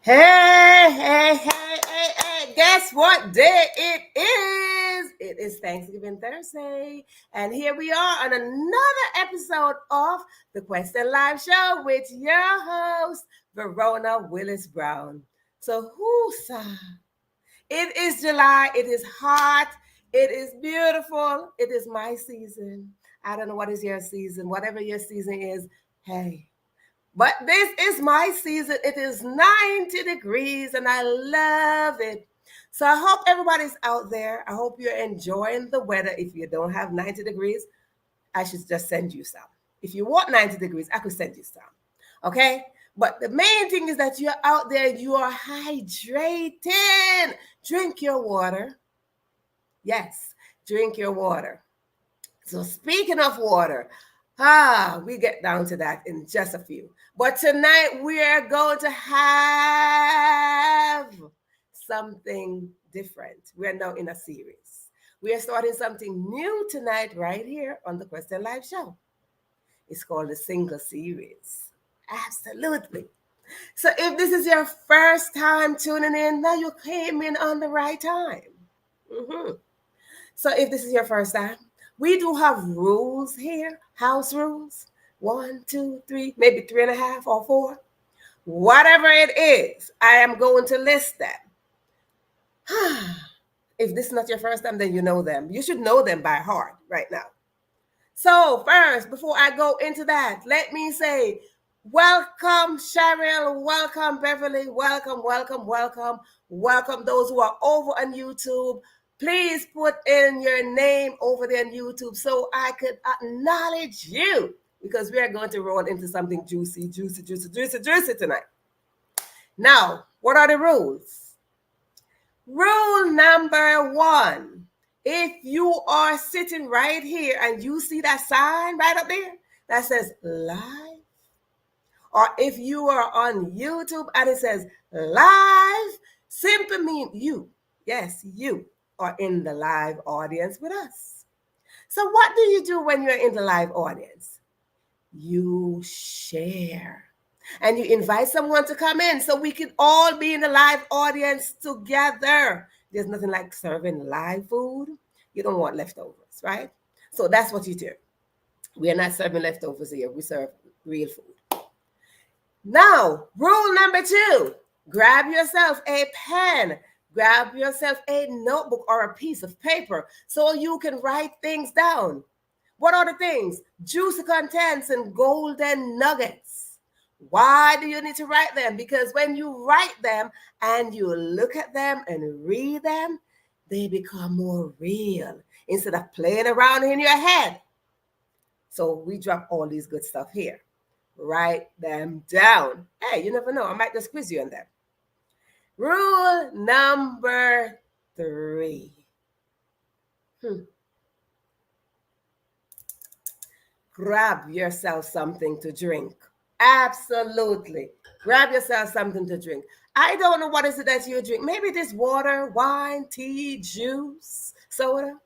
Hey. Guess what day it is? It is Thanksgiving Thursday. And here we are on another episode of the Question Live Show with your host, Verona Willis-Brown. So, whoosah. It is July. It is hot. It is beautiful. It is my season. I don't know what is your season. Whatever your season is, hey. But this is my season. It is 90 degrees and I love it. So I hope everybody's out there. I hope you're enjoying the weather. If you don't have 90 degrees, I should just send you some. If you want 90 degrees, I could send you some. Okay? But the main thing is that you're out there, you are hydrating. Drink your water. Yes, drink your water. So speaking of water, we get down to that in just a few. But tonight we are going to have something different. We are now in a series. We are starting something new tonight right here on the Question Live Show. It's called the Single Series. Absolutely. So if this is your first time tuning in, now you came in on the right time. So if this is your first time, we do have rules here, house rules. 1, 2, 3, maybe 3.5 or 4. Whatever it is, I am going to list them. If this is not your first time, then you know them. You should know them by heart right now. So first, before I go into that, let me say, welcome Cheryl, welcome Beverly, welcome those who are over on YouTube. Please put in your name over there on YouTube so I could acknowledge you, because we are going to roll into something juicy tonight. Now, what are the rules? Rule number 1. If you are sitting right here and you see that sign right up there that says live, or if you are on YouTube and it says live, simply mean you, yes, you are in the live audience with us. So what do you do when you're in the live audience? You share and you invite someone to come in so we can all be in the live audience together. There's nothing like serving live food. You don't want leftovers, right? So that's what you do. We are not serving leftovers here. We serve real food. Now, rule number 2, grab yourself a pen, grab yourself a notebook or a piece of paper so you can write things down. What are the things? Juicy contents and golden nuggets. Why do you need to write them? Because when you write them and you look at them and read them, they become more real instead of playing around in your head. So we drop all these good stuff here. Write them down. Hey, you never know. I might just quiz you on them. Rule number 3. Grab yourself something to drink. Absolutely. Grab yourself something to drink. I don't know what is it that you drink. Maybe it is water, wine, tea, juice, soda.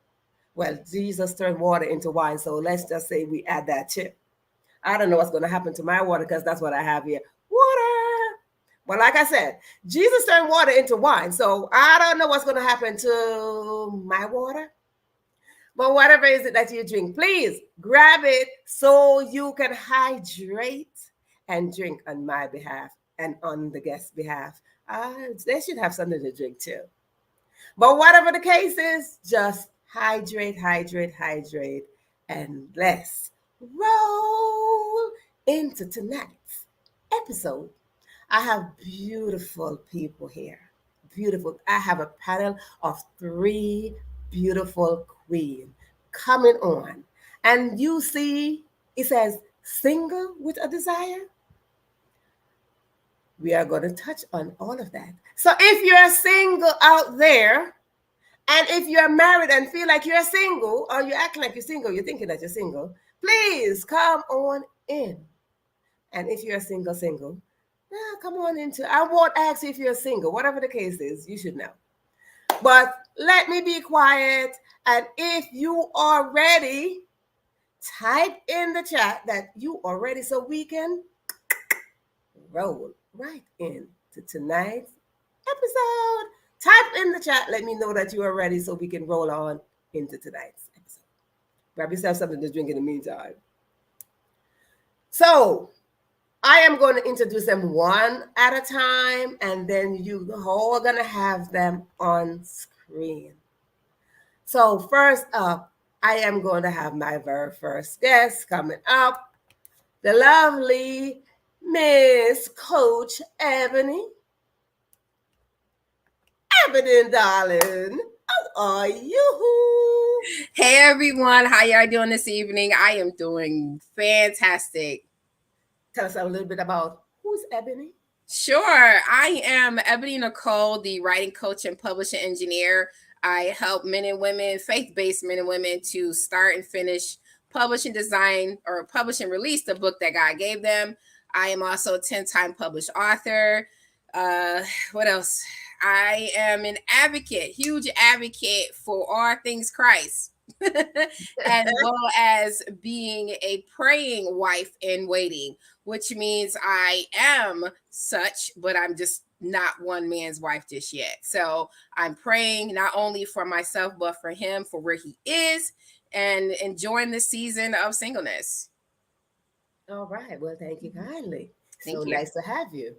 Well, Jesus turned water into wine, so let's just say we add that too. I don't know what's going to happen to my water because that's what I have here. Water. Well, like I said, Jesus turned water into wine, so I don't know what's going to happen to my water. But whatever is it that you drink, please grab it so you can hydrate and drink on my behalf and on the guest's behalf. They should have something to drink too. But whatever the case is, just hydrate, and let's roll into tonight's episode. I have beautiful people here. Beautiful. I have a panel of 3 beautiful queens coming on. And you see, it says single with a desire. We are going to touch on all of that. So if you're single out there, and if you're married and feel like you're single, or you're acting like you're single, you're thinking that you're single, please come on in. And if you're single, come on into. I won't ask you if you're single. Whatever the case is, you should know. But let me be quiet. And if you are ready, type in the chat that you are ready so we can roll right into to tonight's episode. Type in the chat, let me know that you are ready so we can roll on into tonight's episode. Grab yourself something to drink in the meantime. So, I am going to introduce them one at a time, and then you all are going to have them on screen. So, first up, I am going to have my very first guest coming up, the lovely Miss Coach Ebony. Ebony, darling, how are you? Hey everyone, how y'all doing this evening? I am doing fantastic. Tell us a little bit about who's Ebony. Sure, I am Ebony Nicole, the writing coach and publishing engineer. I help men and women, faith-based men and women, to start and finish publish and design or publish and release the book that God gave them. I am also a 10-time published author. What else? I am an advocate, huge advocate for all things Christ, as well as being a praying wife in waiting, which means I am such, but I'm just not one man's wife just yet. So I'm praying not only for myself, but for him, for where he is, and enjoying the season of singleness. All right. Well, thank you kindly. Thank so you. Nice to have you.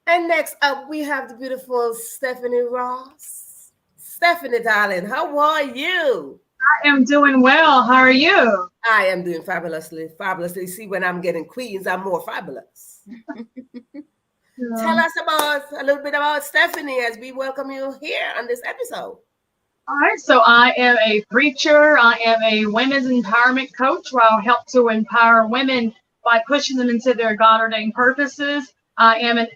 And next up, we have the beautiful Stephanie Ross. Stephanie, darling, how are you? I am doing well. How are you? I am doing fabulously. See, when I'm getting queens, I'm more fabulous. Tell us a little bit about Stephanie as we welcome you here on this episode. All right. So I am a preacher. I am a women's empowerment coach where I help to empower women by pushing them into their God-ordained purposes. I am an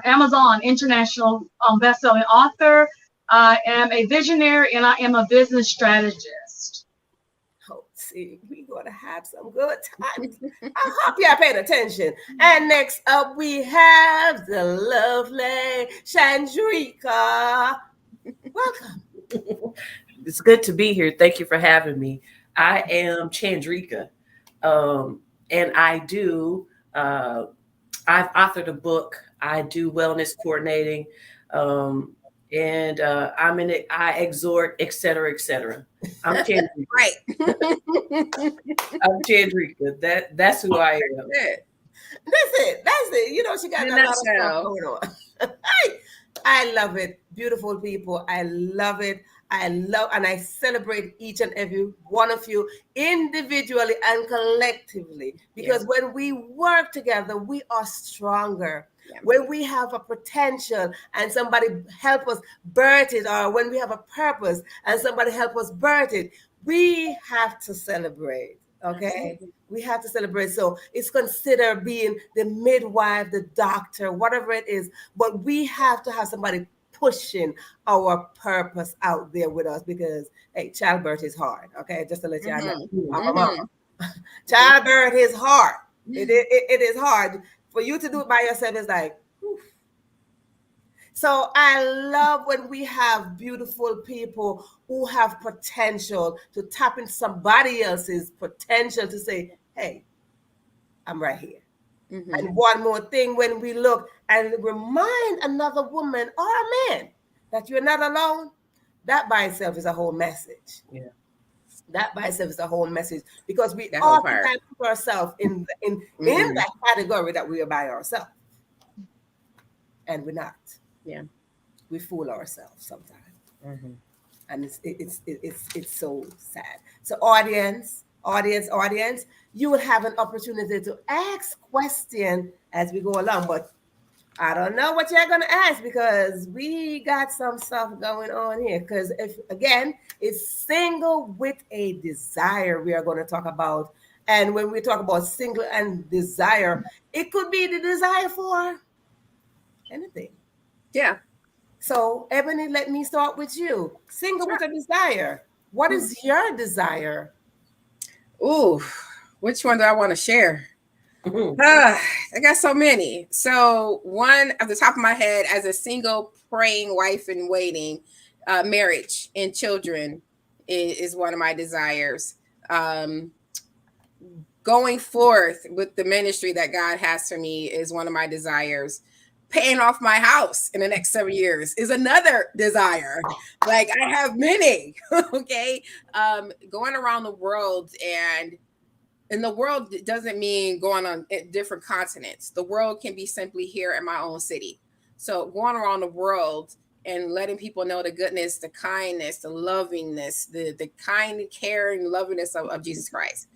Amazon international best-selling author. I am a visionary, and I am a business strategist. Oh, see, we're going to have some good times. I hope y'all paid attention. And next up, we have the lovely Chandrika. Welcome. It's good to be here. Thank you for having me. I am Chandrika, and I do... I've authored a book. I do wellness coordinating, and I'm in it. I exhort, etc., etc. I'm Chandrika. Right. I'm Chandrika. That's who I am. That's it. You know, she got a lot of stuff going on. I love it. Beautiful people. I love it. I love and I celebrate each and every one of you individually and collectively, because when we work together, we are stronger. Yeah. When we have a potential and somebody help us birth it, or when we have a purpose and somebody help us birth it, we have to celebrate. Okay. Absolutely. We have to celebrate. So it's considered being the midwife, the doctor, whatever it is, but we have to have somebody pushing our purpose out there with us, because hey, childbirth is hard. Okay, just to let y'all know, childbirth is hard. It is hard for you to do it by yourself. It's like, whew. So I love when we have beautiful people who have potential to tap into somebody else's potential to say, hey, I'm right here. Mm-hmm. And one more thing, when we look and remind another woman or a man that you're not alone, that by itself is a whole message. Yeah. That by itself is a whole message, because we oftentimes put ourselves in that category that we are by ourselves. And we're not. Yeah. We fool ourselves sometimes. Mm-hmm. And it's so sad. So audience, you will have an opportunity to ask questions as we go along, but I don't know what you're going to ask, because we got some stuff going on here. Because it's single with a desire we are going to talk about. And when we talk about single and desire, it could be the desire for anything. Yeah. So Ebony, let me start with you. Single with a desire. What is your desire? Ooh, which one do I want to share? I got so many. So one at the top of my head, as a single praying wife in waiting, marriage and children is one of my desires. Going forth with the ministry that God has for me is one of my desires. paying off my house in the next 7 years is another desire. Like I have many. Okay. Going around the world, and the world doesn't mean going on different continents. The world can be simply here in my own city. So going around the world and letting people know the goodness, the kindness, the lovingness, the kind, caring lovingness of Jesus Christ.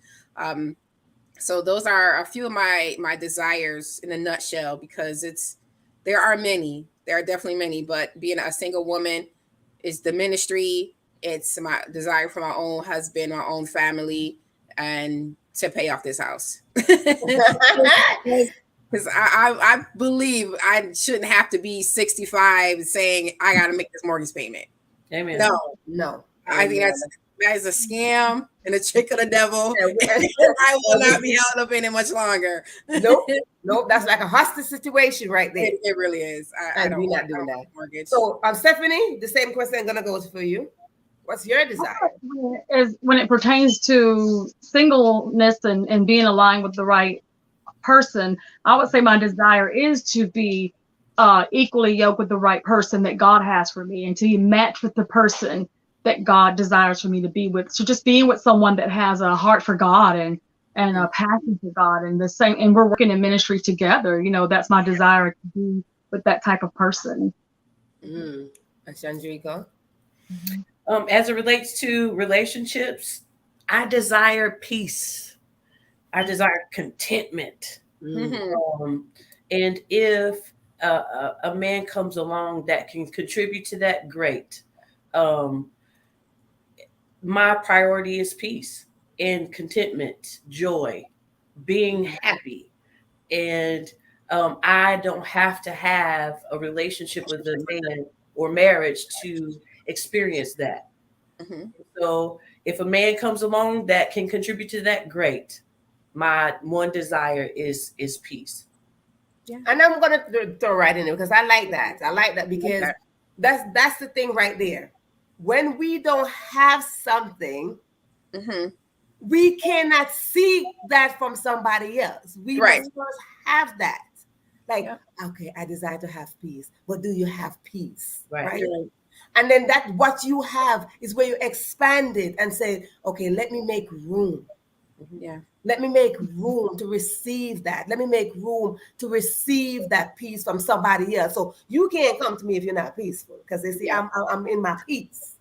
So those are a few of my desires in a nutshell, because there are definitely many, but being a single woman is the ministry. It's my desire for my own husband, my own family, and to pay off this house. Because I believe I shouldn't have to be 65 saying I got to make this mortgage payment. Amen. No. I think that is a scam and a trick of the devil. I will not be held up in it much longer. Nope. That's like a hostage situation right there. It really is. I don't not doing that. Mortgage. So, Stephanie, the same question I'm gonna go for you. What's your desire? Is when it pertains to singleness and being aligned with the right person, I would say my desire is to be equally yoked with the right person that God has for me, and to be matched with the person that God desires for me to be with. So just being with someone that has a heart for God and a passion for God, and the same, and we're working in ministry together. That's my desire, to be with that type of person. Chandrika? As it relates to relationships, I desire peace. I desire contentment. And if a man comes along that can contribute to that, great. My priority is peace and contentment, joy, being happy. And I don't have to have a relationship with a man or marriage to experience that. So if a man comes along that can contribute to that, great. My one desire is peace. Yeah. And I'm gonna throw right in there because I like that. Because that's the thing right there. When we don't have something, we cannot see that from somebody else. We must first have that. Like, okay, I desire to have peace. But do you have peace? Right? And then that what you have is where you expand it and say, okay, let me make room. Let me make room to receive that. Let me make room to receive that peace from somebody else. So you can't come to me if you're not peaceful, because they see I'm in my peace.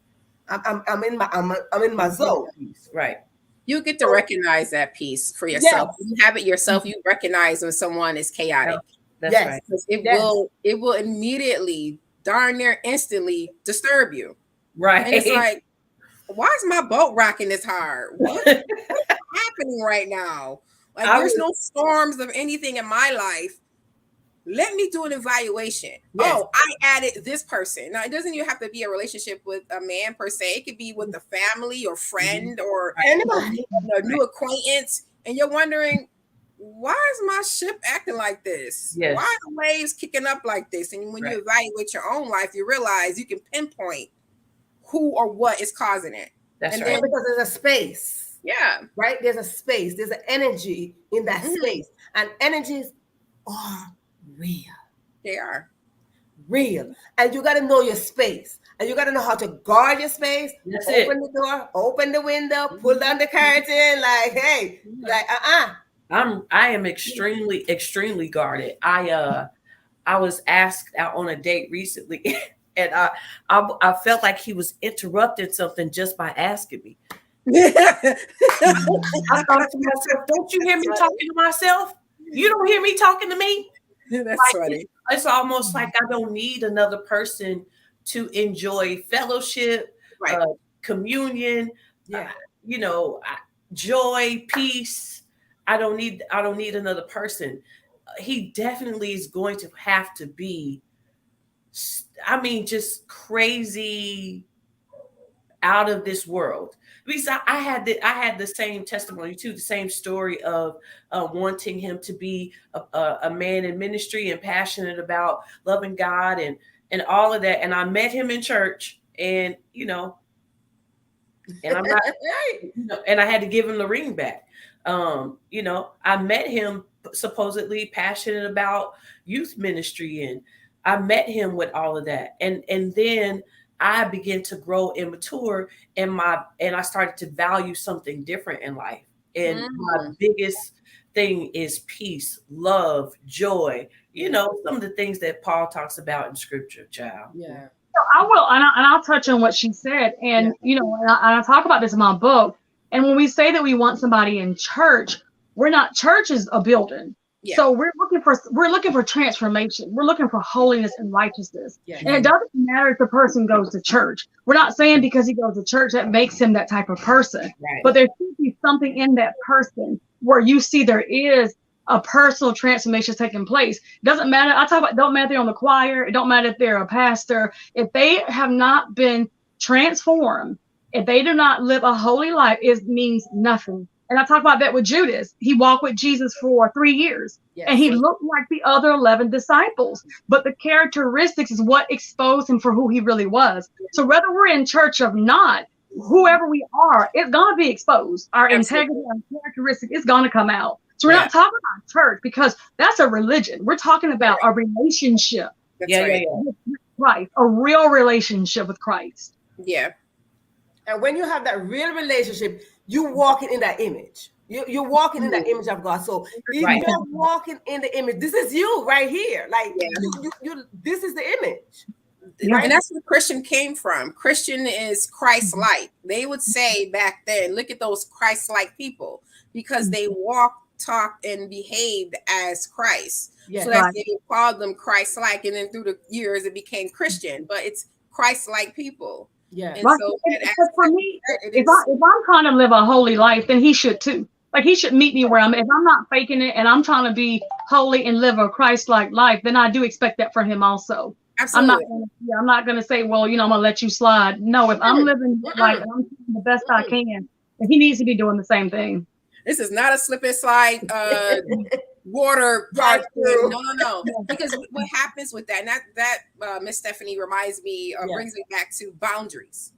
I'm in my zone. Right. You get to recognize that peace for yourself. Yes. You have it yourself. You recognize when someone is chaotic. That's right. It will immediately, darn near instantly, disturb you. Right. And it's like, why is my boat rocking this hard? What's happening right now? Like, there's no storms of anything in my life. Let me do an evaluation. Yes. Oh, I added this person. Now, it doesn't even have to be a relationship with a man per se. It could be with a family or friend or anybody, a new acquaintance. And you're wondering, why is my ship acting like this? Yes. Why are the waves kicking up like this? And when you evaluate your own life, you realize you can pinpoint who or what is causing it. That's right. Because there's a space. Yeah. Right? There's a space. There's an energy in that space. And energies are real. They are real. And you got to know your space. And you got to know how to guard your space. Open the door, open the window, pull down the curtain. Like, hey, like, I am extremely guarded. I was asked out on a date recently, and I felt like he was interrupting something just by asking me. I thought to myself, don't you hear me talking to myself? You don't hear me talking to me? That's funny. It's almost like I don't need another person to enjoy fellowship, communion, joy, peace. I don't need another person. He definitely is going to have to be, just crazy, out of this world. Because I had the same testimony too, the same story of wanting him to be a man in ministry and passionate about loving God and all of that. And I met him in church, and and I'm not, and I had to give him the ring back. I met him supposedly passionate about youth ministry, and I met him with all of that, and then I began to grow and mature, and I started to value something different in life. And my biggest thing is peace, love, joy. Some of the things that Paul talks about in Scripture, child. Yeah. I will, and I'll touch on what she said, and and I talk about this in my book. And when we say that we want somebody in church, we're not. Church is a building. Yeah. So we're looking for transformation. We're looking for holiness and righteousness. Yeah. And it doesn't matter if the person goes to church. We're not saying because he goes to church that makes him that type of person. Right. But there should be something in that person where you see there is a personal transformation taking place. It doesn't matter. I talk about, don't matter if they're on the choir. It don't matter if they're a pastor. If they have not been transformed, if they do not live a holy life, it means nothing. And I talk about that with Judas. He walked with Jesus for 3 years, and he looked like the other 11 disciples. But the characteristics is what exposed him for who he really was. So whether we're in church or not, whoever we are, it's going to be exposed. Our integrity and characteristic is going to come out. So we're not talking about church because that's a religion. We're talking about a relationship. With Christ, a real relationship with Christ. Yeah. And when you have that real relationship, you're walking in that image. You're walking in that image of God. So if you're walking in the image, this is you right here. Like you this is the image. Right? And that's where Christian came from. Christian is Christ-like. They would say back then, look at those Christ-like people, because they walked, talked, and behaved as Christ. Yes. So that they called them Christ-like, and then through the years it became Christian, but it's Christ-like people. Yeah. And so for me, if I'm trying to live a holy life, then he should too. Like he should meet me where I'm at. If I'm not faking it and I'm trying to be holy and live a Christ-like life, then I do expect that for him also. Absolutely. I'm not gonna say, well, I'm gonna let you slide. No, if I'm living like I'm doing the best I can, he needs to be doing the same thing. This is not a slip and slide water part. No. Because what happens with that, and that Miss Stephanie reminds me, brings me back to boundaries.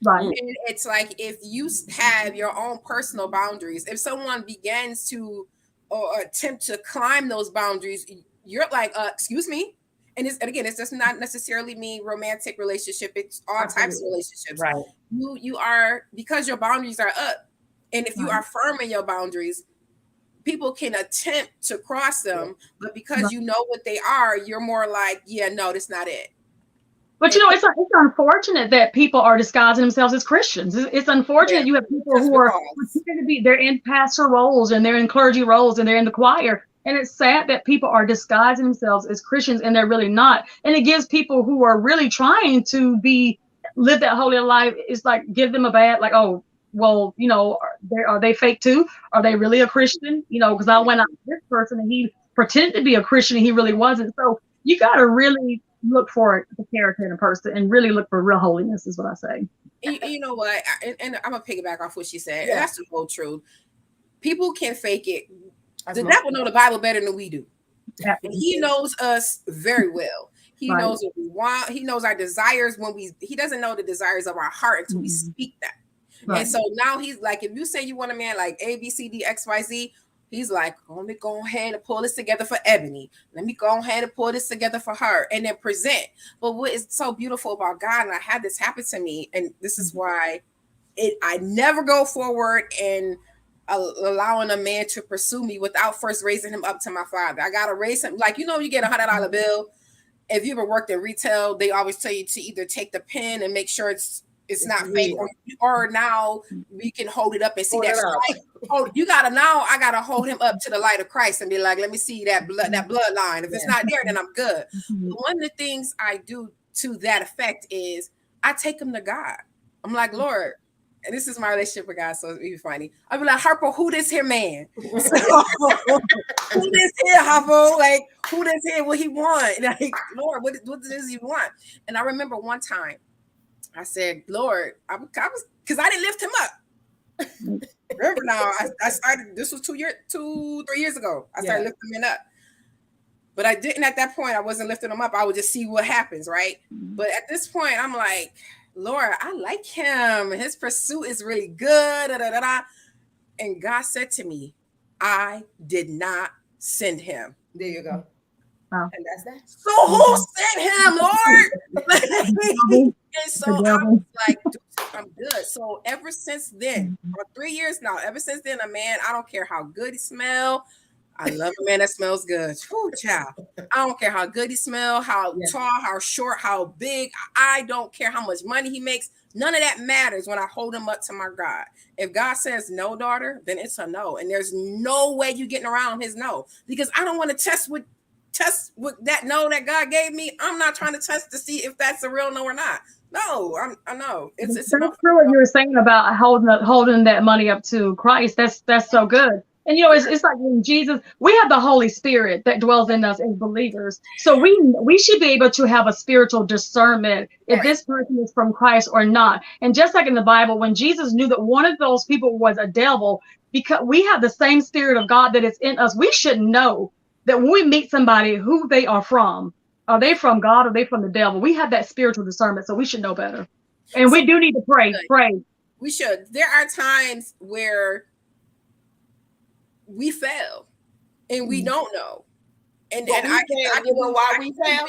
Right. And it's like if you have your own personal boundaries, if someone begins to attempt to climb those boundaries, you're like, excuse me. And it does not necessarily mean romantic relationship. It's all types of relationships. Right. You are, because your boundaries are up. And if you are firm in your boundaries, people can attempt to cross them, but because you know what they are, you're more like, no, that's not it. But it's unfortunate that people are disguising themselves as Christians. It's unfortunate you have people who are they're in pastor roles and they're in clergy roles and they're in the choir. And it's sad that people are disguising themselves as Christians and they're really not. And it gives people who are really trying to live that holy life, it's like give them a bad, like, oh, well, are they fake too? Are they really a Christian? Because I went out with this person and he pretended to be a Christian and he really wasn't. So you got to really look for the character in a person and really look for real holiness is what I say. You know what? And I'm going to piggyback off what she said. Yeah. That's the whole truth. People can fake it. The devil know the Bible better than we do. And he knows us very well. He knows what we want. He knows our desires he doesn't know the desires of our heart until we speak that. Right. And so now he's like, if you say you want a man like A, B, C, D, X, Y, Z, he's like, let me go ahead and pull this together for Ebony. Let me go ahead and pull this together for her and then present. But what is so beautiful about God, and I had this happen to me, and this is why I never go forward and allowing a man to pursue me without first raising him up to my Father. I got to raise him. Like, you get $100 bill. If you ever worked in retail, they always tell you to either take the pen and make sure it's not fake, or now we can hold it up and see that light. I gotta hold him up to the light of Christ and be like, let me see that bloodline. If it's not there, then I'm good. But one of the things I do to that effect is I take him to God. I'm like, Lord, and this is my relationship with God, so it's even funny. I'll be like, Harper, who this here man? Who this here, Harper? Like, who this here? What he want? Like, Lord, what does he want? And I remember one time I said, Lord, I was, because I didn't lift him up. Remember now, I started, this was 3 years ago. I started lifting him up. But I didn't at that point. I wasn't lifting him up. I would just see what happens, right? But at this point, I'm like, Lord, I like him. His pursuit is really good. And God said to me, I did not send him. There you go. Wow. And that's that. So who sent him, Lord? And so I was like, dude, I'm good. So ever since then, for 3 years now, ever since then, a man, I don't care how good he smell. I love a man that smells good. Whew, child. I don't care how good he smell, how tall, how short, how big. I don't care how much money he makes. None of that matters when I hold him up to my God. If God says no, daughter, then it's a no. And there's no way you getting around his no. Because I don't want to test with that no that God gave me. I'm not trying to test to see if that's a real no or not. No, I know. It's that's true what you were saying about holding that money up to Christ. That's so good. And it's like when Jesus, we have the Holy Spirit that dwells in us as believers. So we should be able to have a spiritual discernment if this person is from Christ or not. And just like in the Bible, when Jesus knew that one of those people was a devil, because we have the same Spirit of God that is in us, we should know that when we meet somebody, who they are from. Are they from God or are they from the devil? We have that spiritual discernment, so we should know better. And we do need to pray. We should. There are times where we fail and we don't know. And I you know why we fail?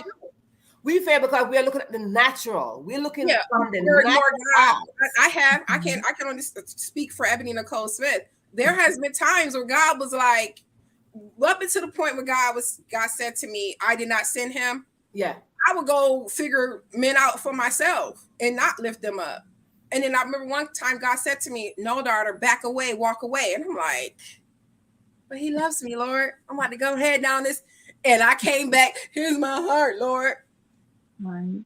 We fail because we are looking at the natural. We're looking from the natural. I can only speak for Ebony Nicole Smith. There has been times where God was like, up until the point where God said to me, I did not send him. Yeah. I would go figure men out for myself and not lift them up. And then I remember one time God said to me, no, daughter, back away, walk away. And I'm like, but he loves me, Lord. I'm about to go head down this. And I came back. Here's my heart, Lord. Right.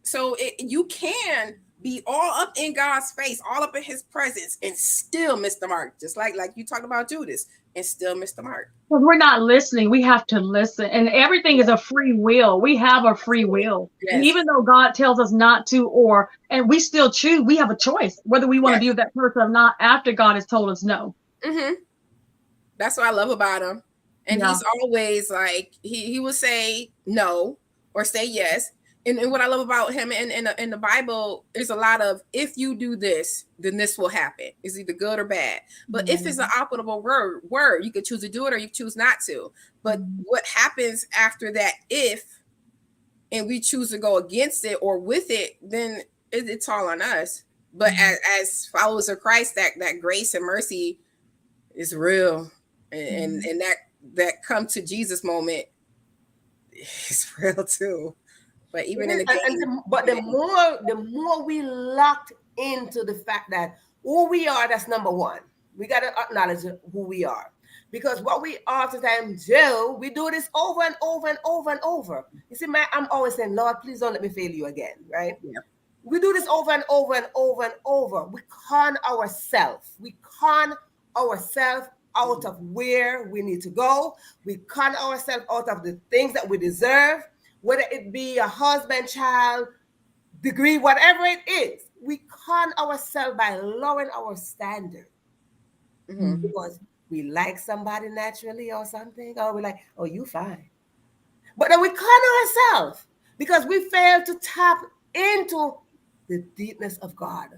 So you can be all up in God's face, all up in his presence, and still miss the mark. Just like you talked about Judas, and still miss the mark. Well, we're not listening. We have to listen. And everything is a free will. We have a free will. Yes. And even though God tells us not to, and we still choose, we have a choice whether we want to be with that person or not after God has told us no. Mm-hmm. That's what I love about him. And he's always like, he will say no or say yes. And what I love about him in the Bible is a lot of, if you do this, then this will happen. It's either good or bad. But if it's an operable word, you could choose to do it or you choose not to. But what happens after that, if, and we choose to go against it or with it, then it's all on us. But as followers of Christ, that grace and mercy is real. And that come to Jesus moment is real too. But even in the more we locked into the fact that who we are, that's number one. We got to acknowledge who we are, because what we oftentimes do, we do this over and over and over and over. You see, I'm always saying, Lord, please don't let me fail you again, right? Yeah. We do this over and over and over and over. We con ourselves. We con ourselves out of where we need to go. We con ourselves out of the things that we deserve. Whether it be a husband, child, degree, whatever it is, we con ourselves by lowering our standard. Mm-hmm. Because we like somebody naturally or something, or we're like, oh, you fine. But then we con ourselves because we fail to tap into the deepness of God.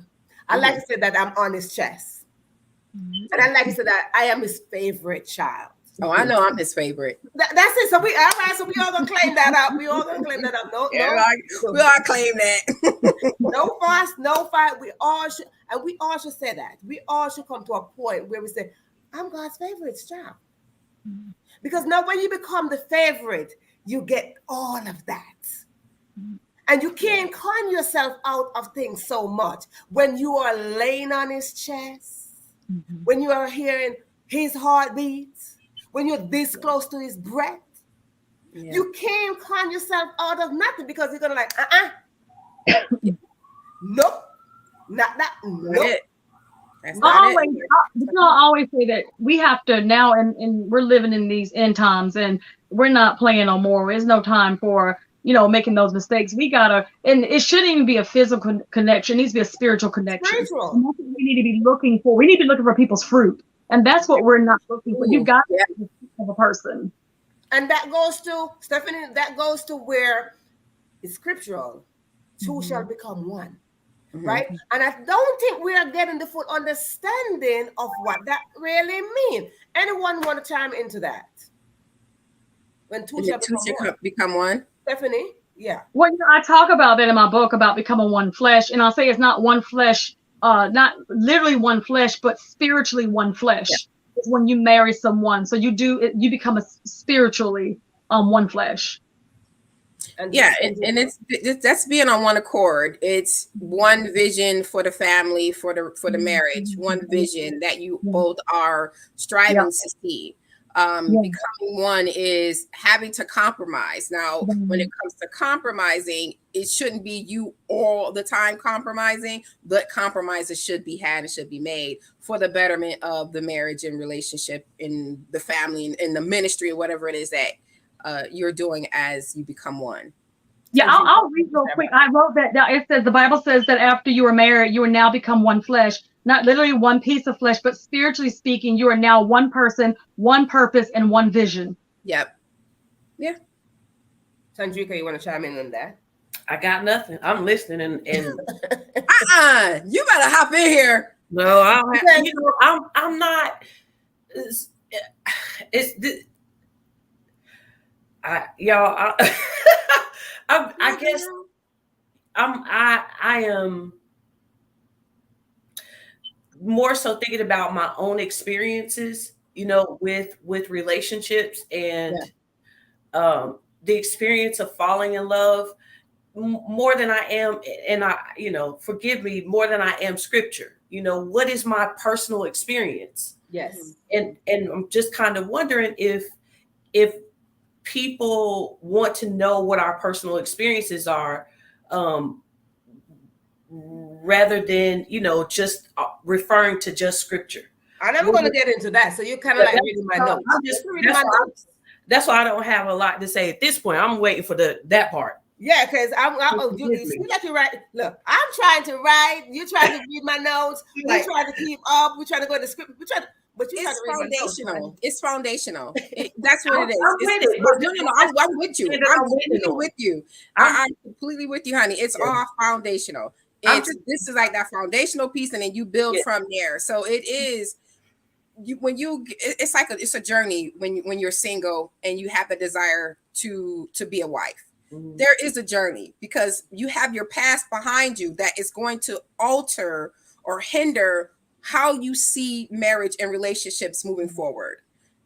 I like to say that I'm on his chest. Mm-hmm. And I like to say that I am his favorite child. Oh, I know I'm his favorite. That's it. So we all gonna claim that up. We all gonna claim that up. No, we all claim that. No fuss, no fight. We all should say that. We all should come to a point where we say, I'm God's favorite child. Mm-hmm. Because now when you become the favorite, you get all of that. Mm-hmm. And you can't con yourself out of things so much. When you are laying on his chest, mm-hmm. when you are hearing his heartbeats, when you're this close to his breath, you can't con yourself out of nothing, because you're gonna like, nope, not that, nope. I always say that we have to now, and we're living in these end times, and we're not playing no more. There's no time for making those mistakes. We gotta, and it shouldn't even be a physical connection. It needs to be a spiritual connection. Spiritual. And that's what we need to be looking for. We need to be looking for people's fruit. And that's what we're not looking for. You've got to be of a person. And that goes to, Stephanie, where it's scriptural. Two mm-hmm. shall become one. Mm-hmm. Right? And I don't think we are getting the full understanding of what that really means. Anyone want to chime into that? When two And shall the two become should one. become one. Stephanie, yeah. Well, I talk about that in my book about becoming one flesh, and I'll say it's not one flesh, not literally one flesh, but spiritually one flesh. Yeah. It's when you marry someone, so you become a spiritually one flesh. And it's that's being on one accord. It's one vision for the family, for the marriage, one vision that you both are striving to see. Becoming one is having to compromise. Now, when it comes to compromising, it shouldn't be you all the time compromising, but compromises should be had and should be made for the betterment of the marriage and relationship in the family and in the ministry or whatever it is that you're doing as you become one. Yeah, I'll read real quick. I wrote that down. It says the Bible says that after you are married, you are now become one flesh, not literally one piece of flesh, but spiritually speaking, you are now one person, one purpose, and one vision. Yep. Yeah. Chandrika, you want to chime in on that? I got nothing. I'm listening and you better hop in here. no, I don't have, you know, I'm not. I guess I am more so thinking about my own experiences, you know, with relationships and the experience of falling in love more than I am, and you know, forgive me, more than I am scripture. You know, what is my personal experience? Yes. And I'm just kind of wondering if people want to know what our personal experiences are, rather than, you know, just referring to just scripture. I'm never going to get into that. So you're kind of like reading my notes. That's why I don't have a lot to say at this point. I'm waiting for that part. Yeah, because you see that you write. Look, I'm trying to write. You're trying to read my notes. We're trying to keep up. We're trying to go to the script. But it's foundational. It's foundational. That's what it is. I'm with you. I'm completely with you. I'm completely with you, honey. It's all foundational. This is like that foundational piece, and then you build from there. So it is. It's a journey when you're single and you have the desire to be a wife. Mm-hmm. There is a journey because you have your past behind you that is going to alter or hinder how you see marriage and relationships moving forward.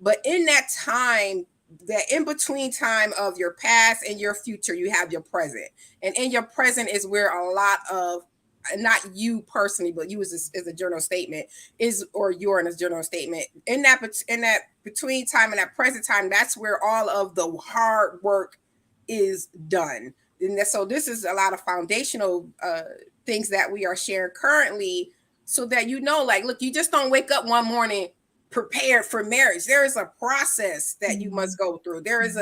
But in that time, that in between time of your past and your future, you have your present. And in your present is where a lot of, not you personally, but you as a journal statement or you're in a journal statement. In that between time and that present time, that's where all of the hard work is done. And so this is a lot of foundational things that we are sharing currently, so that, you know, like, look, you just don't wake up one morning prepared for marriage. There is a process that you must go through. There is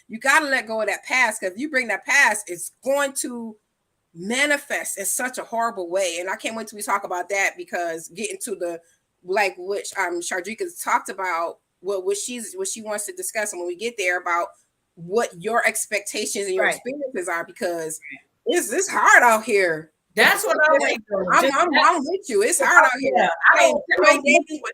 you got to let go of that past, because if you bring that past, it's going to manifest in such a horrible way. And I can't wait till we talk about that, because getting to the, like, which Chandrika talked about, what she wants to discuss, and when we get there, about what your expectations and your experiences are, because it's hard out here. That's what I'm like. I'm with you. It's hard out here.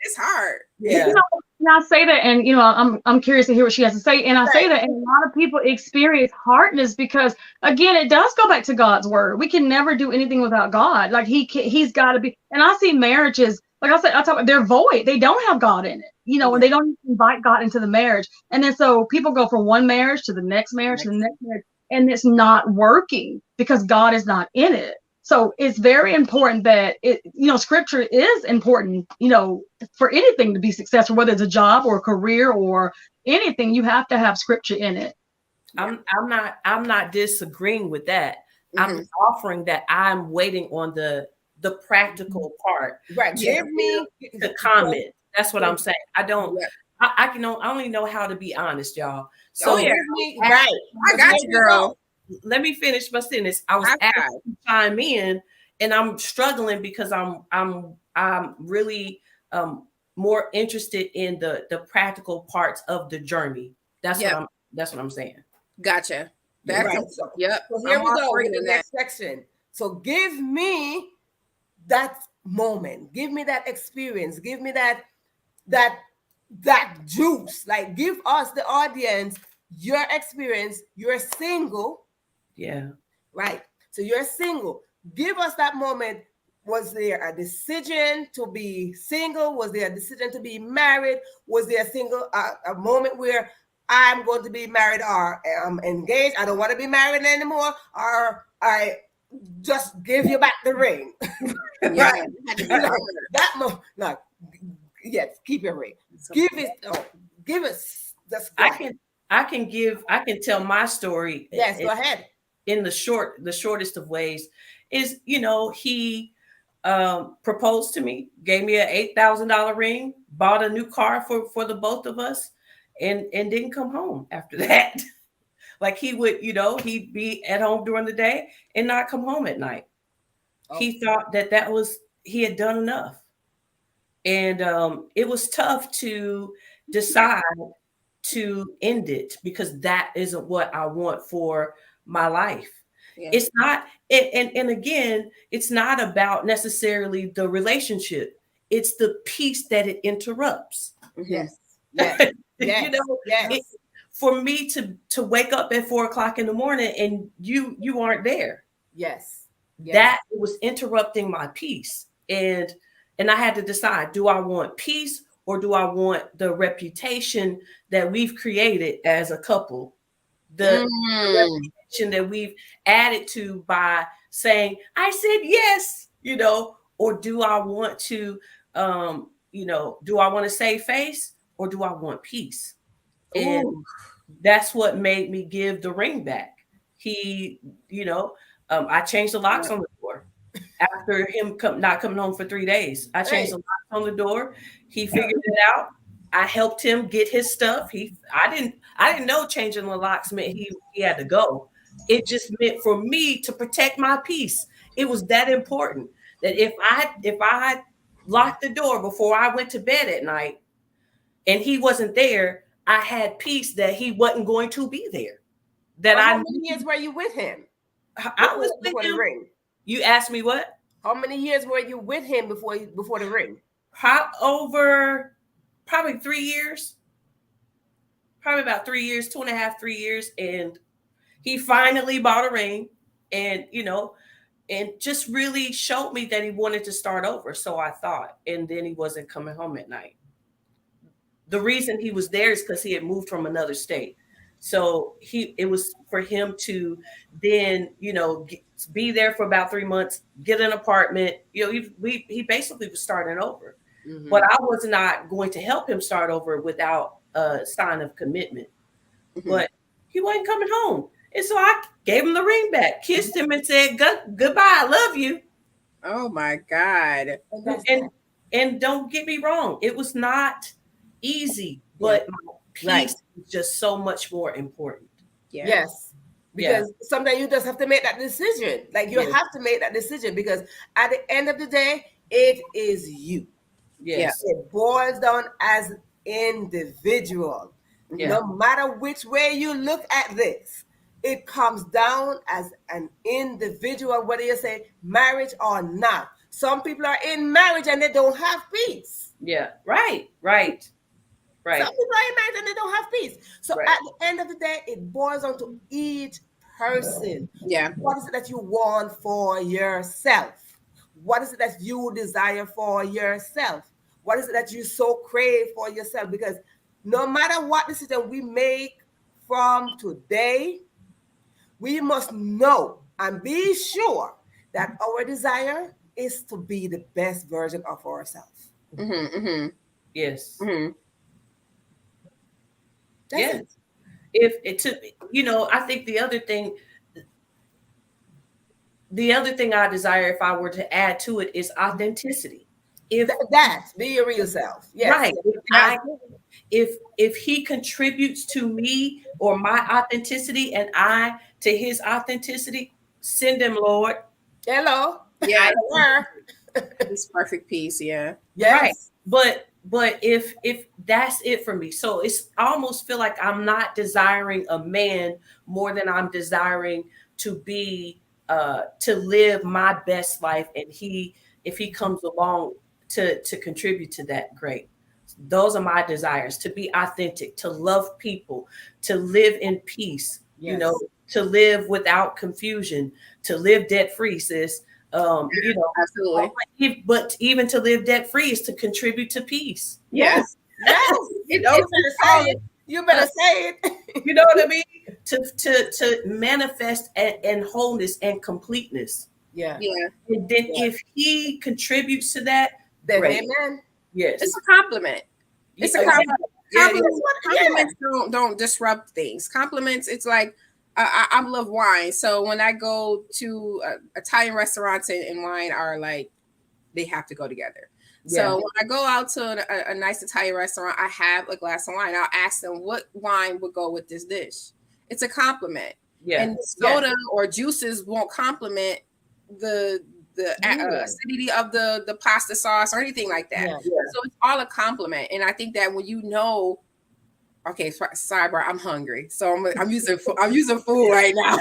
It's hard. Yeah. You know, and I say that, and you know, I'm curious to hear what she has to say. And I say that, and a lot of people experience hardness because, again, it does go back to God's word. We can never do anything without God. Like he's got to be. And I see marriages, like I said, I talk about, they're void. They don't have God in it. You know, and they don't invite God into the marriage. And then so people go from one marriage to the next marriage to the next marriage, and it's not working because God is not in it. So it's very important that scripture is important, you know, for anything to be successful, whether it's a job or a career or anything, you have to have scripture in it. I'm not disagreeing with that. Mm-hmm. I'm offering that I'm waiting on the practical part. Right. Give me the comment. That's what I'm saying. I only know how to be honest, y'all. So I got you, girl. Let me finish my sentence. I was asked to chime in, and I'm struggling because I'm really more interested in the practical parts of the journey. That's what I'm saying. Gotcha. That's right. Yep. So here we go with the next section. So give me that moment. Give me that experience. Give me that juice. Like, give us, the audience, your experience, you're single. Yeah. Right. So you're single. Give us that moment. Was there a decision to be single? Was there a decision to be married? Was there a moment where I'm going to be married or I'm engaged? I don't want to be married anymore. Or I just give you back the ring. Yeah. Right. That moment, like, yes, keep your ring. Give us the I can tell my story. Yes, go ahead. In the shortest of ways is, he proposed to me, gave me an $8,000 ring, bought a new car for the both of us, and didn't come home after that. Like he would, he'd be at home during the day and not come home at night. Oh. He thought he had done enough. And it was tough to decide to end it because that isn't what I want for my life. Yeah. It's not, and again, it's not about necessarily the relationship. It's the peace that it interrupts. Yes. Yes. Yes. Yes. For me to wake up at 4:00 in the morning and you aren't there. Yes. That was interrupting my peace. And I had to decide, do I want peace or do I want the reputation that we've created as a couple? The reputation that we've added to by saying, I said yes, or do I want to, do I want to save face or do I want peace? And that's what made me give the ring back. He, I changed the locks on the door after him not coming home for 3 days. I changed the locks on the door. He figured it out. I helped him get his stuff. I didn't know changing the locks meant he had to go. It just meant for me to protect my peace. It was that important that if I locked the door before I went to bed at night and he wasn't there, I had peace that he wasn't going to be there. How many years were you with him? I was with him. The ring. You asked me what? How many years were you with him before the ring? Over probably 3 years. Probably about 3 years, 2.5, 3 years. And he finally bought a ring and, and just really showed me that he wanted to start over. So I thought, and then he wasn't coming home at night. The reason he was there is because he had moved from another state. So it was for him to then, be there for about 3 months, get an apartment. He basically was starting over. Mm-hmm. But I was not going to help him start over without a sign of commitment. Mm-hmm. But he wasn't coming home. And so I gave him the ring back, kissed him and said, goodbye, I love you. Oh my God. And don't get me wrong, it was not easy, but my peace is just so much more important. Yeah. Yes. Because sometimes you just have to make that decision. Like you have to make that decision because at the end of the day, it is you. Yes. It boils down as individual. Yeah. No matter which way you look at this, it comes down as an individual, whether you say marriage or not. Some people are in marriage and they don't have peace. Yeah. Right. Some people are in marriage and they don't have peace. So at the end of the day, it boils down to each person. Yeah. What is it that you want for yourself? What is it that you desire for yourself? What is it that you so crave for yourself? Because no matter what decision we make from today, we must know and be sure that our desire is to be the best version of ourselves. Mm-hmm, mm-hmm. Yes. Mm-hmm. Yes. If it took, I think the other thing I desire, if I were to add to it, is authenticity. If be your real self. Yes. Right. If he contributes to me or my authenticity and I to his authenticity, send him, Lord. Hello. Yeah. It's perfect peace. Yeah. Yes. Right. But if that's it for me, so it's I almost feel like I'm not desiring a man more than I'm desiring to be to live my best life, and if he comes along to contribute to that, great. Those are my desires: to be authentic, to love people, to live in peace, Yes. you know, to live without confusion, to live debt free, sis. You know, Absolutely. but even to live debt free is to contribute to peace. Yes. Yes. You know, You better say it. You better say it. you know what I mean? To manifest and wholeness and completeness. Yeah. Yeah. And then if he contributes to that, Then great. amen. Yes. It's a compliment. It's a compliment. Yeah, Compliments don't disrupt things. Compliments, it's like I love wine. So when I go to Italian restaurants and wine are like, they have to go together. Yeah. So when I go out to a nice Italian restaurant, I have a glass of wine. I'll ask them what wine would go with this dish. It's a compliment. Yeah. And soda or juices won't compliment the acidity of the pasta sauce or anything like that. Yeah. So it's all a compliment. And I think that when you know, okay, sidebar, I'm hungry, so I'm using food right now.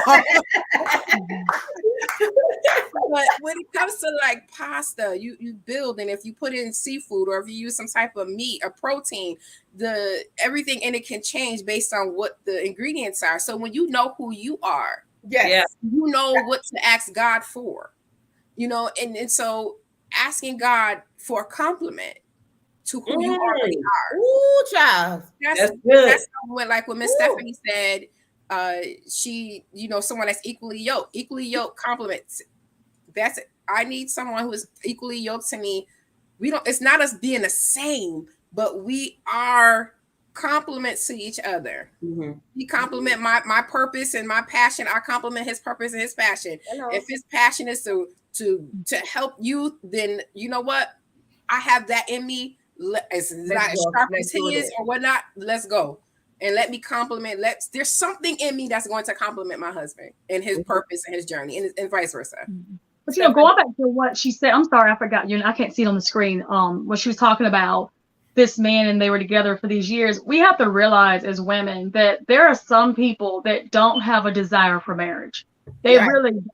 But when it comes to like pasta, you build, and if you put in seafood or if you use some type of meat or protein, everything in it can change based on what the ingredients are. So when you know who you are, Yes. you know what to ask God for, you know, and so asking God for a compliment to who you already are. Ooh, child. That's good. That's what, like what Miss Stephanie said, she, you know, someone that's equally yoked compliments. That's it. I need someone who is equally yoked to me. It's not us being the same, but we are compliments to each other. Mm-hmm. He compliment my purpose and my passion. I compliment his purpose and his passion. Hello. If his passion is to help you, then you know what? I have that in me. It's not as sharp as his or whatnot. Let's go. And let me compliment. There's something in me that's going to compliment my husband and his purpose and his journey, and vice versa. But you know, going back to what she said, I'm sorry, I forgot you. I can't see it on the screen. What she was talking about, this man and they were together for these years. We have to realize as women that there are some people that don't have a desire for marriage. They really don't.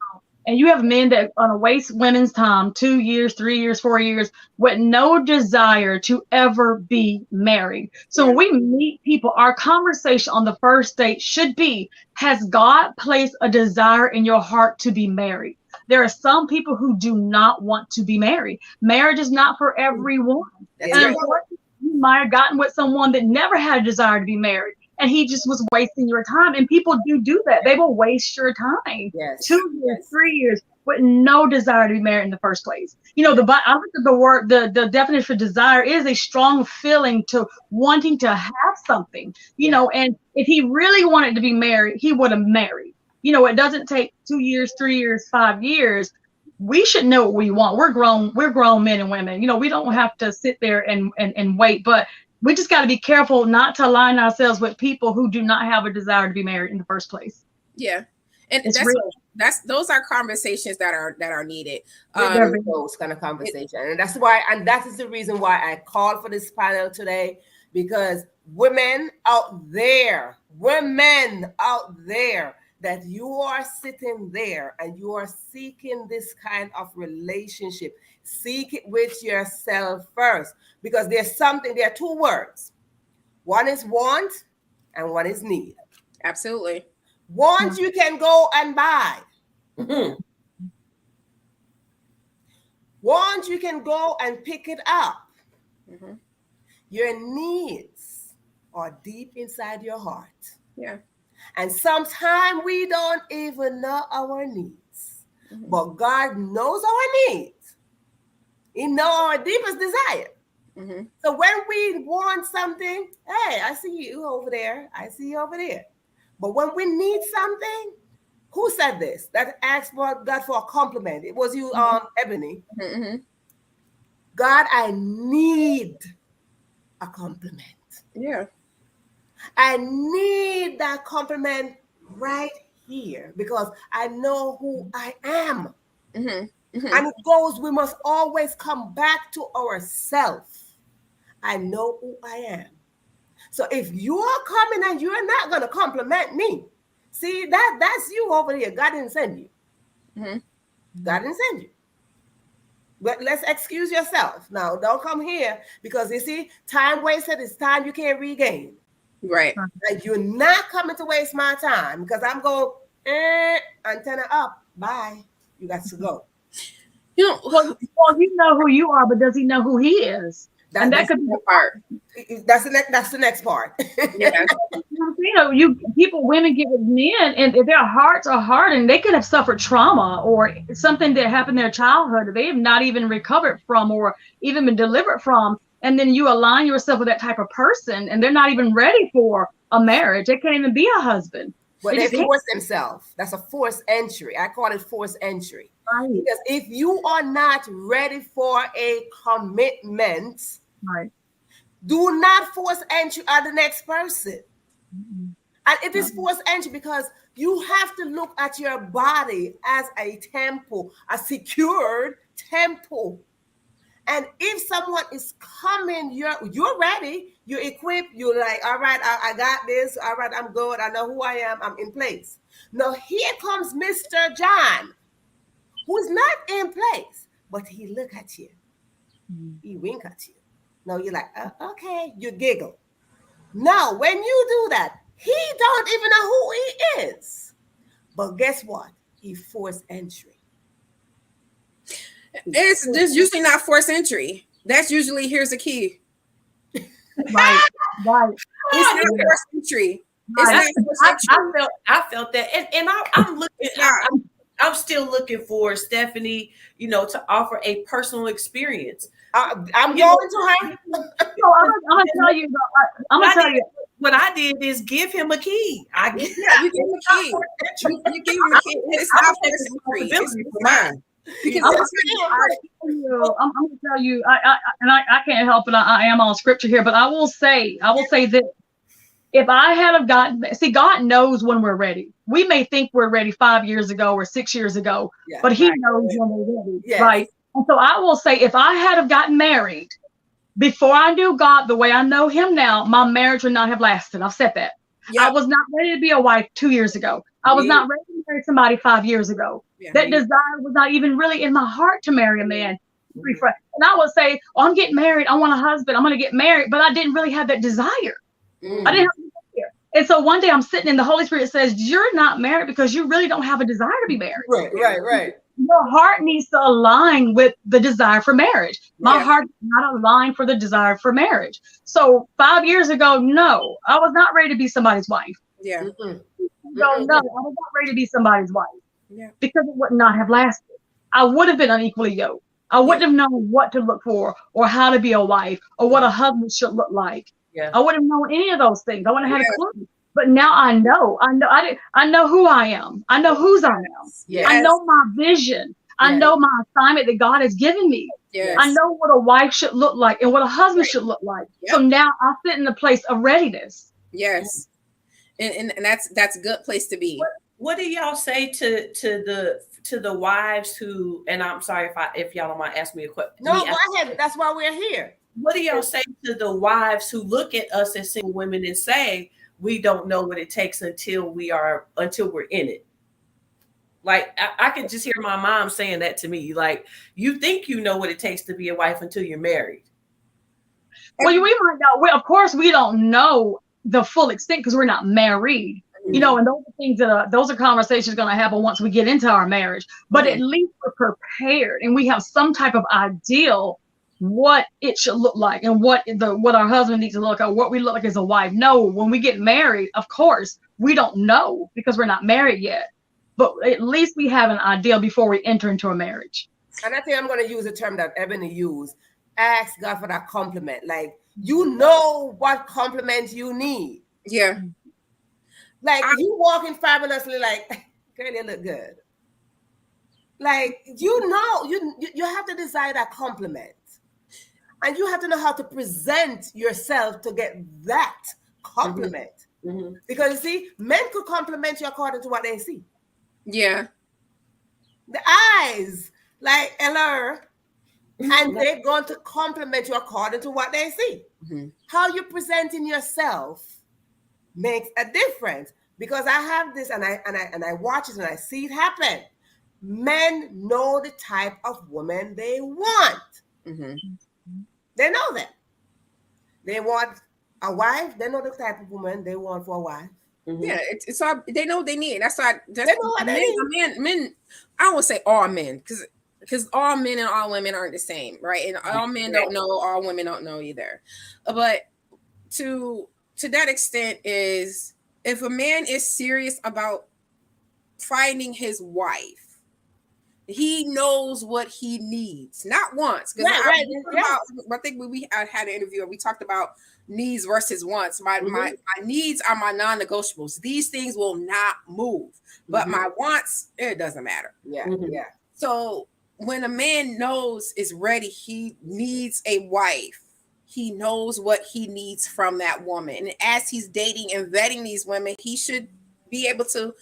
And you have men that want to waste women's time 2 years, 3 years, 4 years with no desire to ever be married. So when we meet people, our conversation on the first date should be, has God placed a desire in your heart to be married? There are some people who do not want to be married. Marriage is not for everyone. And unfortunately, you might have gotten with someone that never had a desire to be married, and he just was wasting your time. And people do that. They will waste your time. Yes. 2 years, 3 years with no desire to be married in the first place. You know, I looked at the word, the definition for desire is a strong feeling to wanting to have something, you know, and if he really wanted to be married, he would have married. You know, it doesn't take 2 years, 3 years, 5 years. We should know what we want. We're grown men and women. You know, we don't have to sit there and wait, but we just got to be careful not to align ourselves with people who do not have a desire to be married in the first place. Yeah. And it's real. Those are conversations that are needed. Those kind of conversation. And that's why, and that is the reason why I called for this panel today, because women out there, that you are sitting there and you are seeking this kind of relationship, seek it with yourself first, because there are two words. One is want and one is need. Absolutely. Want you can go and buy. Mm-hmm. Want you can go and pick it up. Mm-hmm. Your needs are deep inside your heart. Yeah. And sometimes we don't even know our needs. Mm-hmm. But God knows our needs. He knows our deepest desire. Mm-hmm. So when we want something, hey, I see you over there. I see you over there. But when we need something, who said this? That asked for God for a compliment. It was you, Ebony. Mm-hmm. God, I need a compliment. Yeah. I need that compliment right here because I know who I am. Mm-hmm. Mm-hmm. And it goes, we must always come back to ourselves. I know who I am. So if you are coming and you're not going to compliment me, see, that's you over here. God didn't send you. Mm-hmm. God didn't send you. But let's excuse yourself. Now, don't come here because you see, time wasted is time you can't regain. Right. Like you're not coming to waste my time because I'm going, antenna up. Bye. You got to go. You know, Well, you know who you are, but does he know who he is? And that could be the part. That's the next part. Yeah. You know, women get with men, and their hearts are hardened. They could have suffered trauma or something that happened in their childhood that they have not even recovered from or even been delivered from. And then you align yourself with that type of person, and they're not even ready for a marriage. They can't even be a husband. But they force themselves. That's a forced entry. I call it forced entry. Right. Because if you are not ready for a commitment, Right. do not force entry on the next person. Mm-hmm. And it is forced entry because you have to look at your body as a temple, a secured temple. And if someone is coming, you're ready, you're equipped, you're like, all right, I got this, all right, I'm good, I know who I am, I'm in place. Now here comes Mr. John, who's not in place, but he look at you, he wink at you. Now you're like, okay, you giggle. Now when you do that, he don't even know who he is. But guess what? He forced entry. It's usually not forced entry. That's usually here's the key. Right. It's not forced entry. It's not forced entry. I felt that, and I'm looking. I'm still looking for Stephanie, to offer a personal experience. I'm going to her. So I'm gonna tell you. I'm gonna tell you. What I did is give him a key. You give him a key. You give him a key. It's not forced entry. It's mine. I'm gonna tell you, I can't help it. I am on scripture here, but I will say that if I had have gotten, God knows when we're ready. We may think we're ready 5 years ago or 6 years ago, but He knows when we're ready, right? And so I will say, if I had have gotten married before I knew God the way I know Him now, my marriage would not have lasted. I've said that. Yep. I was not ready to be a wife 2 years ago. I was not ready to marry somebody 5 years ago. That desire was not even really in my heart to marry a man. And I would say, I'm getting married. I want a husband. I'm going to get married. But I didn't really have that desire. I didn't have that desire. And so one day I'm sitting and the Holy Spirit says, you're not married because you really don't have a desire to be married. Right. Your heart needs to align with the desire for marriage. My heart is not aligned for the desire for marriage. So 5 years ago, no, I was not ready to be somebody's wife. Yeah. No, I was not ready to be somebody's wife. Yeah. Because it would not have lasted. I would have been unequally yoked. I wouldn't have known what to look for or how to be a wife or what a husband should look like. Yeah. I wouldn't have known any of those things. I wouldn't have had a clue. But now I know. I know who I am. I know whose I am. Yes. I know my vision. I know my assignment that God has given me. Yes. I know what a wife should look like and what a husband should look like. Yep. So now I sit in a place of readiness. Yes. And that's a good place to be. What do y'all say to the wives who? And I'm sorry if y'all don't mind asking me a question. No, go ahead. That's why we're here. What do y'all say to the wives who look at us as single women and say we don't know what it takes until we're in it? Like I can just hear my mom saying that to me. Like, you think you know what it takes to be a wife until you're married. Well, we might know. Of course, we don't know the full extent because we're not married. And those are things those are conversations going to happen once we get into our marriage. But at least we're prepared and we have some type of ideal what it should look like and what our husband needs to look like, what we look like as a wife. No, when we get married, of course, we don't know because we're not married yet. But at least we have an ideal before we enter into a marriage. And I think I'm going to use a term that Ebony used. Ask God for that compliment. Like, you know what compliment you need. Yeah. Like, you walking fabulously, like, girl, you look good. Like, you have to desire that compliment. And you have to know how to present yourself to get that compliment. Mm-hmm. Because, you see, men could compliment you according to what they see. Yeah. The eyes, like, hello. And they're going to compliment you according to what they see. Mm-hmm. How you're presenting yourself makes a difference, because I have this and I watch it and I see it happen. men know the type of woman they want. Mm-hmm. They know that. They want a wife. They know the type of woman they want for a wife. Mhm. Yeah, it's all they know what they need. That's why They know what they need. men. I won't say all men because all men and all women aren't the same, right? And all men don't know, all women don't know either. But to that extent is if a man is serious about finding his wife, he knows what he needs, not once. Because I think when we had an interview and we talked about needs versus wants. My needs are my non-negotiables. These things will not move. But my wants, it doesn't matter. Yeah, yeah. So when a man knows is ready, he needs a wife. He knows what he needs from that woman. And as he's dating and vetting these women, he should be able to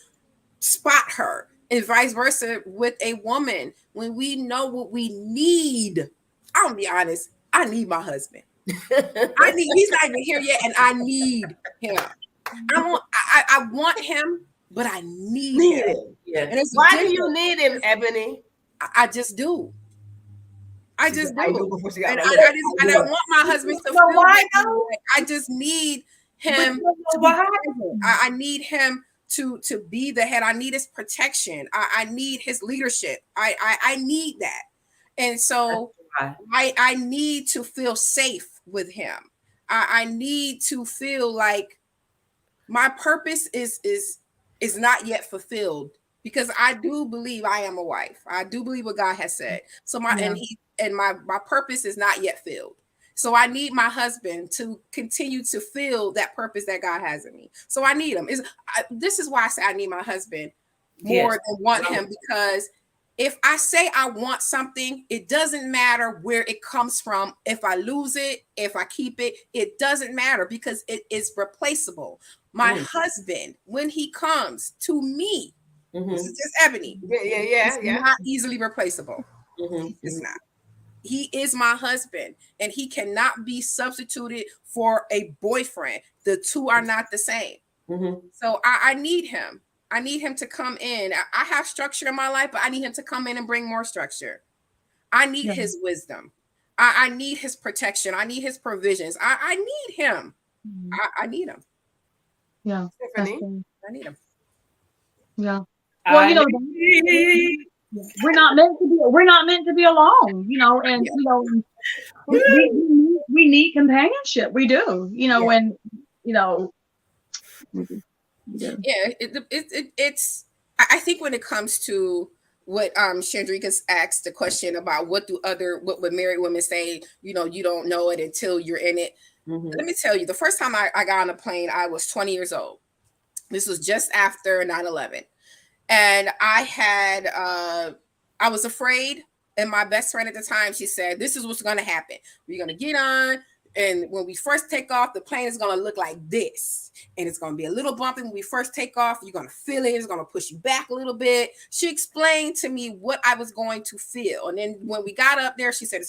spot her. And vice versa with a woman. When we know what we need, I'm gonna be honest, I need my husband. He's not even here yet, and I need him. I want him, but I need him. Yeah. And why do you need him, Ebony? I just do. I just do. I want my husband to feel like I just need him. I need him to be the head. I need his protection. I need his leadership. I need that. And so I need to feel safe with him. I need to feel like my purpose is not yet fulfilled, because I do believe I am a wife. I do believe what God has said. So my purpose is not yet filled. So I need my husband to continue to fill that purpose that God has in me. So I need him. This is why I say I need my husband more than want him, because if I say I want something, it doesn't matter where it comes from. If I lose it, if I keep it, it doesn't matter, because it is replaceable. My husband, when he comes to me, this is just Ebony. It's not easily replaceable. It's not. He is my husband, and he cannot be substituted for a boyfriend. The two are not the same. So I need him. I need him to come in. I have structure in my life, but I need him to come in and bring more structure. I need his wisdom. I need his protection. I need his provisions. I need him. I need him. Yeah. Stephanie? I need him. Yeah. Well, you know, we're not meant to be alone, you know, and you know, we need companionship. We do, you know, and you know. It's I think when it comes to what Chandrika's asked the question about what would married women say, you know, you don't know it until you're in it. Let me tell you, the first time I got on a plane, I was 20 years old. This was just after 9/11. And I was afraid. And my best friend at the time, she said, this is what's going to happen. We're going to get on. And when we first take off, the plane is going to look like this. And it's going to be a little bumpy when we first take off. You're going to feel it. It's going to push you back a little bit. She explained to me what I was going to feel. And then when we got up there, she said,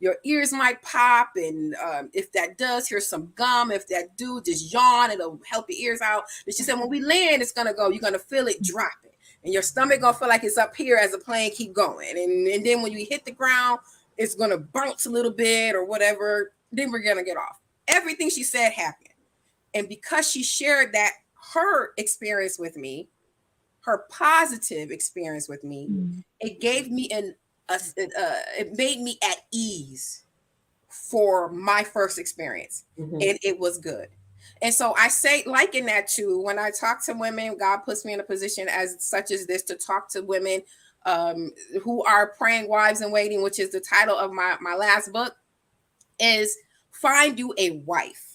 your ears might pop. And if that does, here's some gum. If that do, just yawn. It'll help your ears out. And she said, when we land, it's going to go. You're going to feel it dropping. And your stomach going to feel like it's up here as the plane keep going. And then when you hit the ground, it's going to bounce a little bit or whatever. Then we're going to get off. Everything she said happened. And because she shared that, her experience with me, her positive experience with me, it gave me it made me at ease for my first experience. And it was good. And so I say, liken that to when I talk to women, God puts me in a position as such as this to talk to women who are praying wives in waiting, which is the title of my last book, is find you a wife.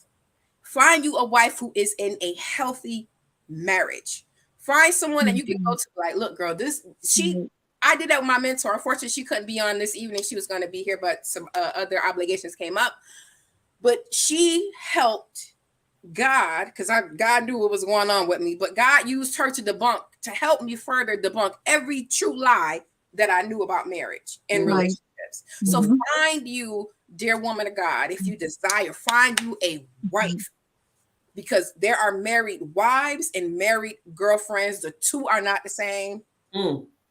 Find you a wife who is in a healthy marriage. Find someone that you can go to like, look, girl, I did that with my mentor. Unfortunately, she couldn't be on this evening. She was going to be here, but some other obligations came up. But she helped God, because God knew what was going on with me, but God used her to help me further debunk every true lie that I knew about marriage and relationships. So find you, dear woman of God, if you desire, find you a wife, because there are married wives and married girlfriends. The two are not the same.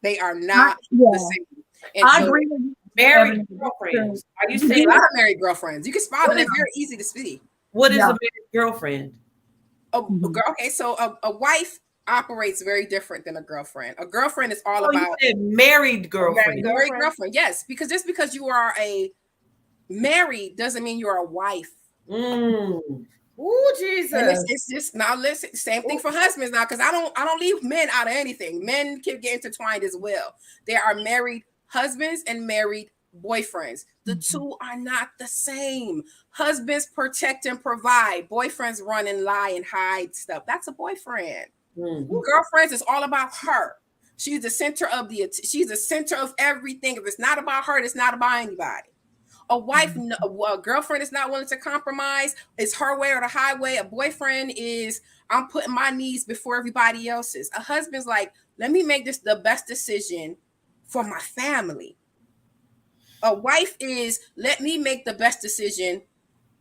They are not Yeah. the same. And I so agree with you. Married girlfriends. Are you a saying lot of married girlfriends. You can spot them. What They're very easy to see. what is Yeah. a married girlfriend? A girl, okay, so a wife operates very different than a girlfriend. A girlfriend is all Oh, about you said married girlfriend. married girlfriend. Yes, because just because you are a married doesn't mean you're a wife. Mm. Ooh, Jesus. And it's just now listen, same thing for husbands now, because I don't leave men out of anything. Men can get intertwined as well. There are married husbands and married boyfriends. The two are not the same. Husbands protect and provide. Boyfriends run and lie and hide stuff. That's a boyfriend. Girlfriends is all about her. She's the center of she's the center of everything. If it's not about her, it's not about anybody. A wife, a girlfriend is not willing to compromise. It's her way or the highway. A boyfriend is, I'm putting my needs before everybody else's. A husband's like, let me make this the best decision for my family. A wife is, let me make the best decision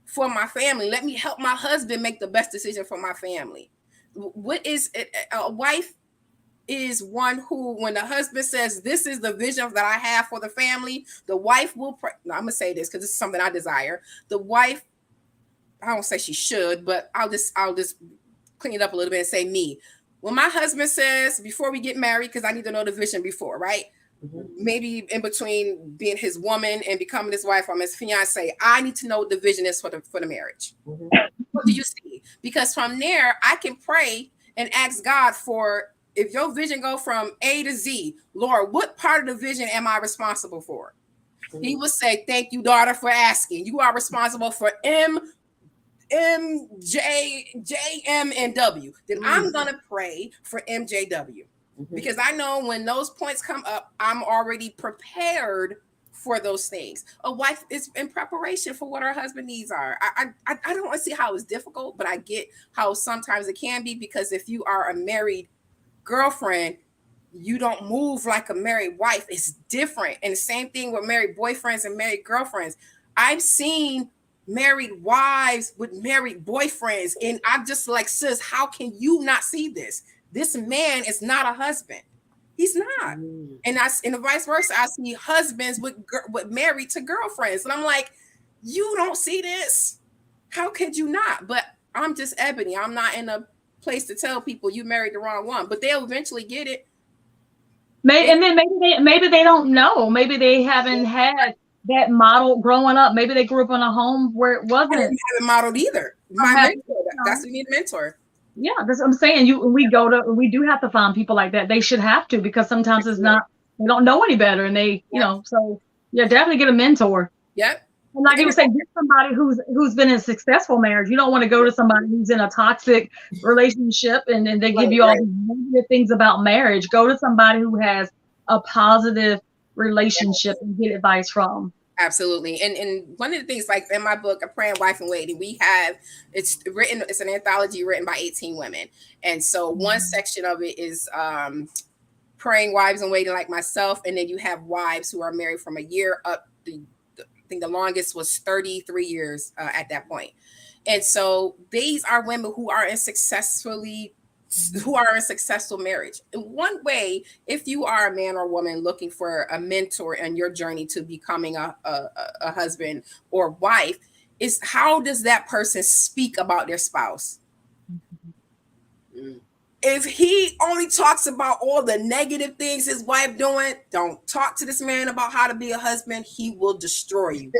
for my family. Let me help my husband make the best decision for my family. What is it? A wife is one who, when the husband says, this is the vision that I have for the family, the wife will pray. No, I'm gonna say this because this is something I desire. The wife, I don't say she should, but I'll just clean it up a little bit and say me. When my husband says, before we get married, because I need to know the vision before, right? Maybe in between being his woman and becoming his wife, I'm his fiance, I need to know what the vision is for the marriage. What do you see? Because from there, I can pray and ask God for, if your vision go from A to Z, Lord, what part of the vision am I responsible for? He will say, thank you, daughter, for asking. You are responsible for M, J, M, and W. Then I'm going to pray for MJW. Because I know when those points come up, I'm already prepared for those things. A wife is in preparation for what her husband needs are. I don't want to see how it's difficult, but I get how sometimes it can be, because if you are a married girlfriend, you don't move like a married wife. It's different. And the same thing with married boyfriends and married girlfriends. I've seen married wives with married boyfriends, and I'm just like, sis, how can you not see this? This man is not a husband. He's not. And the vice versa. I see husbands with married to girlfriends, and I'm like, you don't see this? How could you not? But I'm just Ebony. I'm not in a place to tell people you married the wrong one, but they'll eventually get it. And then maybe they don't know. Maybe they haven't had that model growing up. Maybe they grew up in a home where it wasn't. I didn't have it modeled either. My mentor. That's what you need a mentor. Yeah, that's what I'm saying. We do have to find people like that. They should have to, because sometimes it's not, they don't know any better, and they, so yeah, definitely get a mentor. Yep. And like you would say, get somebody who's been in a successful marriage. You don't want to go to somebody who's in a toxic relationship and then they give you all these negative things about marriage. Go to somebody who has a positive relationship and get advice from. Absolutely. And one of the things, like in my book, A Praying Wife in Waiting, it's an anthology written by 18 women. And so one section of it is praying wives in waiting like myself. And then you have wives who are married from a year up. I think the longest was 33 years at that point. And so these are women who are in successful marriage. In one way, if you are a man or woman looking for a mentor in your journey to becoming a husband or wife, is how does that person speak about their spouse? If he only talks about all the negative things his wife doing, don't talk to this man about how to be a husband. He will destroy you.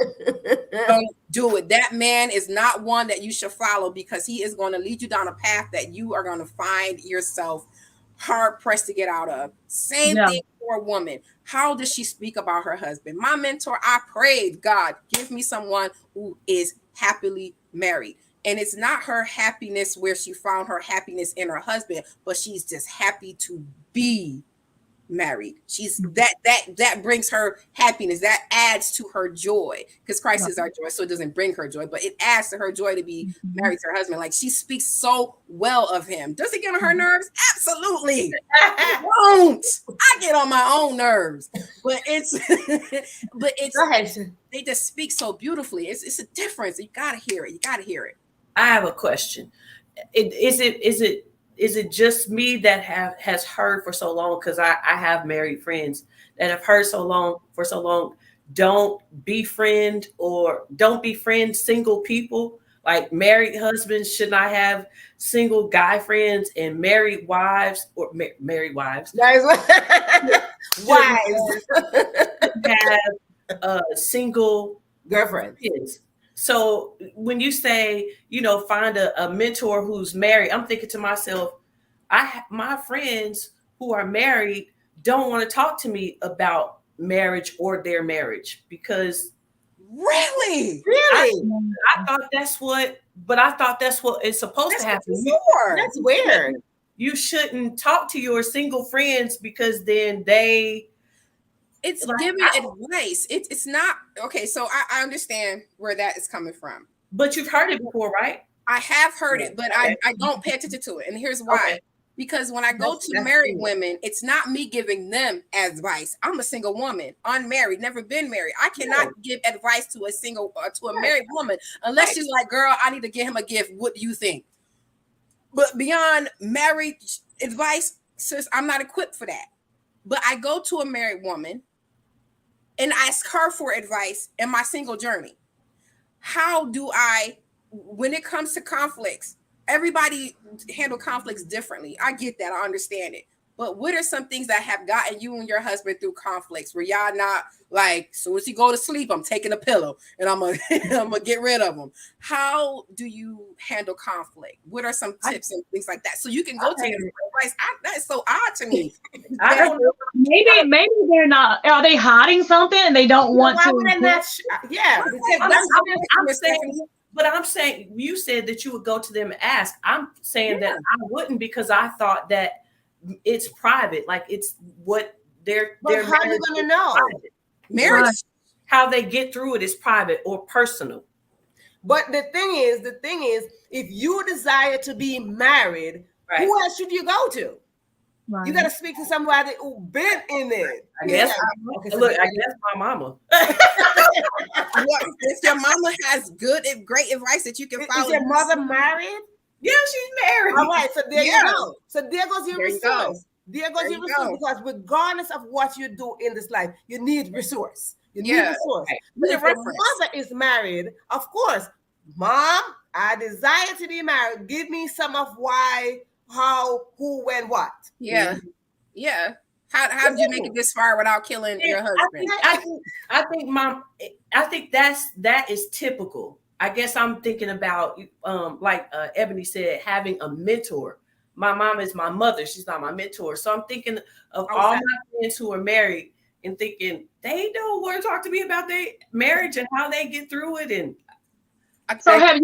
Don't do it. That man is not one that you should follow, because he is going to lead you down a path that you are going to find yourself hard pressed to get out of. Same thing for a woman. How does she speak about her husband? My mentor, I prayed, God, give me someone who is happily married. And it's not her happiness where she found her happiness in her husband, but she's just happy to be married. She's that brings her happiness. That adds to her joy, because Christ is our joy. So it doesn't bring her joy, but it adds to her joy to be married to her husband. Like, she speaks so well of him. Does it get on her nerves? Absolutely. It won't. I get on my own nerves, but it's they just speak so beautifully. It's a difference. You gotta hear it. I have a question. Is is it just me that has heard for so long? Because I have married friends that have heard for so long. Don't befriend single people. Like married husbands should not have single guy friends, and married wives or married wives. Wives have single girlfriends. So when you say, find a mentor who's married, I'm thinking to myself, my friends who are married don't want to talk to me about marriage or their marriage because really, I thought that's what it's supposed to happen. That's weird. You shouldn't talk to your single friends because then it's like, giving advice. It's not okay. So I understand where that is coming from. But you've heard it before, right? I have heard it, but I don't pay attention to it. And here's why. Okay. Because when I go to married women, it's not me giving them advice. I'm a single woman, unmarried, never been married. I cannot give advice to a married woman unless she's like, girl, I need to get him a gift. What do you think? But beyond married advice, sis, I'm not equipped for that. But I go to a married woman and ask her for advice in my single journey. How do I, when it comes to conflicts, everybody handle conflicts differently. I get that. I understand it. But what are some things that have gotten you and your husband through conflicts where y'all not like, as soon as he go to sleep, I'm taking a pillow and I'm gonna get rid of him. How do you handle conflict? What are some tips and things like that? So you can go to him for advice. That is so odd to me. I don't know. Maybe they're not. Are they hiding something and they don't want to? I'm saying you said that you would go to them and ask. I'm saying that I wouldn't because I thought that it's private. Like it's what they're how are you gonna know? Marriage, how they get through it is private or personal. But the thing is, if you desire to be married, who else should you go to? Right. You got to speak to somebody who's been in it. I guess my mama. If your mama has great advice that you can follow. Is your mother married? Yeah, she's married. All right, so there you go. So there goes your resource. There goes your resource, because regardless of what you do in this life, you need resource. You need resource. Right. But if your mother is married, of course, Mom, I desire to be married. Give me some of why, how, who, when, what. Yeah. Yeah. How did you make it this far without killing your husband? I think, Mom, I think that is typical. I guess I'm thinking about, like Ebony said, having a mentor. My mom is my mother. She's not my mentor. So I'm thinking of all my friends who are married and thinking they don't want to talk to me about their marriage and how they get through it. And so have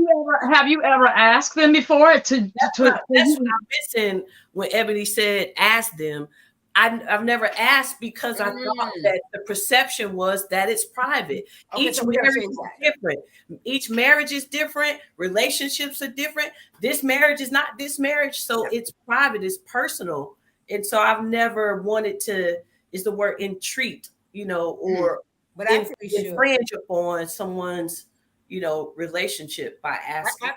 you ever asked them before that's what I'm missing when Ebony said ask them. I've never asked because I thought that the perception was that it's private. Okay, Each marriage is different. Each marriage is different. Relationships are different. This marriage is not this marriage. So it's private, it's personal. And so I've never wanted to, is the word entreat, or infringe upon someone's, relationship by asking.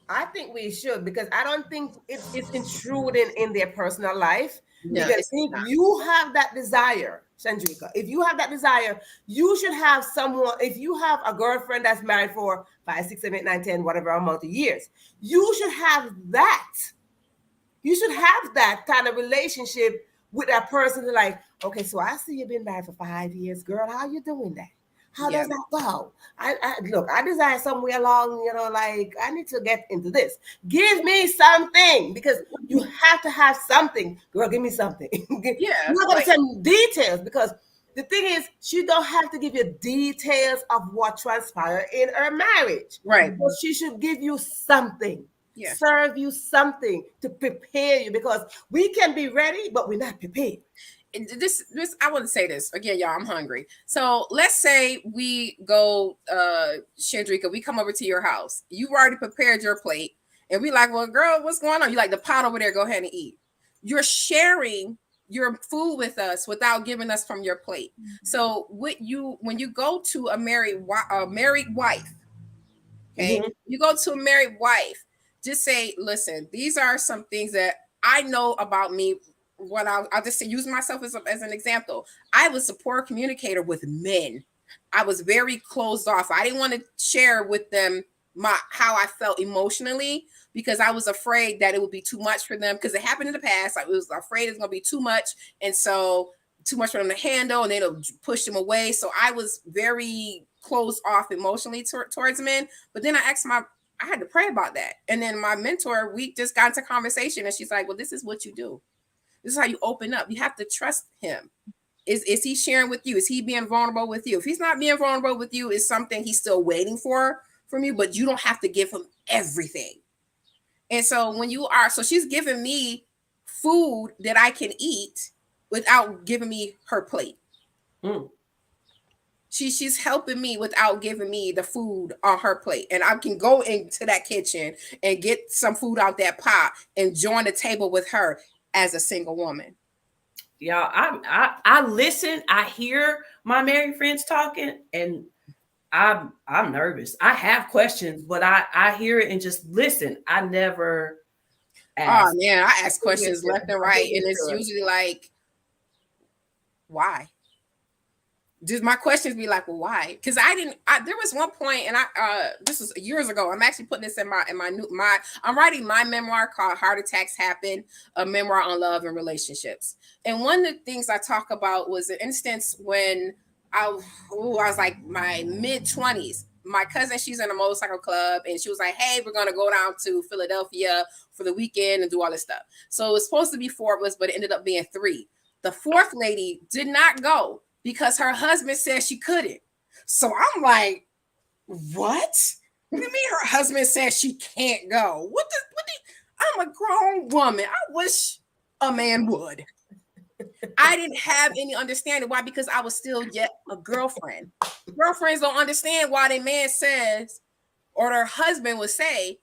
I think we should, because I don't think it's intruding in their personal life. No, because if you have that desire, Chandrika, if you have that desire, you should have someone. If you have a girlfriend that's married for 5, 6, 7, 8, 9, 10, whatever amount of years, you should have that. You should have that kind of relationship with that person. Like, okay, so I see you've been married for 5 years, girl. How you doing that? How does that go? I desire somewhere along, like I need to get into this. Give me something, because you have to have something. Girl, give me something. You're not going to tell me details, because the thing is, she don't have to give you details of what transpired in her marriage. Right. But she should give you something. Yeah. Serve you something to prepare you, because we can be ready, but we're not prepared. This I want to say this again, y'all. I'm hungry. So let's say we go, Chandrika, we come over to your house. You've already prepared your plate, and we like, well, girl, what's going on? You like the pot over there? Go ahead and eat. You're sharing your food with us without giving us from your plate. Mm-hmm. So when you go to a married wife, okay, you go to a married wife. Just say, listen, these are some things that I know about me, what I'll just say, use myself as an example. I was a poor communicator with men. I was very closed off. I didn't want to share with them how I felt emotionally, because I was afraid that it would be too much for them, because it happened in the past. I was afraid it's going to be too much. And so too much for them to handle, and they'll push them away. So I was very closed off emotionally towards men. But then I had to pray about that. And then my mentor, we just got into conversation, and she's like, well, this is what you do. This is how you open up. You have to trust him. Is he sharing with you? Is he being vulnerable with you? If he's not being vulnerable with you, it's something he's still waiting for from you, but you don't have to give him everything. And so so she's giving me food that I can eat without giving me her plate. Mm. She's helping me without giving me the food on her plate. And I can go into that kitchen and get some food out that pot and join the table with her as a single woman. Y'all, I listen, I hear my married friends talking, and I'm nervous. I have questions, but I hear it and just listen. I never ask. Oh man, I ask questions left and right, and it's usually like, why? Just my questions be like, well, why? Because there was one point, and this was years ago. I'm actually putting this in I'm writing my memoir called Heart Attacks Happen, a memoir on love and relationships. And one of the things I talk about was an instance when I was like my mid-20s. My cousin, she's in a motorcycle club, and she was like, hey, we're going to go down to Philadelphia for the weekend and do all this stuff. So it was supposed to be 4 of us, but it ended up being 3. The 4th lady did not go because her husband said she couldn't. So I'm like, what? What do you mean her husband says she can't go? I'm a grown woman. I wish a man would. I didn't have any understanding. Why? Because I was still yet a girlfriend. Girlfriends don't understand why their man says, or their husband would say,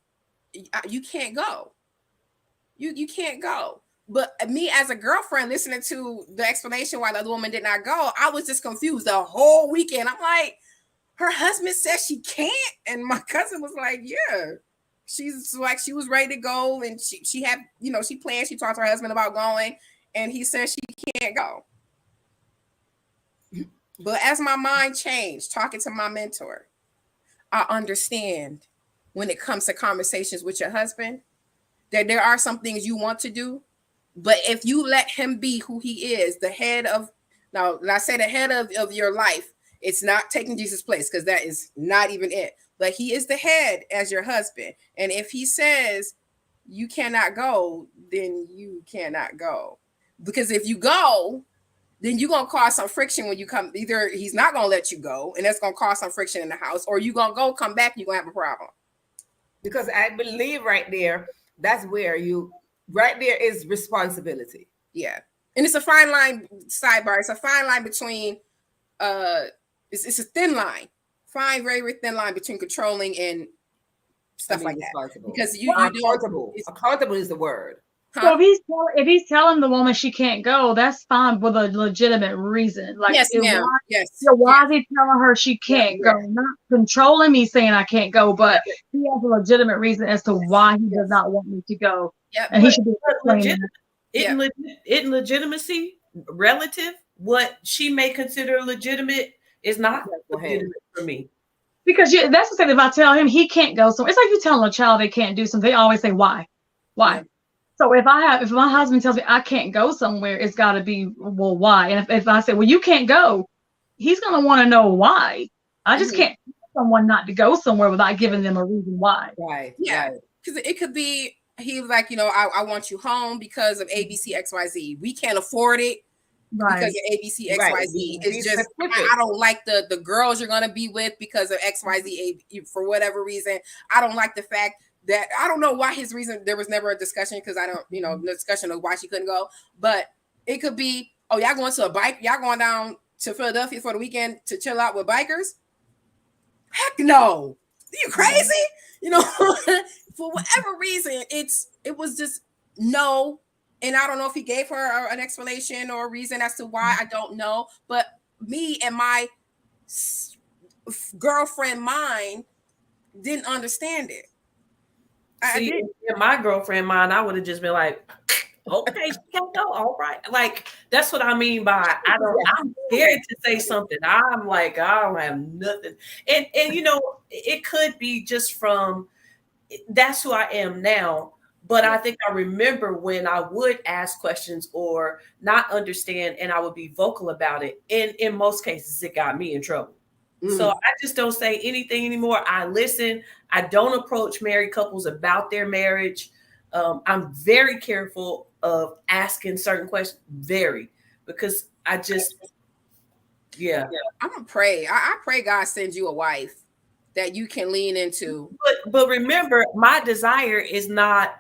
you can't go. You can't go. But me as a girlfriend, listening to the explanation why the other woman did not go, I was just confused the whole weekend. I'm like, her husband says she can't. And my cousin was like, yeah. She's like, she was ready to go. And she had, she planned, she talked to her husband about going. And he said she can't go. But as my mind changed, talking to my mentor, I understand when it comes to conversations with your husband, that there are some things you want to do. But if you let him be who he is, the head of your life, it's not taking Jesus' place, because that is not even it. But he is the head as your husband. And if he says you cannot go, then you cannot go. Because if you go, then you're going to cause some friction when you come. Either he's not going to let you go, and that's going to cause some friction in the house, or you're going to go, come back, you're going to have a problem. Because I believe right there, that's where right there is responsibility. Yeah. And it's a fine line, sidebar. It's a fine line between, it's a thin line. Fine, very, very thin line between controlling and stuff like that. Because accountable is the word. So if he's telling the woman she can't go, that's fine with a legitimate reason. Like, yes, ma'am. Yes. Why is he telling her she can't go? Not controlling me saying I can't go, but he has a legitimate reason as to why he does not want me to go. Yep. And he should be explaining. Isn't legitimacy relative? What she may consider legitimate is not legitimate for me. Because that's the thing. If I tell him he can't go somewhere, it's like you telling a child they can't do something. They always say why. Yeah. So if my husband tells me I can't go somewhere, it's got to be, well, why? And if I say, well, you can't go, he's going to want to know why. I just can't tell someone not to go somewhere without giving them a reason why. Right. Yeah. Because it could be, he was like, I want you home because of ABC, XYZ. We can't afford it because of ABC, XYZ. Right. It's just, I don't like the girls you're going to be with because of XYZ, for whatever reason. I don't like the fact that, I don't know why his reason, there was never a discussion, because I don't, no discussion of why she couldn't go. But it could be, oh, y'all going down to Philadelphia for the weekend to chill out with bikers? Heck no. Are you crazy? For whatever reason, it was just no. And I don't know if he gave her an explanation or a reason as to why. I don't know. But me and my girlfriend mind didn't understand it. In my girlfriend mind, I would have just been like, Okay, she can't go. All right. Like, that's what I mean by I'm scared to say something. I'm like, I don't have nothing. And it could be just from that's who I am now. But I think I remember when I would ask questions or not understand, and I would be vocal about it. And in most cases, it got me in trouble. So I just don't say anything anymore. I listen. I don't approach married couples about their marriage. I'm very careful of asking certain questions, because I just, I'm gonna pray. I pray God sends you a wife that you can lean into. But remember, my desire is not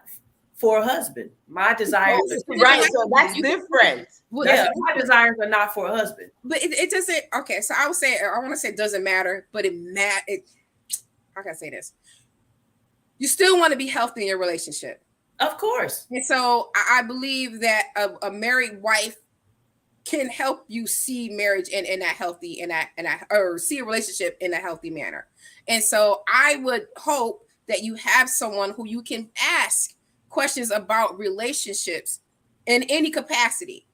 for a husband. My desire is right. So that's different. My desires are not for a husband. But it doesn't. Okay, so I want to say it doesn't matter, but it matters. How can I say this? You still want to be healthy in your relationship. Of course. And so I believe that a married wife can help you see marriage in that healthy, or see a relationship in a healthy manner. And so I would hope that you have someone who you can ask questions about relationships in any capacity.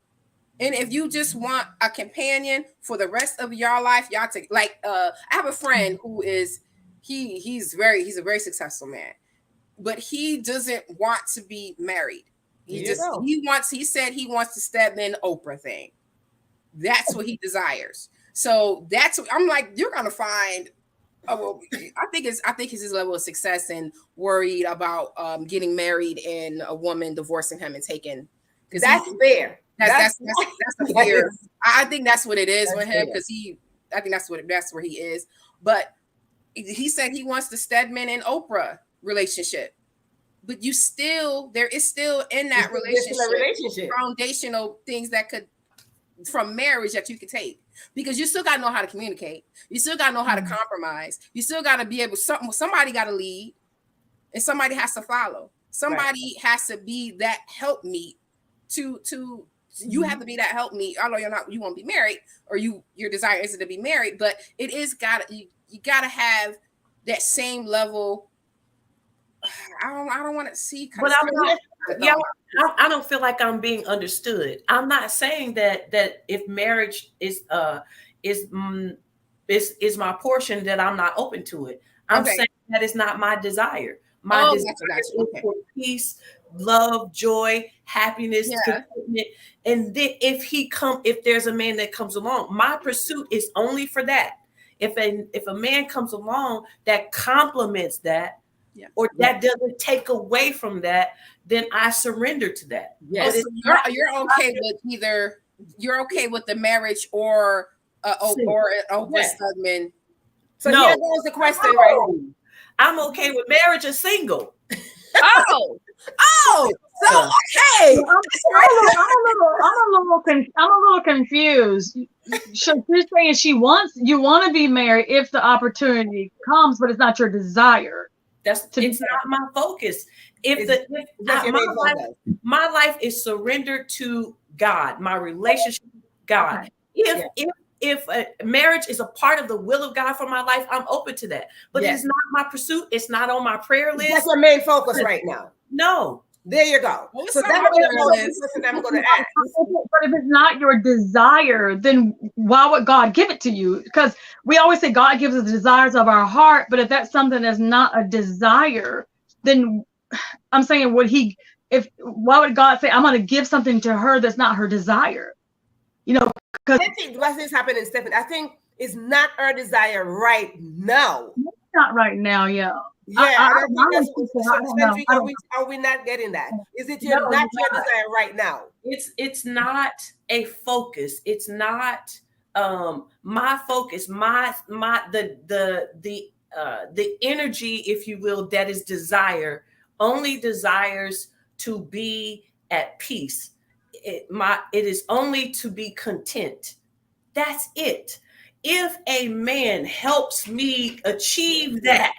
And if you just want a companion for the rest of your life, y'all take I have a friend who is he's a very successful man, but he doesn't want to be married. He said he wants to step in Oprah thing. That's what he desires. So that's what I'm like, you're gonna find. I think it's his level of success and worried about getting married and a woman divorcing him and taking. Because that's fair. That's a fear. I think that's what it is with him, because I think that's where he is. But he said he wants the Stedman and Oprah relationship. But there is still in that relationship foundational things that could, from marriage, that you could take, because you still got to know how to communicate. You still got to know how to compromise. You still got to be able. Somebody got to lead, and somebody has to follow. Somebody has to be that helpmeet. You have to be that helpmeet. Although you won't be married, or your desire isn't to be married, but it is you got to have that same level. I don't want to see. But I don't feel like I'm being understood. I'm not saying that if marriage is my portion, that I'm not open to it. I'm saying that it's not my desire. My desire is for peace, love, joy, happiness, contentment. And then if there's a man that comes along, my pursuit is only for that. If a man comes along that complements that, or that doesn't take away from that, then I surrender to that. Yes, you're okay with you're okay with the marriage or Oprah Stedman. So here goes the question, right? I'm okay with marriage or single. So okay. I'm a little confused. So she's saying you want to be married if the opportunity comes, but it's not your desire. It's not my focus. My life is surrendered to God, my relationship with God. If marriage is a part of the will of God for my life, I'm open to that. But it's not my pursuit. It's not on my prayer list. That's your main focus right now. No. There you go. So that's the question I'm going to ask. But if it's not your desire, then why would God give it to you? Because we always say God gives us the desires of our heart. But if that's something that's not a desire, then I'm saying, why would God say, I'm going to give something to her that's not her desire? Because I think what is happening, Stephanie, I think it's not her desire right now. Not right now, are we not getting that? Is it not your desire right now? It's not a focus. It's not my focus. The energy, if you will, that is desire only desires to be at peace. It is only to be content. That's it. If a man helps me achieve that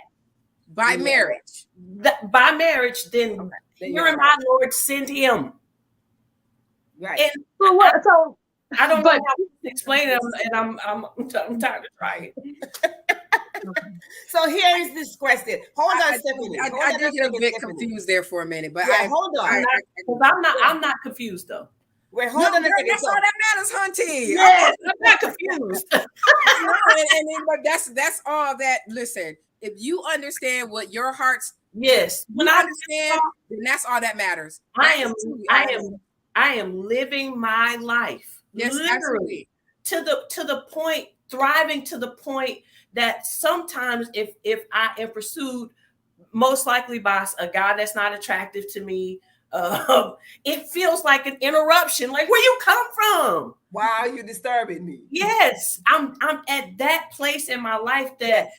by marriage, then here in my Lord, send him. Right. And so I don't know how to explain it, and I'm tired of trying. So here is this question. Hold on, Stephanie. I did get a bit confused there for a minute, but hold on. I'm not confused though. Wait, hold on a second. That's all that matters, Hunty. Yes, I'm not confused. But that's all that. Listen, if you understand what your heart's when I understand, then that's all that matters. I am living my life. Yes, literally absolutely. to the point, thriving to the point that sometimes if I am pursued, most likely by a guy that's not attractive to me, it feels like an interruption. Like, where you come from? Why are you disturbing me? Yes, I'm at that place in my life that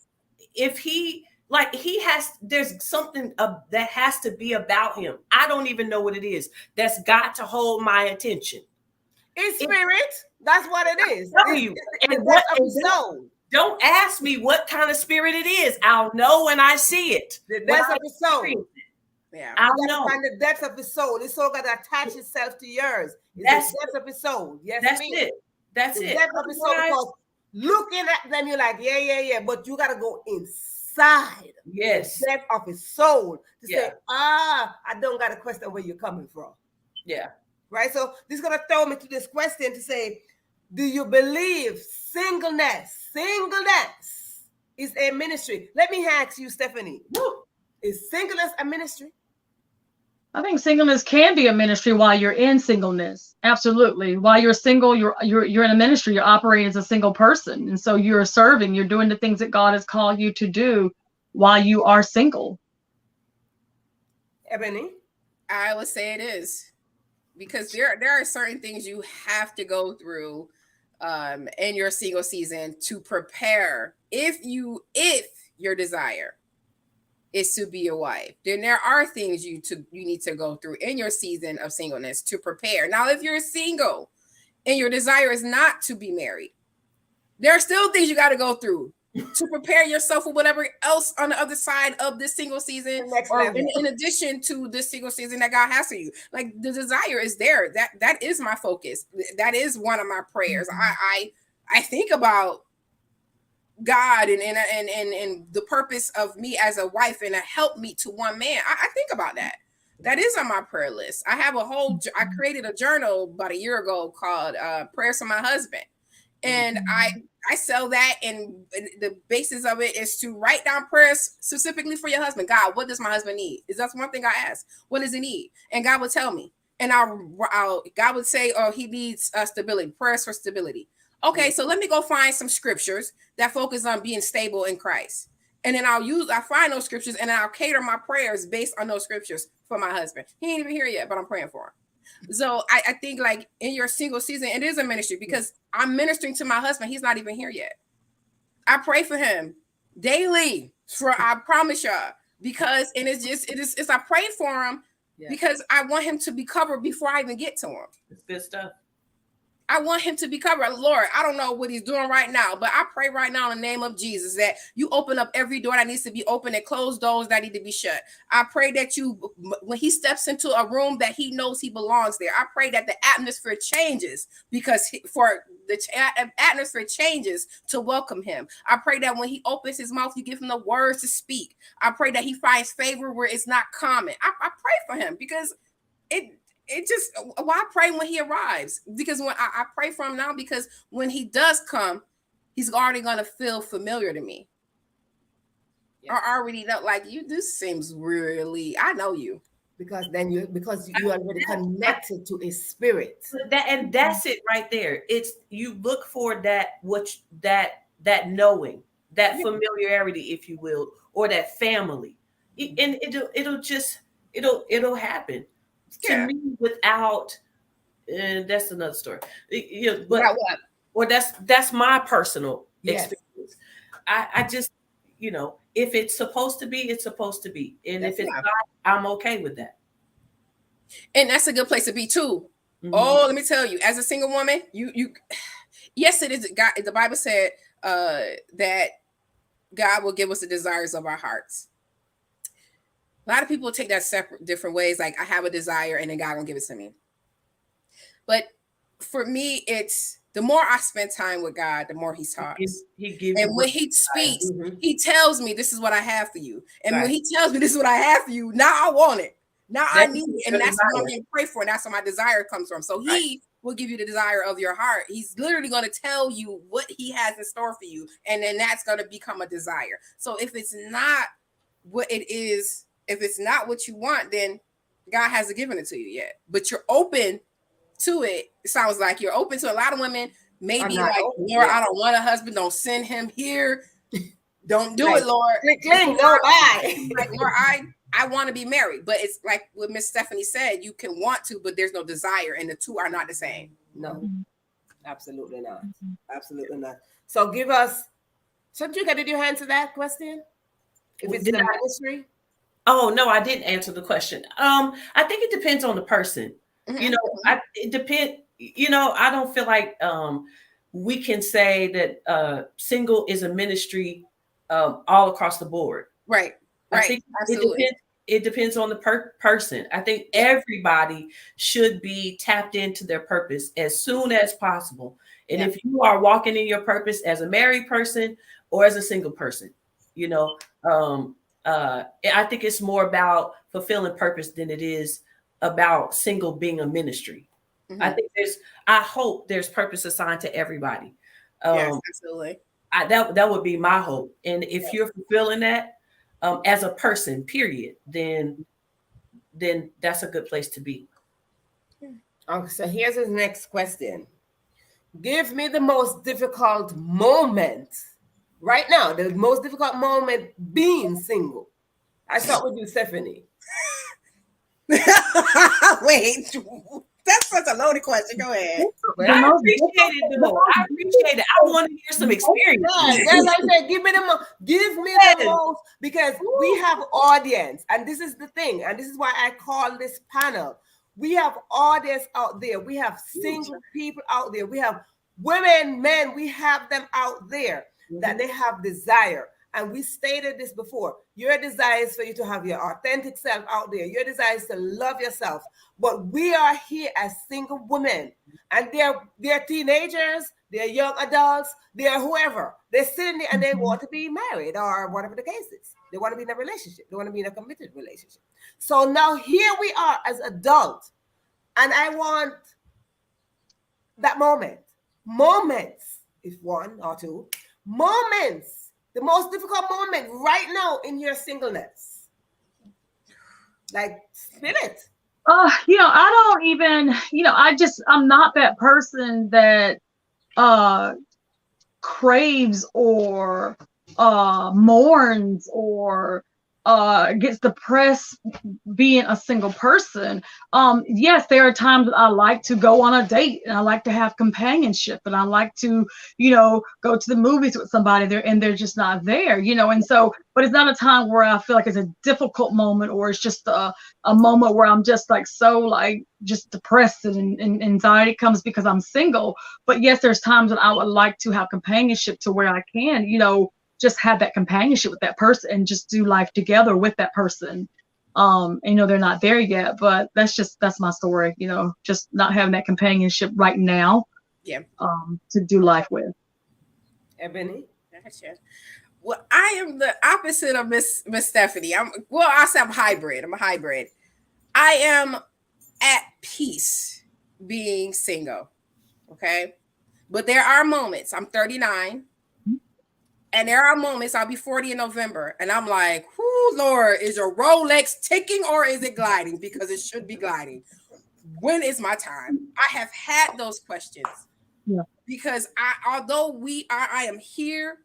if he has, there's something that has to be about him. I don't even know what it is. That's got to hold my attention. It's spirit. That's what it is. And what of the soul. Don't ask me what kind of spirit it is. I'll know when I see it. The depth of the soul. Yeah, I'll know. Find the depth of his soul. His soul got to attach itself to yours. It's the depth of his soul. Yes, that's it. That's the it. depth of his soul. Because looking at them, you're like, yeah. But you got to go inside. Yes. The depth of his soul to say, I don't got to question where you're coming from. Yeah. Right. So this is gonna throw me to this question to say, do you believe singleness is a ministry? Let me ask you, Stephanie. Is singleness a ministry? I think singleness can be a ministry while you're in singleness. Absolutely. While you're single, you're in a ministry. You're operating as a single person, and so you're serving. You're doing the things that God has called you to do while you are single. Ebony, I would say it is, because there are certain things you have to go through in your single season to prepare. If your desire is to be a wife, then there are things you need to go through in your season of singleness to prepare. Now, if you're single and your desire is not to be married, there are still things you got to go through to prepare yourself for whatever else on the other side of this single season, or in addition to this single season that God has for you. Like, the desire is there. That is my focus. That is one of my prayers. I think about God and the purpose of me as a wife and a helpmeet to one man. I think about that. That is on my prayer list. I created a journal about a year ago called Prayers for My Husband. And I sell that, and the basis of it is to write down prayers specifically for your husband. God, what does my husband need? Is that's one thing I ask. What does he need? And God would tell me. And God would say, oh, he needs stability, prayers for stability. Okay, so let me go find some scriptures that focus on being stable in Christ. And then I find those scriptures, and then I'll cater my prayers based on those scriptures for my husband. He ain't even here yet, but I'm praying for him. So I think, like, in your single season, it is a ministry, because I'm ministering to my husband. He's not even here yet. I pray for him daily, I promise y'all, because I pray for him because I want him to be covered before I even get to him. It's good stuff. I want him to be covered. Lord, I don't know what he's doing right now, but I pray right now in the name of Jesus that you open up every door that needs to be open and close doors that need to be shut. I pray that when he steps into a room, that he knows he belongs there. I pray that the atmosphere changes, because for the atmosphere changes to welcome him. I pray that when he opens his mouth, you give him the words to speak. I pray that he finds favor where it's not common. I pray for him, because why pray when he arrives? Because when I pray for him now, because when he does come, he's already going to feel familiar to me. Yeah. Or already know, like, this seems really, I know you. Because you already connected to a spirit. That's it right there. It's, you look for that knowing, that familiarity, if you will, or that family. And it'll happen. To me, without, that's another story. But or that's my personal experience. I just, if it's supposed to be, it's supposed to be, and if it's not, I'm okay with that. And that's a good place to be too. Mm-hmm. Oh, let me tell you, as a single woman, you yes, it is. God, the Bible said that God will give us the desires of our hearts. A lot of people take that different ways. Like, I have a desire and then God will give it to me. But for me, it's the more I spend time with God, the more he talks. He gives and you when he speaks, Mhm. he tells me this is what I have for you. And Right. when he tells me this is what I have for you, now I want it. Now I That's need it. your And that's what desire. I'm being prayed for. And that's where my desire comes from. So he will give you the desire of your heart. He's literally going to tell you what he has in store for you. And then that's going to become a desire. So if it's not what it is, if it's not what you want, then God hasn't given it to you yet. But you're open to it. It sounds like you're open to a lot of women. Maybe not like, open, Lord, yeah. I don't want a husband. Don't send him here. Don't do Right. it, Lord. Cling, no, bye. Like, Lord, I want to be married. But it's like what Miss Stephanie said, you can want to, but there's no desire, and the two are not the same. No, absolutely not. Absolutely not. So give us, Chandrika, did you answer that question? If it's Did the I? ministry? Oh no, I didn't answer the question. I think it depends on the person. Mhm. You know, it depends. You know, I don't feel like we can say that single is a ministry all across the board. Right. I Right. think Absolutely. it depends on the person. I think everybody should be tapped into their purpose as soon as possible. And Yeah. if you are walking in your purpose as a married person or as a single person, you know, I think it's more about fulfilling purpose than it is about single being a ministry. Mhm. I think I hope there's purpose assigned to everybody. Yes, absolutely. That would be my hope. And if you're fulfilling that as a person, period, then that's a good place to be. Okay, so here's his next question. Give me the most difficult moment right now, the most difficult moment being single. I start with you, Stephanie. Wait, that's such a loaded question. Go ahead. I appreciate it, though. I appreciate it. I want to hear some experience. Yes, I said, give me the most, because we have audience, and this is the thing, and this is why I call this panel. We have audience out there. We have single people out there. We have women, men. We have them out there that they have desire. And we stated this before. Your desire is for you to have your authentic self out there. Your desire is to love yourself. But we are here as single women. And they're teenagers, they're young adults, they're whoever. They're sitting there and they want to be married or whatever the case is. They want to be in a relationship. They want to be in a committed relationship. So now here we are as adults. And I want that moments, if one or two, moments. The most difficult moment right now in your singleness. Like, spin it. I don't even, I'm not that person that craves or mourns or gets depressed being a single person. Yes, there are times that I like to go on a date and I like to have companionship and I like to, go to the movies with somebody there and they're just not there, and so, but it's not a time where I feel like it's a difficult moment or it's just a moment where I'm just like, so like just depressed and anxiety comes because I'm single. But yes, there's times that I would like to have companionship to where I can, just have that companionship with that person and just do life together with that person. They're not there yet, but that's my story, just not having that companionship right now. Yeah. To do life with. Ebony? Gotcha. Well, I am the opposite of Miss Stephanie. I'll say I'm hybrid. I'm a hybrid. I am at peace being single. Okay. But there are moments. I'm 39. And there are moments, I'll be 40 in November, and I'm like, whoo, Lord, is your Rolex ticking or is it gliding? Because it should be gliding. When is my time? I have had those questions. Yeah. Because although I am here,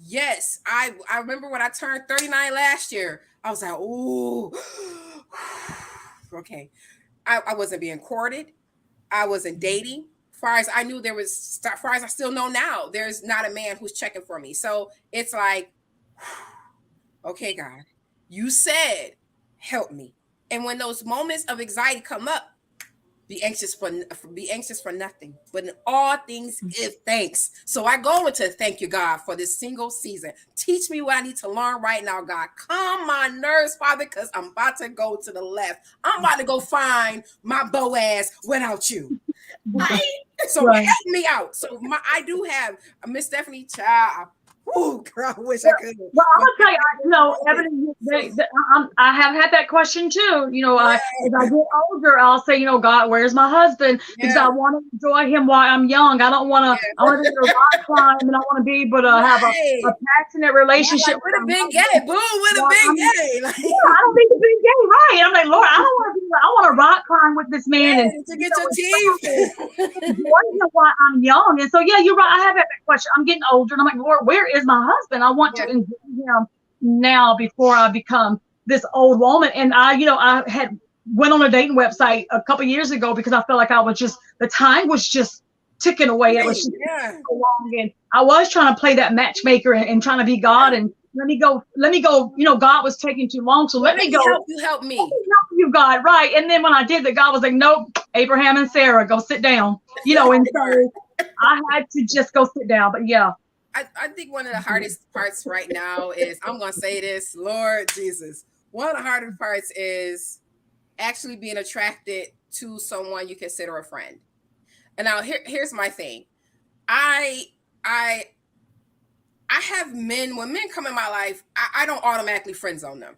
yes, I remember when I turned 39 last year, I was like, ooh, okay. I wasn't being courted. I wasn't dating. Far as I knew, far as I still know now, there's not a man who's checking for me. So it's like, okay, God, you said, help me. And when those moments of anxiety come up, be anxious for nothing, but in all things give thanks. So I go into thank you, God, for this single season. Teach me what I need to learn right now, God. Calm my nerves, Father, because I'm about to go to the left. I'm about to go find my Boaz without you. So Right. help me out. So I do have Miss Stephanie child. Oh, girl, I wish I could. Well, I'm gonna tell you, you know, Ebony, I have had that question too. You know, as I get older, I'll say, you know, God, where's my husband? Because I want to enjoy him while I'm young. I don't want to. I want to do a rock climb, and I want to be able to have a passionate relationship. Would have been gay. Boom, would have been gay. Like, I don't think it's been gay, right? I'm like, Lord, I don't want to be. I want to rock climb with this man and to get your teeth. While I'm young, and so yeah, you're right. I have had that question. I'm getting older, and I'm like, Lord, where is my husband? I want to enjoy him now before I become this old woman. And I had went on a dating website a couple years ago because I felt like the time was just ticking away. It was just so long, and I was trying to play that matchmaker and trying to be God and let me go. You know, God was taking too long, so let me go. Help me. Help you, God, right? And then when I did that, God was like, nope, Abraham and Sarah, go sit down. You know, and so I had to just go sit down. But yeah. I think one of the hardest parts right now is, I'm going to say this, Lord Jesus. One of the hardest parts is actually being attracted to someone you consider a friend. And now here's my thing. I have men, when men come in my life, I don't automatically friend zone them.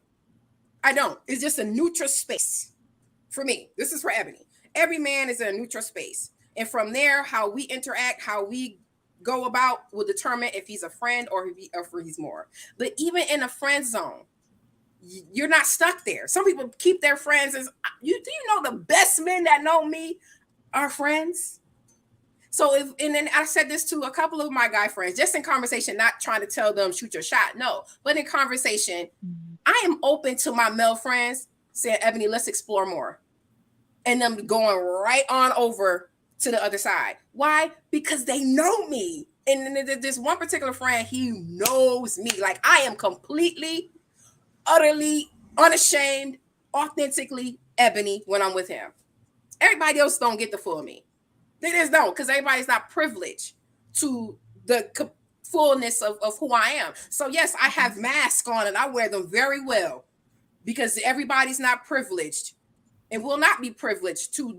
I don't. It's just a neutral space for me. This is for Ebony. Every man is in a neutral space. And from there, how we interact, how we go about will determine if he's a friend or if he's more. But even in a friend zone, you're not stuck there. Some people keep their friends as do you know the best men that know me are friends? So and then I said this to a couple of my guy friends, just in conversation, not trying to tell them shoot your shot. No, but in conversation, I am open to my male friends saying, Ebony, let's explore more. And them going right on over to the other side. Why? Because they know me. And this one particular friend, he knows me. Like, I am completely, utterly, unashamed, authentically Ebony when I'm with him. Everybody else don't get the full me. They just don't, because everybody's not privileged to the fullness of who I am. So yes, I have masks on and I wear them very well because everybody's not privileged and will not be privileged to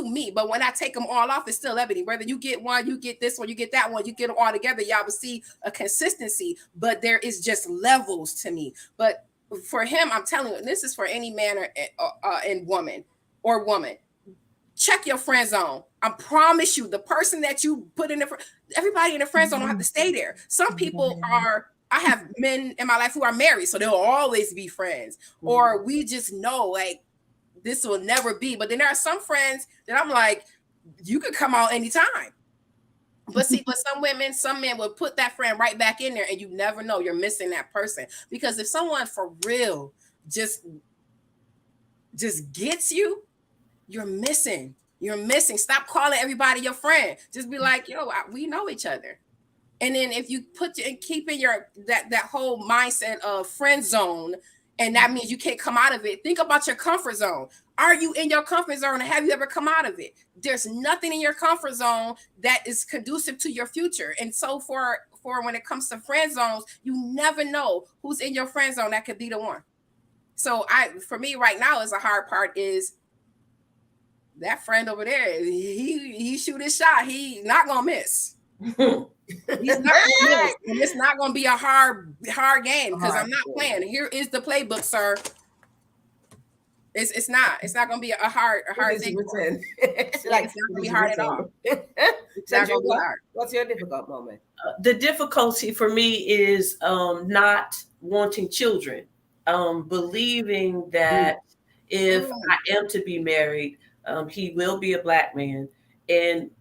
me. But when I take them all off, it's still Ebony. Whether you get one, you get this one, you get that one, you get them all together, y'all will see a consistency. But there is just levels to me. But for him, I'm telling you, this is for any man and woman or woman. Check your friend zone. I promise you, the person that you put in everybody in the friend zone don't have to stay there. Some people I have men in my life who are married, so they'll always be friends. Or we just know, like, this will never be. But then there are some friends that I'm like, you could come out anytime. But see, but some men will put that friend right back in there, and you never know. You're missing that person. Because if someone for real just gets you, you're missing. Stop calling everybody your friend. Just be like, yo, we know each other. And then if you keep in your that whole mindset of friend zone, and that means you can't come out of it. Think about your comfort zone. Are you in your comfort zone, and have you ever come out of it? There's nothing in your comfort zone that is conducive to your future. And so for when it comes to friend zones, you never know who's in your friend zone that could be the one. So for me right now, is a hard part is that friend over there. He shoot his shot. He not gonna miss. He's not gonna miss. And it's not gonna be a hard game because I'm not playing. Here is the playbook, sir. It's not gonna be a hard thing. It's not gonna be hard at all. It's not gonna be hard. What's your difficult moment? The difficulty for me is not wanting children, believing that if I am to be married, he will be a Black man. And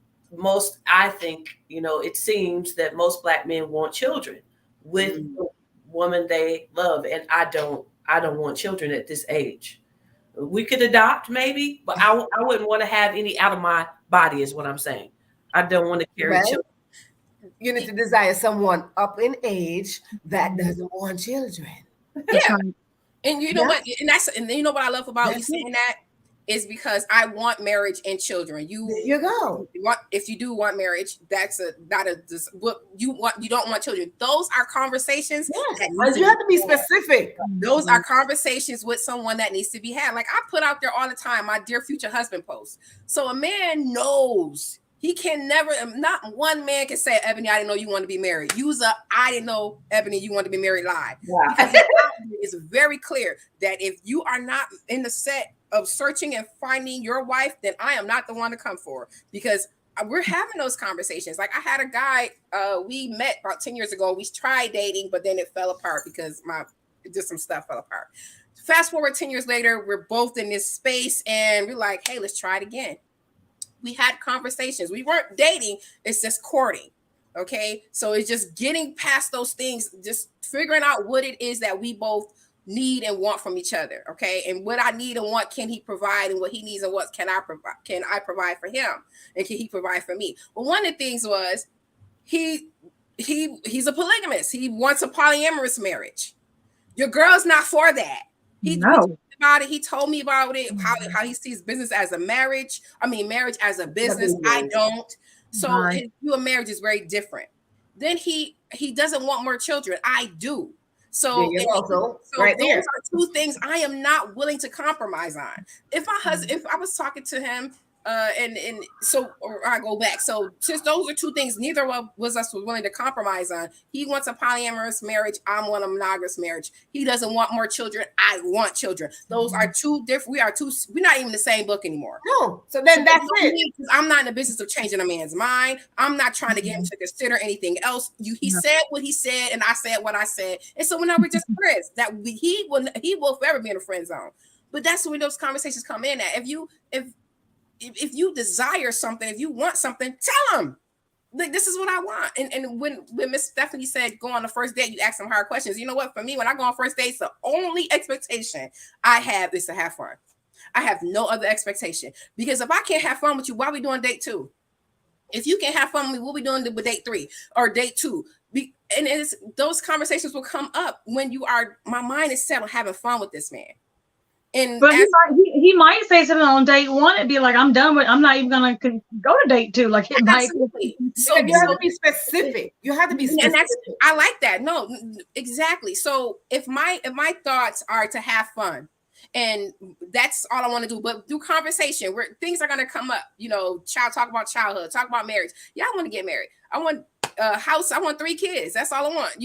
I think, it seems that most Black men want children with the woman they love. And I don't want children at this age. We could adopt maybe, but I wouldn't want to have any out of my body is what I'm saying. I don't want to carry children. You need to desire someone up in age that doesn't want children. Yeah. And you know what? And you know what I love about you saying that is because I want marriage and children. There you go. If you do want marriage, that's what you want. You don't want children. Those are conversations. Yes. You have to be specific. Those are conversations with someone that needs to be had. Like I put out there all the time, my dear future husband post. So a man knows He can never, not one man can say, Ebony, I didn't know you want to be married. Use a, I didn't know, Ebony, you want to be married lie. Wow. Because it's very clear that if you are not in the set of searching and finding your wife, then I am not the one to come for. Because we're having those conversations. Like I had a guy, we met about 10 years ago. We tried dating, but then it fell apart because just some stuff fell apart. Fast forward 10 years later, we're both in this space and we're like, hey, let's try it again. We had conversations. We weren't dating. It's just courting. Okay. So it's just getting past those things, just figuring out what it is that we both need and want from each other. Okay. And what I need and what can he provide, and what he needs and what can I provide for him, and can he provide for me? Well, one of the things was he's a polygamist. He wants a polyamorous marriage. Your girl's not for that. About it. He told me about it, how he sees business as a marriage. I mean, marriage as a business. I don't. So his view of marriage is very different. Then he doesn't want more children. I do. So, right there. Those are two things I am not willing to compromise on. If I was talking to him, or I go back. So since those are two things, neither was us willing to compromise on. He wants a polyamorous marriage. I want a monogamous marriage. He doesn't want more children. I want children. Those are two different. We're not even the same book anymore. No. So then that's it. I'm not in the business of changing a man's mind. I'm not trying to get him to consider anything else. He said what he said, and I said what I said. And so now we're just friends. That he will forever be in a friend zone. But that's when those conversations come in at. If you desire something, if you want something, tell them. Like, this is what I want. And when Miss Stephanie said go on the first date, you ask them hard questions. You know what? For me, when I go on first dates, the only expectation I have is to have fun. I have no other expectation. Because if I can't have fun with you, why are we doing date 2? If you can't have fun with me, what are we doing with date 3 or date 2? And those conversations will come up when my mind is set on having fun with this man. But he might say something on date 1 and be like, I'm done with, I'm not even gonna go to date 2. Like it might. So you have to be specific. You have to be specific. And I like that. No, exactly. So if my thoughts are to have fun, and that's all I want to do, but through conversation where things are going to come up, talk about childhood, talk about marriage. Yeah, I want to get married. I want a house. I want 3 kids. That's all I want.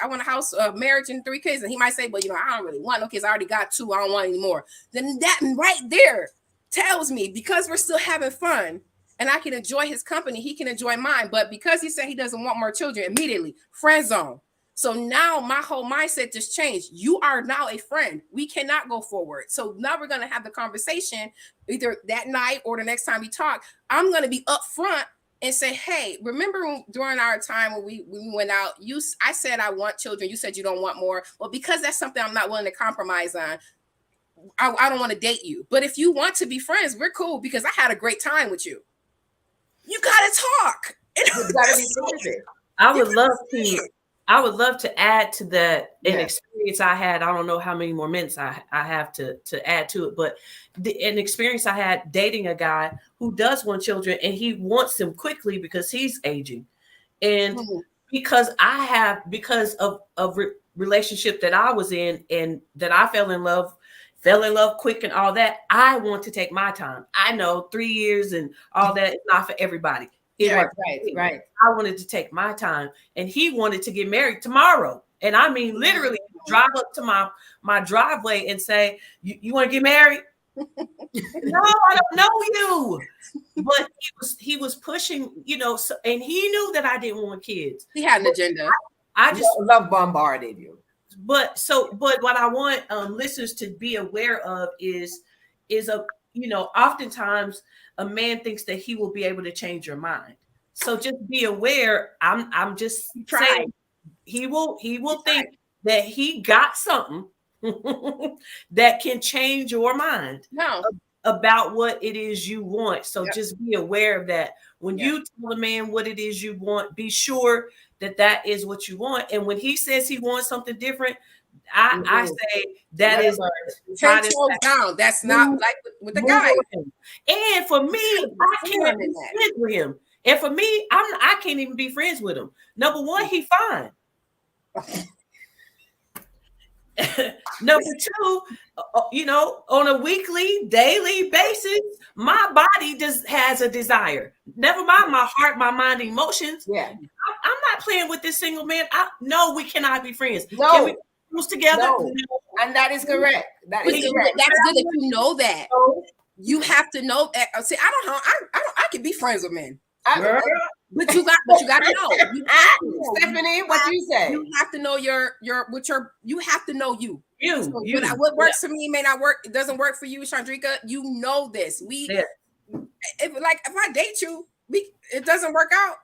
I want a house, marriage, and 3 kids. And he might say, well, I don't really want no kids. I already got 2. I don't want any more. Then that right there tells me, because we're still having fun and I can enjoy his company, he can enjoy mine. But because he said he doesn't want more children, immediately friend zone. So now my whole mindset just changed. You are now a friend. We cannot go forward. So now we're going to have the conversation either that night or the next time we talk. I'm going to be upfront and say, hey, remember during our time when we went out, I said I want children. You said you don't want more. Well, because that's something I'm not willing to compromise on, I don't want to date you. But if you want to be friends, we're cool because I had a great time with you. You got to talk. You got to be specific. I would love to add to that an experience I had. I don't know how many more minutes I have to add to it, but an experience I had dating a guy who does want children, and he wants them quickly because he's aging. And because of relationship that I was in and that I fell in love quick and all that, I want to take my time. I know 3 years and all that is not for everybody. Right. I wanted to take my time, and he wanted to get married tomorrow. And I mean, literally drive up to my driveway and say, you want to get married? No, I don't know you. But he was pushing, so, and he knew that I didn't want kids. He had an agenda. I just love bombarded you. But what I want listeners to be aware of is oftentimes a man thinks that he will be able to change your mind. So just be aware. I'm just saying he will think that he got something that can change your mind about what it is you want. So just be aware of that. When you tell a man what it is you want, be sure that is what you want. And when he says he wants something different, I say that is 10 toes down. That's not like with the guy. And for me, I can't be friends with him. And for me, I can't even be friends with him. Number one, he fine. Number two, on a weekly, daily basis, my body just has a desire. Never mind my heart, my mind, emotions. Yeah. I'm not playing with this single man. No, we cannot be friends. No. Can we cruise together? No. And that is correct. That is correct. That's good that you know that. You have to know that. See, I can be friends with men. But you got to know. Stephanie, what do you say? You have to know you have to know you. You. What works for me may not work. It doesn't work for you, Chandrika. You know this. If I date you, it doesn't work out.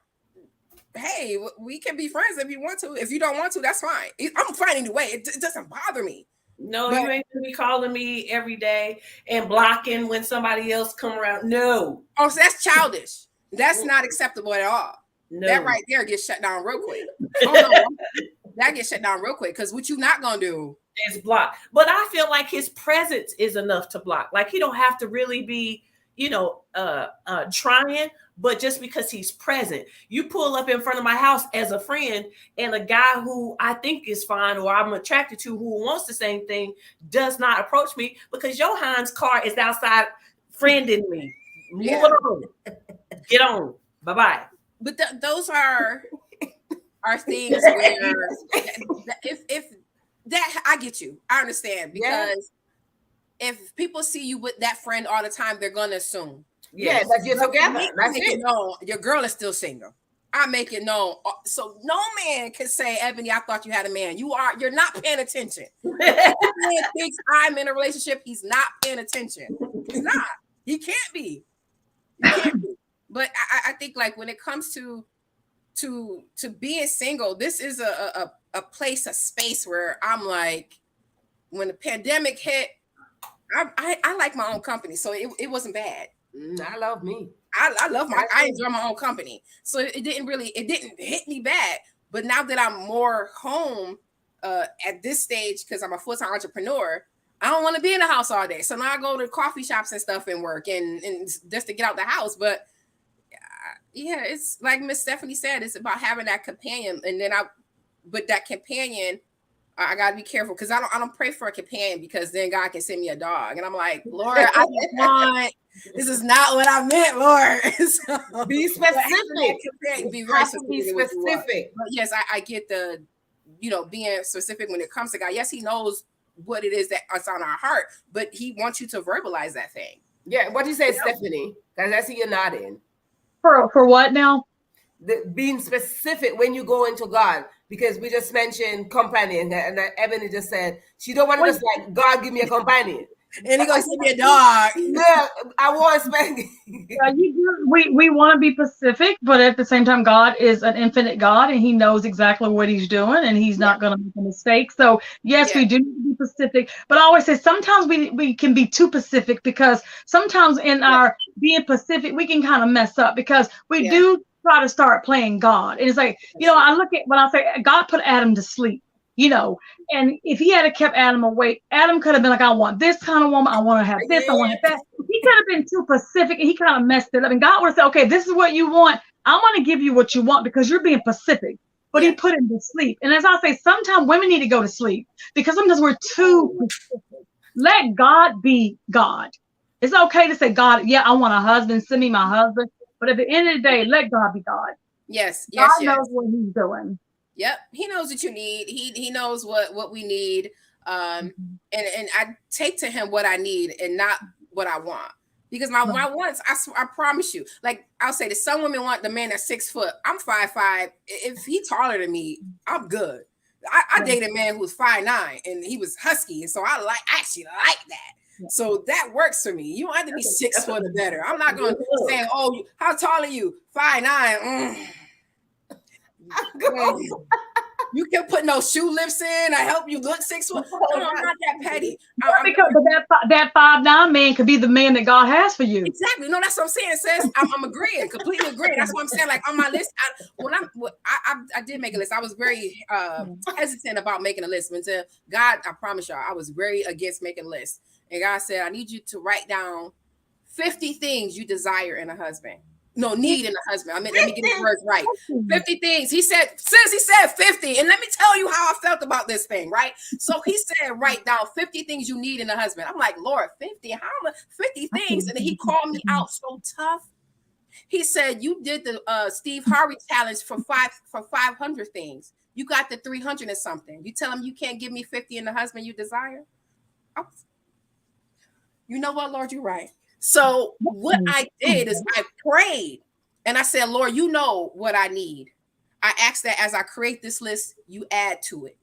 Hey, we can be friends if you want to. If you don't want to, that's fine. I'm fine anyway. It doesn't bother me. No, you ain't gonna be calling me every day and blocking when somebody else come around. No. Oh, so that's childish. That's not acceptable at all. No. That right there gets shut down real quick. That gets shut down real quick because what you not gonna do is block. But I feel like his presence is enough to block. Like he don't have to really be, trying, but just because he's present. You pull up in front of my house as a friend, and a guy who I think is fine or I'm attracted to who wants the same thing does not approach me because Johan's car is outside friending me. Yeah. Move on. Get on. Bye-bye. But those are things where if that I get you. I understand because if people see you with that friend all the time, they're gonna assume. Yeah, that you're together. That's it. No, your girl is still single. I make it known. So no man can say, Ebony, I thought you had a man. You're not paying attention. If a man thinks I'm in a relationship, he's not paying attention. He's not. He can't be. But I think like when it comes to being single, this is a place, a space where I'm like, when the pandemic hit, I like my own company, so it wasn't bad. I love me. I enjoy my own company, so it didn't hit me bad. But now that I'm more home at this stage because I'm a full-time entrepreneur, I don't want to be in the house all day. So now I go to coffee shops and stuff and work and just to get out the house. But it's like Miss Stephanie said, it's about having that companion. And then that companion, I gotta be careful because I don't pray for a companion because then God can send me a dog. And I'm like, Lord, I just want, this is not what I meant, Lord. So, be specific. Be very specific. But yes, I get the, being specific when it comes to God. Yes, he knows what it is that's on our heart, but he wants you to verbalize that thing. Yeah, what do you say, Stephanie? Because I see you're nodding. For what now? Being specific when you go into God, because we just mentioned companion, and Ebony just said she don't want to just like God give me a companion. And he gonna give me a dog. Yeah, I want to spend. We want to be specific, but at the same time, God is an infinite God, and He knows exactly what He's doing, and He's not going to make a mistake. So yes, we do need to be specific, but I always say sometimes we can be too specific because sometimes in our being specific, we can kind of mess up because we do try to start playing God. And it's like, I look at when I say God put Adam to sleep. And if he had kept Adam awake, Adam could have been like, I want this kind of woman. I want to have this. I want to have that. He could have been too specific and he kind of messed it up. And God would have said, okay, this is what you want. I'm going to give you what you want because you're being specific. But he put him to sleep. And as I say, sometimes women need to go to sleep because sometimes we're too specific. Let God be God. It's okay to say, God, I want a husband. Send me my husband. But at the end of the day, let God be God. Yes. God knows what He's doing. Yep, he knows what you need. He knows what we need. And I take to him what I need and not what I want. Because my wants, I promise you, like I'll say that some women want the man that's 6 foot. I'm 5'5". If he's taller than me, I'm good. I dated a man who was 5'9" and he was husky, and so I actually like that. So that works for me. You don't have to be 6 foot or better. I'm not going to say, oh, how tall are you? 5'9". You can put no shoe lifts in. I help you look 6 foot. No, I'm not that petty. Because that 5'9" man could be the man that God has for you. Exactly. No, that's what I'm saying, sis. I'm agreeing, completely agreeing. That's what I'm saying. Like on my list, I did make a list. I was very hesitant about making a list. Until God, I promise y'all, I was very against making a list. And God said, I need you to write down 50 things you desire in a husband. No, need in a husband. I mean, let me get the words right. 50 things. He said, sis, he said 50. And let me tell you how I felt about this thing, right? So he said, write down 50 things you need in a husband. I'm like, Lord, 50? How much? 50 things? And then he called me out so tough. He said, you did the Steve Harvey challenge for 500 things. You got the 300 and something. You tell him you can't give me 50 in the husband you desire? You know what, Lord, you're right. So what I did is I prayed and I said, Lord, you know what I need. I asked that as I create this list, you add to it.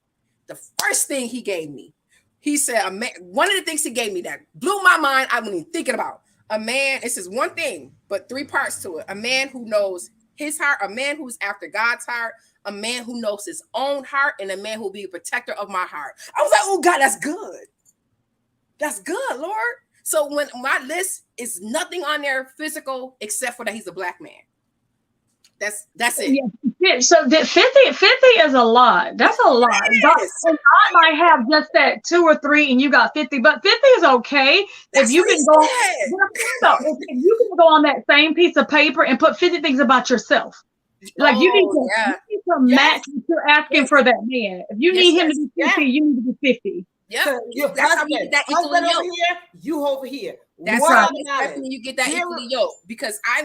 The first thing he gave me, he said, one of the things he gave me that blew my mind, I wasn't even thinking about. A man, this is one thing, but 3 parts to it. A man who knows his heart, a man who's after God's heart, a man who knows his own heart, and a man who will be a protector of my heart. I was like, oh God, that's good. That's good, Lord. So when my list is nothing on there physical except for that he's a black man. That's it. Yeah. So 50 is a lot. That's a lot. God might have just that 2 or 3 and you got 50, but 50 is okay. If you can go, if you can go on that same piece of paper and put 50 things about yourself. Like you need to match what you're asking for that man. If you need him to be 50, you need to be 50. Yeah, so your husband over here, you over here. That's right. Definitely, you get that equally yoked because I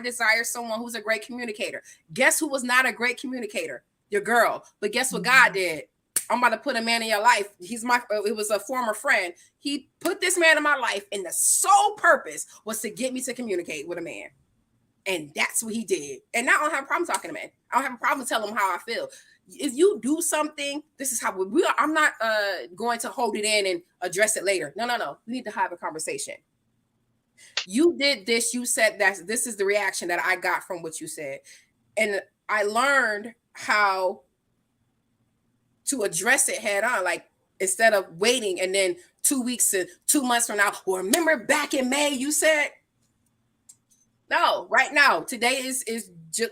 desire someone who's a great communicator. Guess who was not a great communicator? Your girl. But guess what God did? I'm about to put a man in your life. It was a former friend. He put this man in my life, and the sole purpose was to get me to communicate with a man. And that's what he did. And now I don't have a problem talking to men. I don't have a problem telling him how I feel. If you do something, this is how we are. I'm not going to hold it in and address it later. No. We need to have a conversation. You did this. You said that this is the reaction that I got from what you said. And I learned how to address it head on. Like instead of waiting and then 2 weeks to 2 months from now, well, remember back in May, you said, no, right now, today is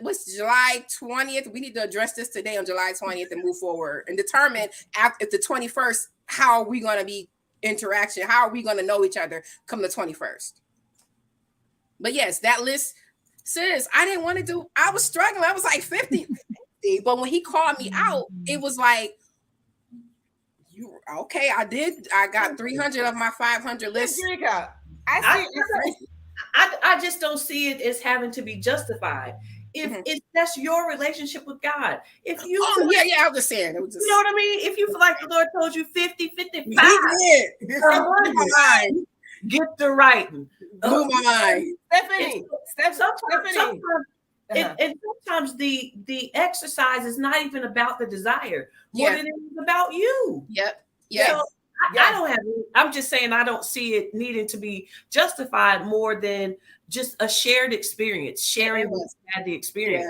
what's July 20th. We need to address this today on July 20th and move forward and determine after the 21st, how are we going to be interaction? How are we going to know each other come the 21st? But yes, that list says I didn't want to do, I was struggling. I was like 50. But when he called me out, it was like, okay, I got 300 of my 500 list. I just don't see it as having to be justified. If that's your relationship with God. If you I was just saying. You know what I mean? If you feel like the Lord told you 50, 55, get the writing. Blew my mind. Stephanie. And sometimes the exercise is not even about the desire. More than it is about you. Yep. Yes. So, I don't have. I'm just saying I don't see it needing to be justified more than just a shared experience, sharing what's had the experience.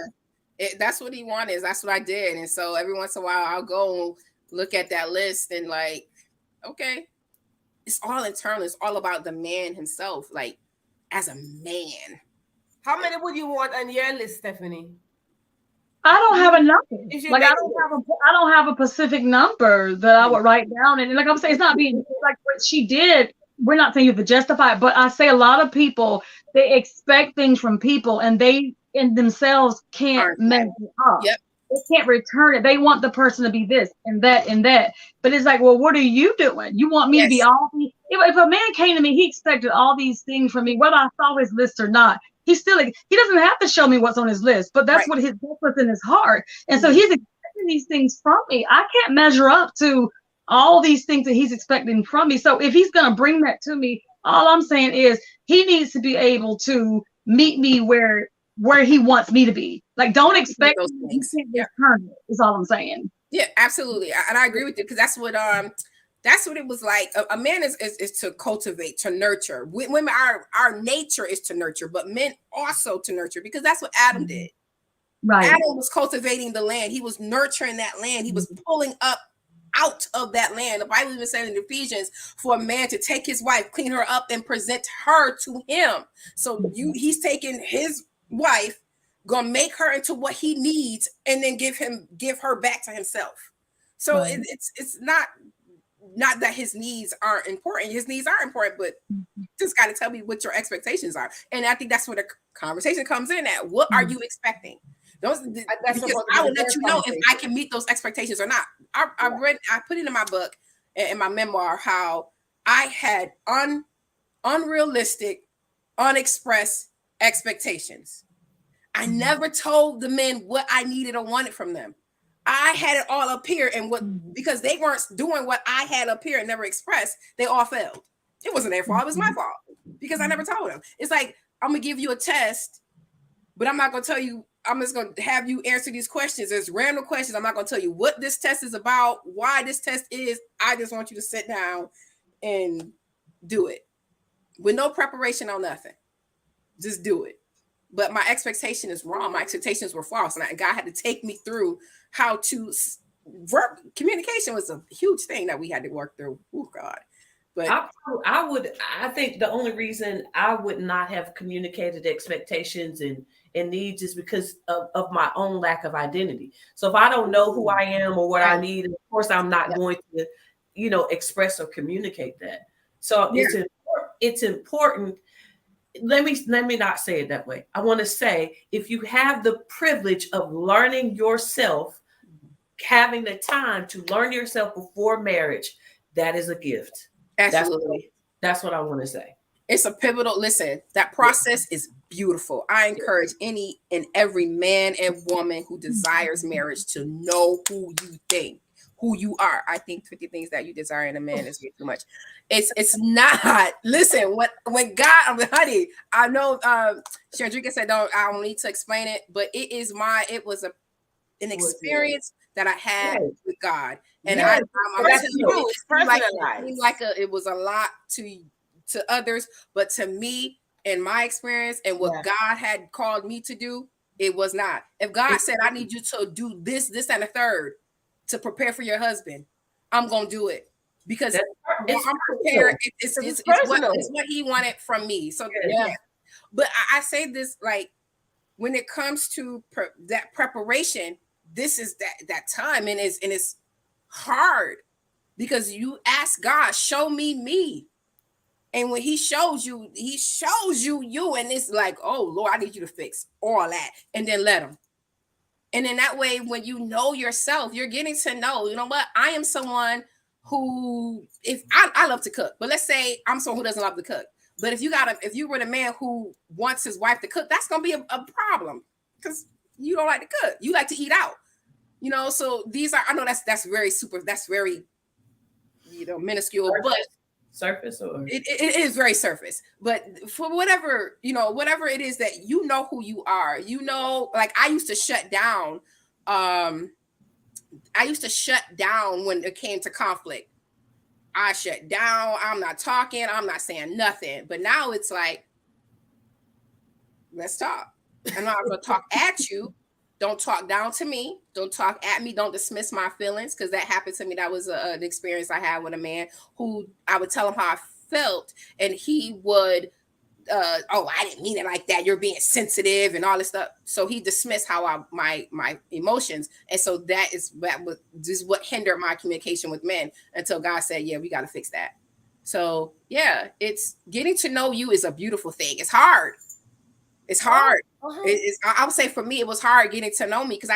Yeah. That's what he wanted. That's what I did. And so every once in a while, I'll go and look at that list and like, okay, it's all internal. It's all about the man himself. Like as a man. How many would you want on your list, Stephanie? I don't have a number. Like I don't have a specific number that I would write down. And like I'm saying, it's not being like what she did. We're not saying you have to justify it, but I say a lot of people, they expect things from people and they in themselves can't measure up. Yep. They can't return it. They want the person to be this and that and that. But it's like, well, what are you doing? You want me to be all these? If a man came to me, he expected all these things from me, whether I saw his list or not. He doesn't have to show me what's on his list, but that's what's in his heart. And so he's expecting these things from me. I can't measure up to all these things that he's expecting from me. So if he's going to bring that to me, all I'm saying is he needs to be able to meet me where he wants me to be. Like, don't expect those things. You can't return it, is all I'm saying. Yeah, absolutely. And I agree with you because that's what it was like. A man is to cultivate, to nurture. Women, our nature is to nurture, but men also to nurture because that's what Adam did. Right. Adam was cultivating the land. He was nurturing that land. He was pulling up out of that land. The Bible even said in Ephesians for a man to take his wife, clean her up, and present her to him. So he's taking his wife, gonna make her into what he needs, and then give her back to himself. So it's not not that his needs aren't important. His needs are important, but you just got to tell me what your expectations are. And I think that's where the conversation comes in at. What are you expecting? Because I will let you know if I can meet those expectations or not. I put it in my book, in my memoir, how I had unrealistic, unexpressed expectations. I never told the men what I needed or wanted from them. I had it all up here, and because they weren't doing what I had up here and never expressed, they all failed. It wasn't their fault, it was my fault, because I never told them. It's like, I'm gonna give you a test, but I'm not gonna tell you, I'm just gonna have you answer these questions. There's random questions. I'm not gonna tell you what this test is about, why this test is. I just want you to sit down and do it with no preparation on nothing. Just do it. But my expectation is wrong. My expectations were false. And God had to take me through how to communication was a huge thing that we had to work through. Oh God. But I think the only reason I would not have communicated expectations and needs is because of my own lack of identity. So if I don't know who I am or what I need, of course I'm not going to, express or communicate that. So it's important. Let me not say it that way. I want to say, if you have the privilege of learning yourself, having the time to learn yourself before marriage, that is a gift. Absolutely. That's what I want to say. It's a pivotal, listen, that process is beautiful. I encourage any and every man and woman who desires marriage to know who you are. I think 50 things that you desire in a man is too much. It's not. Listen, when God, honey, I know Chandrika said I don't need to explain it, but it was an experience that I had with God. And I'm telling you, it was a lot to others, but to me, in my experience and what God had called me to do, it was not. If God said, I need you to do this, and a third to prepare for your husband, I'm going to do it. Because I'm prepared. It's what he wanted from me. So but I say this, like, when it comes to that preparation, this is that time, and it's hard because you ask God, show me. And when he shows you, and it's like, oh Lord, I need you to fix all that, and then let him. And then that way, when you know yourself, you're getting to know, you know what, I am someone who, if I love to cook, but let's say I'm someone who doesn't love to cook. But if you were the man who wants his wife to cook, that's gonna be a problem, because you don't like to cook. You like to eat out. So these are, I know that's very minuscule, but surface, or it is very surface. But for whatever it is that who you are, like I used to shut down. When it came to conflict. I shut down. I'm not talking. I'm not saying nothing. But now it's like, let's talk. I'm not going to talk at you. Don't talk down to me. Don't talk at me. Don't dismiss my feelings, because that happened to me. That was an experience I had with a man who I would tell him how I felt, and he would, I didn't mean it like that. You're being sensitive and all this stuff. So he dismissed how my emotions, and so this is what hindered my communication with men until God said, "Yeah, we got to fix that." So it's getting to know you is a beautiful thing. It's hard. It's hard. I would say for me, it was hard getting to know me, because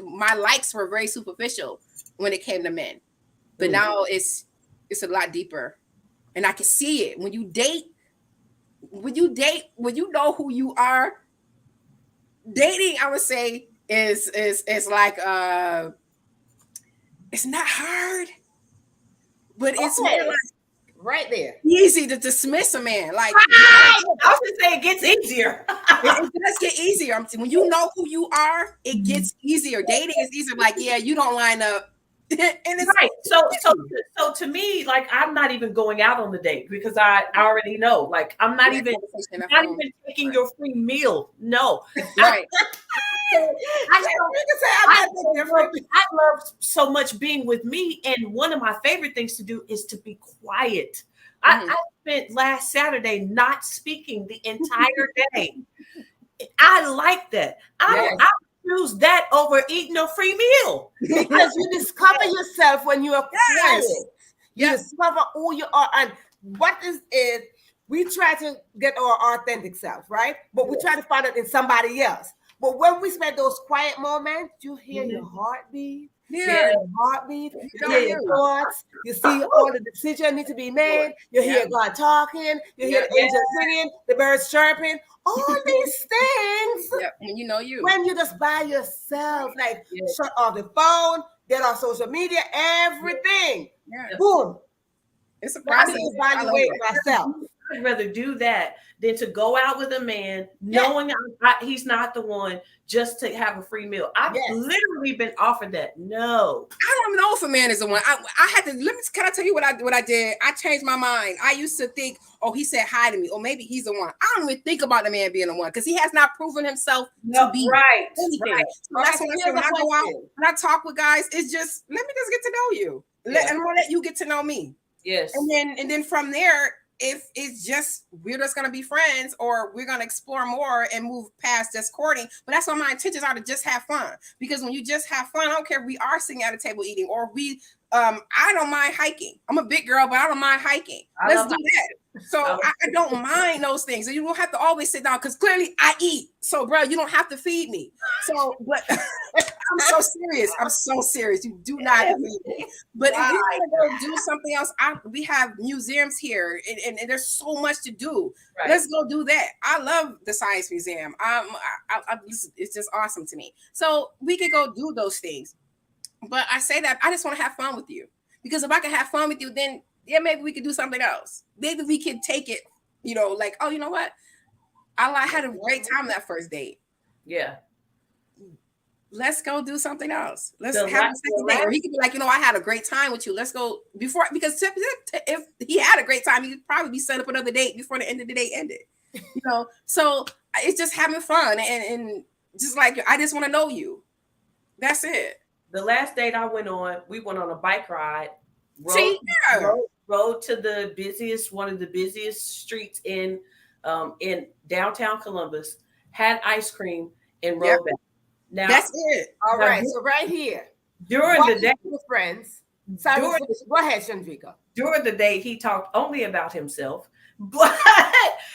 my likes were very superficial when it came to men, but now it's a lot deeper, and I can see it when you date. When you know who you are, dating, I would say is like it's not hard, but it's more like right there easy to dismiss a man. Like I was gonna say, it gets easier. it does get easier. When you know who you are, it gets easier. Dating is easier. Like, you don't line up. And it's right. So to me, like, I'm not even going out on the date, because I already know. Like, I'm not even taking your free meal. No. Right. I love so much being with me, and one of my favorite things to do is to be quiet. I spent last Saturday not speaking the entire day. I like that. choose that over eating a free meal. Because you discover yourself when you are quiet. You Yep. discover who you are. And what is it? We try to get our authentic self, right? But we try to find it in somebody else. But when we spend those quiet moments, you hear your heartbeat. You hear your heartbeat. You hear your thoughts. You see all the decisions need to be made. You hear God talking. You hear the angels singing, the birds chirping. All these things. When you know you. When you're just by yourself, like shut off the phone, get off social media, everything. Boom. It's a process. I evaluate myself. I'd rather do that than to go out with a man knowing he's not the one just to have a free meal. I've literally been offered that. No. I don't know if a man is the one. I had to can I tell you what I did? I changed my mind. I used to think, oh, he said hi to me, or maybe he's the one. I don't even think about the man being the one because he has not proven himself to be anything. Right. So that's what I say when I go out, when I talk with guys, it's just let me just get to know you. And I'm gonna let you get to know me. Yes. And then from there, if it's just we're just gonna be friends or we're gonna explore more and move past just courting, but that's what my intentions are, to just have fun. Because when you just have fun, I don't care if we are sitting at a table eating or we I don't mind hiking. I'm a big girl, but I don't mind hiking. Let's do that. So I don't mind those things. And you don't have to always sit down because clearly I eat. So, bro, you don't have to feed me. So, but I'm so serious. I'm so serious. You do not feed me. But if you want to go do something else, we have museums here, and there's so much to do. Right. Let's go do that. I love the Science Museum. It's just awesome to me. So we could go do those things. But I say that I just want to have fun with you. Because if I can have fun with you, then maybe we could do something else. Maybe we could take it, like, oh, you know what? I had a great time that first date. Yeah. Let's go do something else. Let's have a second date. Or he could be like, I had a great time with you. Let's go before, because if he had a great time, he'd probably be set up another date before the end of the day ended. So it's just having fun and just like, I just want to know you. That's it. The last date I went on, we went on a bike ride. Rode to one of the busiest streets in downtown Columbus, had ice cream, and rode back. Now that's it. All right, so right here during the day with friends. Go ahead, Chandrika. During the day, he talked only about himself, but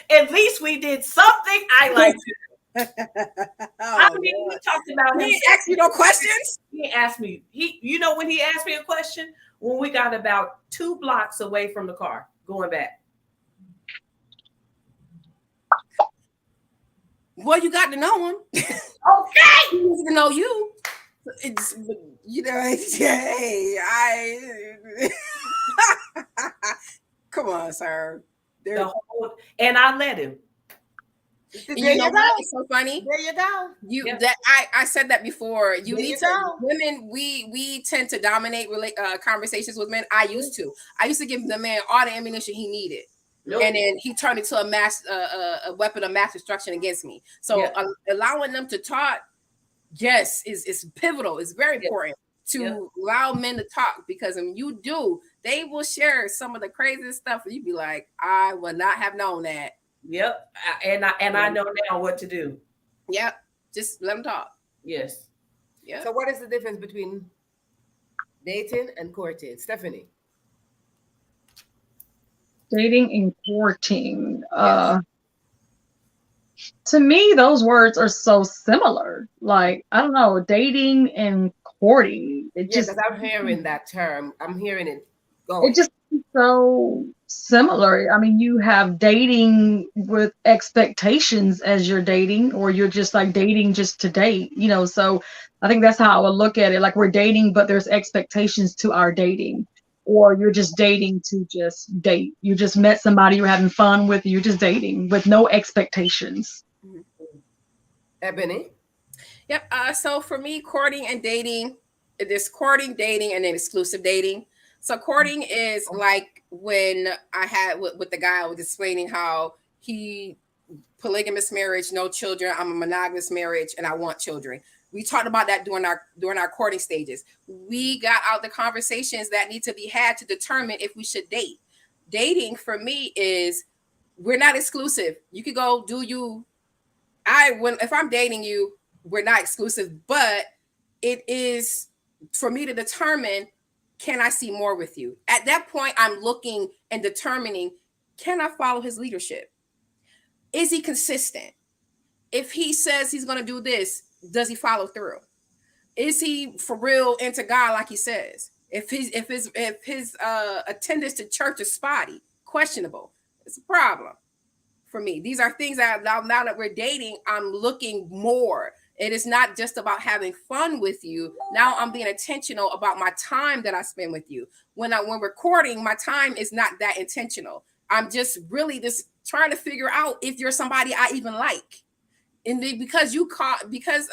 at least we did something I liked. We talked about. He asked you no questions. He asked me. When he asked me a question, when we got about 2 blocks away from the car going back. Okay. He needs to know you. It's come on, sir. And I let him. You know what? It's so funny. There you go. I said that before. Women, we tend to dominate conversations with men. I used to give the man all the ammunition he needed. Nope. And then he turned into a weapon of mass destruction against me. So allowing them to talk, yes, is pivotal. It's very important to allow men to talk, because when you do, they will share some of the craziest stuff. And you'd be like, I would not have known that. Yep. And I know now what to do. Yep. Just let them talk. Yes. Yeah. So what is the difference between dating and courting? Stephanie? Dating and courting. To me, those words are so similar. Like, I don't know, dating and courting. Because I'm hearing that term. I'm hearing it going. It just so similar. I mean, you have dating with expectations as you're dating, or you're just like dating just to date, so I think that's how I would look at it. Like, we're dating, but there's expectations to our dating, or you're just dating to just date. You just met somebody you're having fun with, you're just dating with no expectations. Ebony? Yep. So for me, courting and dating, there's courting, dating, and then exclusive dating. So courting is like when I had with the guy, I was explaining how he polygamous marriage, no children. I'm a monogamous marriage, and I want children. We talked about that during our courting stages. We got out the conversations that need to be had to determine if we should date. Dating for me is we're not exclusive. You could go do you. If I'm dating you, we're not exclusive, but it is for me to determine, can I see more with you? At that point, I'm looking and determining, can I follow his leadership? Is he consistent? If he says he's going to do this, does he follow through? Is he for real into God like he says? If his attendance to church is spotty, questionable, it's a problem for me. These are things that now that we're dating, I'm looking more. It is not just about having fun with you. Now I'm being intentional about my time that I spend with you. When recording, my time is not that intentional. I'm just really just trying to figure out if you're somebody I even like. And because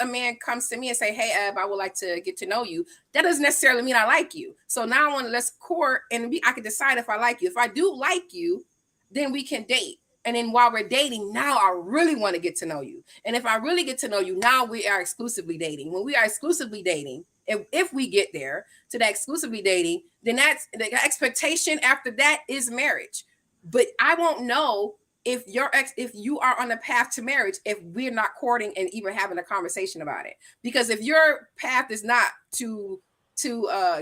a man comes to me and say, hey, Eb, I would like to get to know you, that doesn't necessarily mean I like you. So now I want to let's court and I can decide if I like you. If I do like you, then we can date. And then while we're dating, now I really want to get to know you. And if I really get to know you, now we are exclusively dating. When we are exclusively dating, if we get there to that exclusively dating, then that's the expectation after that is marriage. But I won't know if you are on the path to marriage if we're not courting and even having a conversation about it. Because if your path is not to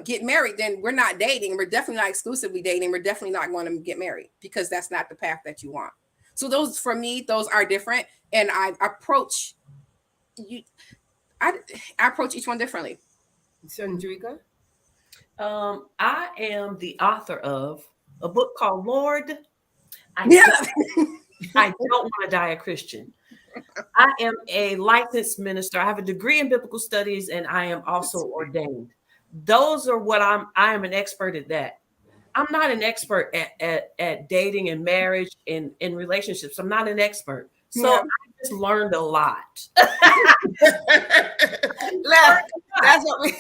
get married, then we're not dating. We're definitely not exclusively dating. We're definitely not going to get married because that's not the path that you want. So those, for me, those are different. And I approach each one differently. Chandrika? I am the author of a book called Lord, I don't want to die a Christian. I am a licensed minister. I have a degree in biblical studies, and I am also ordained. Those are what I am an expert at that. I'm not an expert at dating and marriage and in relationships. I'm not an expert. So I just learned a lot. That's what we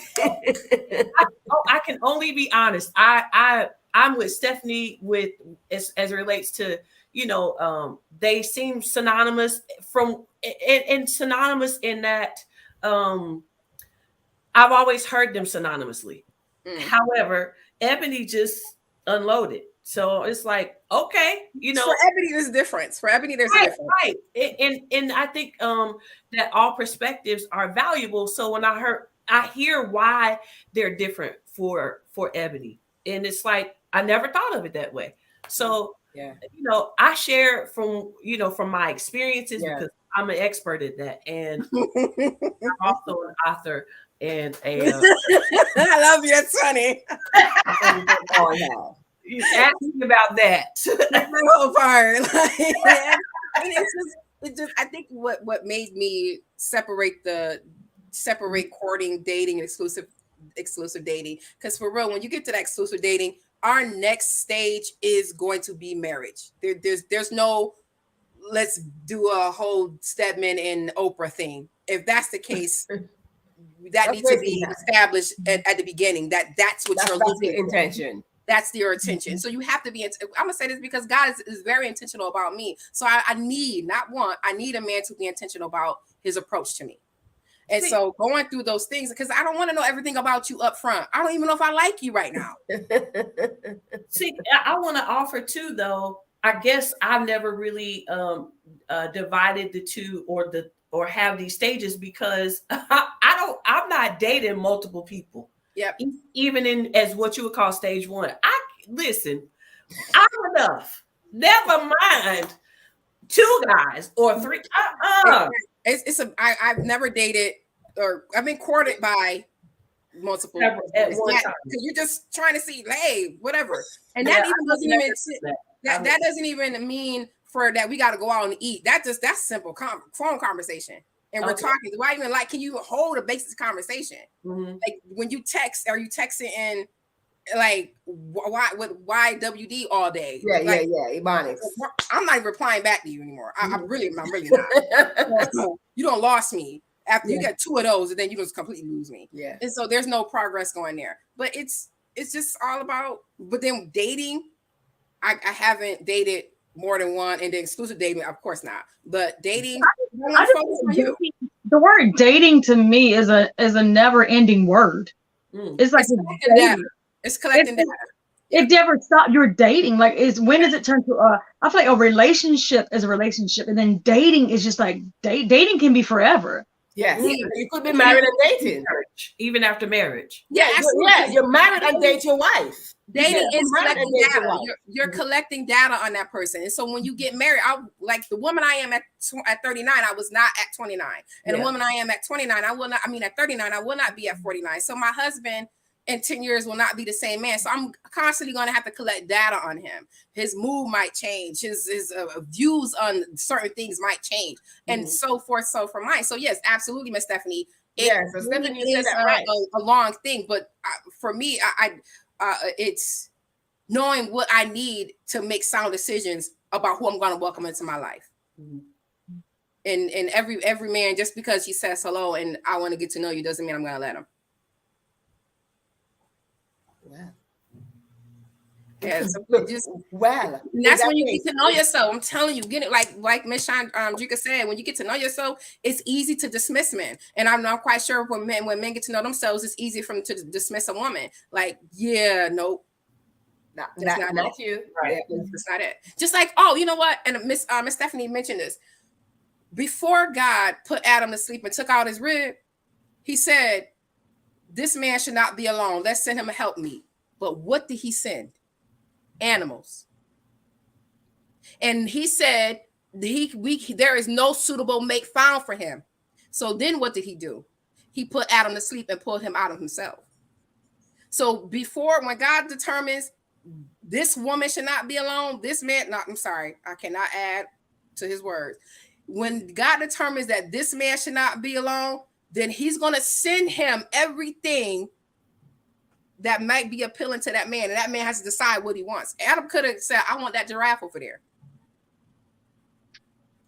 I can only be honest. I'm with Stephanie as it relates to, they seem synonymous and synonymous in that I've always heard them synonymously. However, Ebony just unloaded. So it's like, okay, For Ebony, there's a difference. For Ebony, there's a difference. Right. And I think that all perspectives are valuable. So when I hear why they're different for Ebony. And it's like, I never thought of it that way. So, I share from my experiences because I'm an expert at that. And I'm also an author and a I love you, it's funny. You asked me about that. The whole part. It's just I think what made me separate courting, dating, and exclusive dating. Because for real, when you get to that exclusive dating, our next stage is going to be marriage. There's no let's do a whole Stedman and Oprah thing. If that's the case, that needs to be established at the beginning. That's what you're looking for. Intention. That's your intention. So you have to be, I'm going to say this because God is very intentional about me. So I need a man to be intentional about his approach to me. And so going through those things, because I don't want to know everything about you up front. I don't even know if I like you right now. See, I want to offer too, though. I guess I've never really divided the two or have these stages because I'm not dating multiple people. Yep. Even in as what you would call stage one. I'm enough. Never mind 2 guys or 3. I've never dated or I've been courted by multiple at one time. Because you're just trying to see, hey, whatever. And that even doesn't even that doesn't even mean for that we got to go out and eat. That's simple phone conversation. And we're talking. Why even can you hold a basic conversation? Mm-hmm. Like when you text, are you texting in like YWD all day? Yeah, Ebonics. I'm not even replying back to you anymore. I'm really not. You don't lost me after you get 2 of those, and then you just completely lose me. Yeah. And so there's no progress going there. But it's just all about. But then dating, I haven't dated more than one, and the exclusive dating, of course not. But dating, the word dating to me is a never-ending word. It's like it's collecting data. It never stops. You're dating. Like, when does it turn to I feel like a relationship is a relationship, and then dating is just like dating can be forever. Yes, Even- you could be married and dating. Even after marriage. Yeah, absolutely. You're married and date your wife. Dating is married collecting and date your data. wife. You're collecting data on that person. And so when you get married, like the woman I am at 39, I was not at 29. And the woman I am at 29, at 39, I will not be at 49. So my husband in 10 years will not be the same man. So I'm constantly going to have to collect data on him. His mood might change. His views on certain things might change, and so forth. So for mine. So yes, absolutely, Miss Stephanie. Yes, so Stephanie, you said that right. A long thing, but for me, it's knowing what I need to make sound decisions about who I'm going to welcome into my life. And every man, just because he says hello and I want to get to know you, doesn't mean I'm going to let him. Wow. Yeah, so that's when you get to know yourself. I'm telling you, get it like Miss Chandrika said. When you get to know yourself, it's easy to dismiss men, and I'm not quite sure when men get to know themselves, it's easy for them to dismiss a woman. Like, yeah, nope, not you. Right, that's not it. Just like, you know what? And Miss Stephanie mentioned this. Before God put Adam to sleep and took out his rib, He said, "This man should not be alone. Let's send him a helpmeet." But what did He send? Animals. And He said there is no suitable mate found for him. So then what did He do? He put Adam to sleep and pulled him out of himself. So when God determines this woman should not be alone, this man, I'm sorry, I cannot add to His words. When God determines that this man should not be alone, then He's going to send him everything that might be appealing to that man, and that man has to decide what he wants. Adam could have said, "I want that giraffe over there,"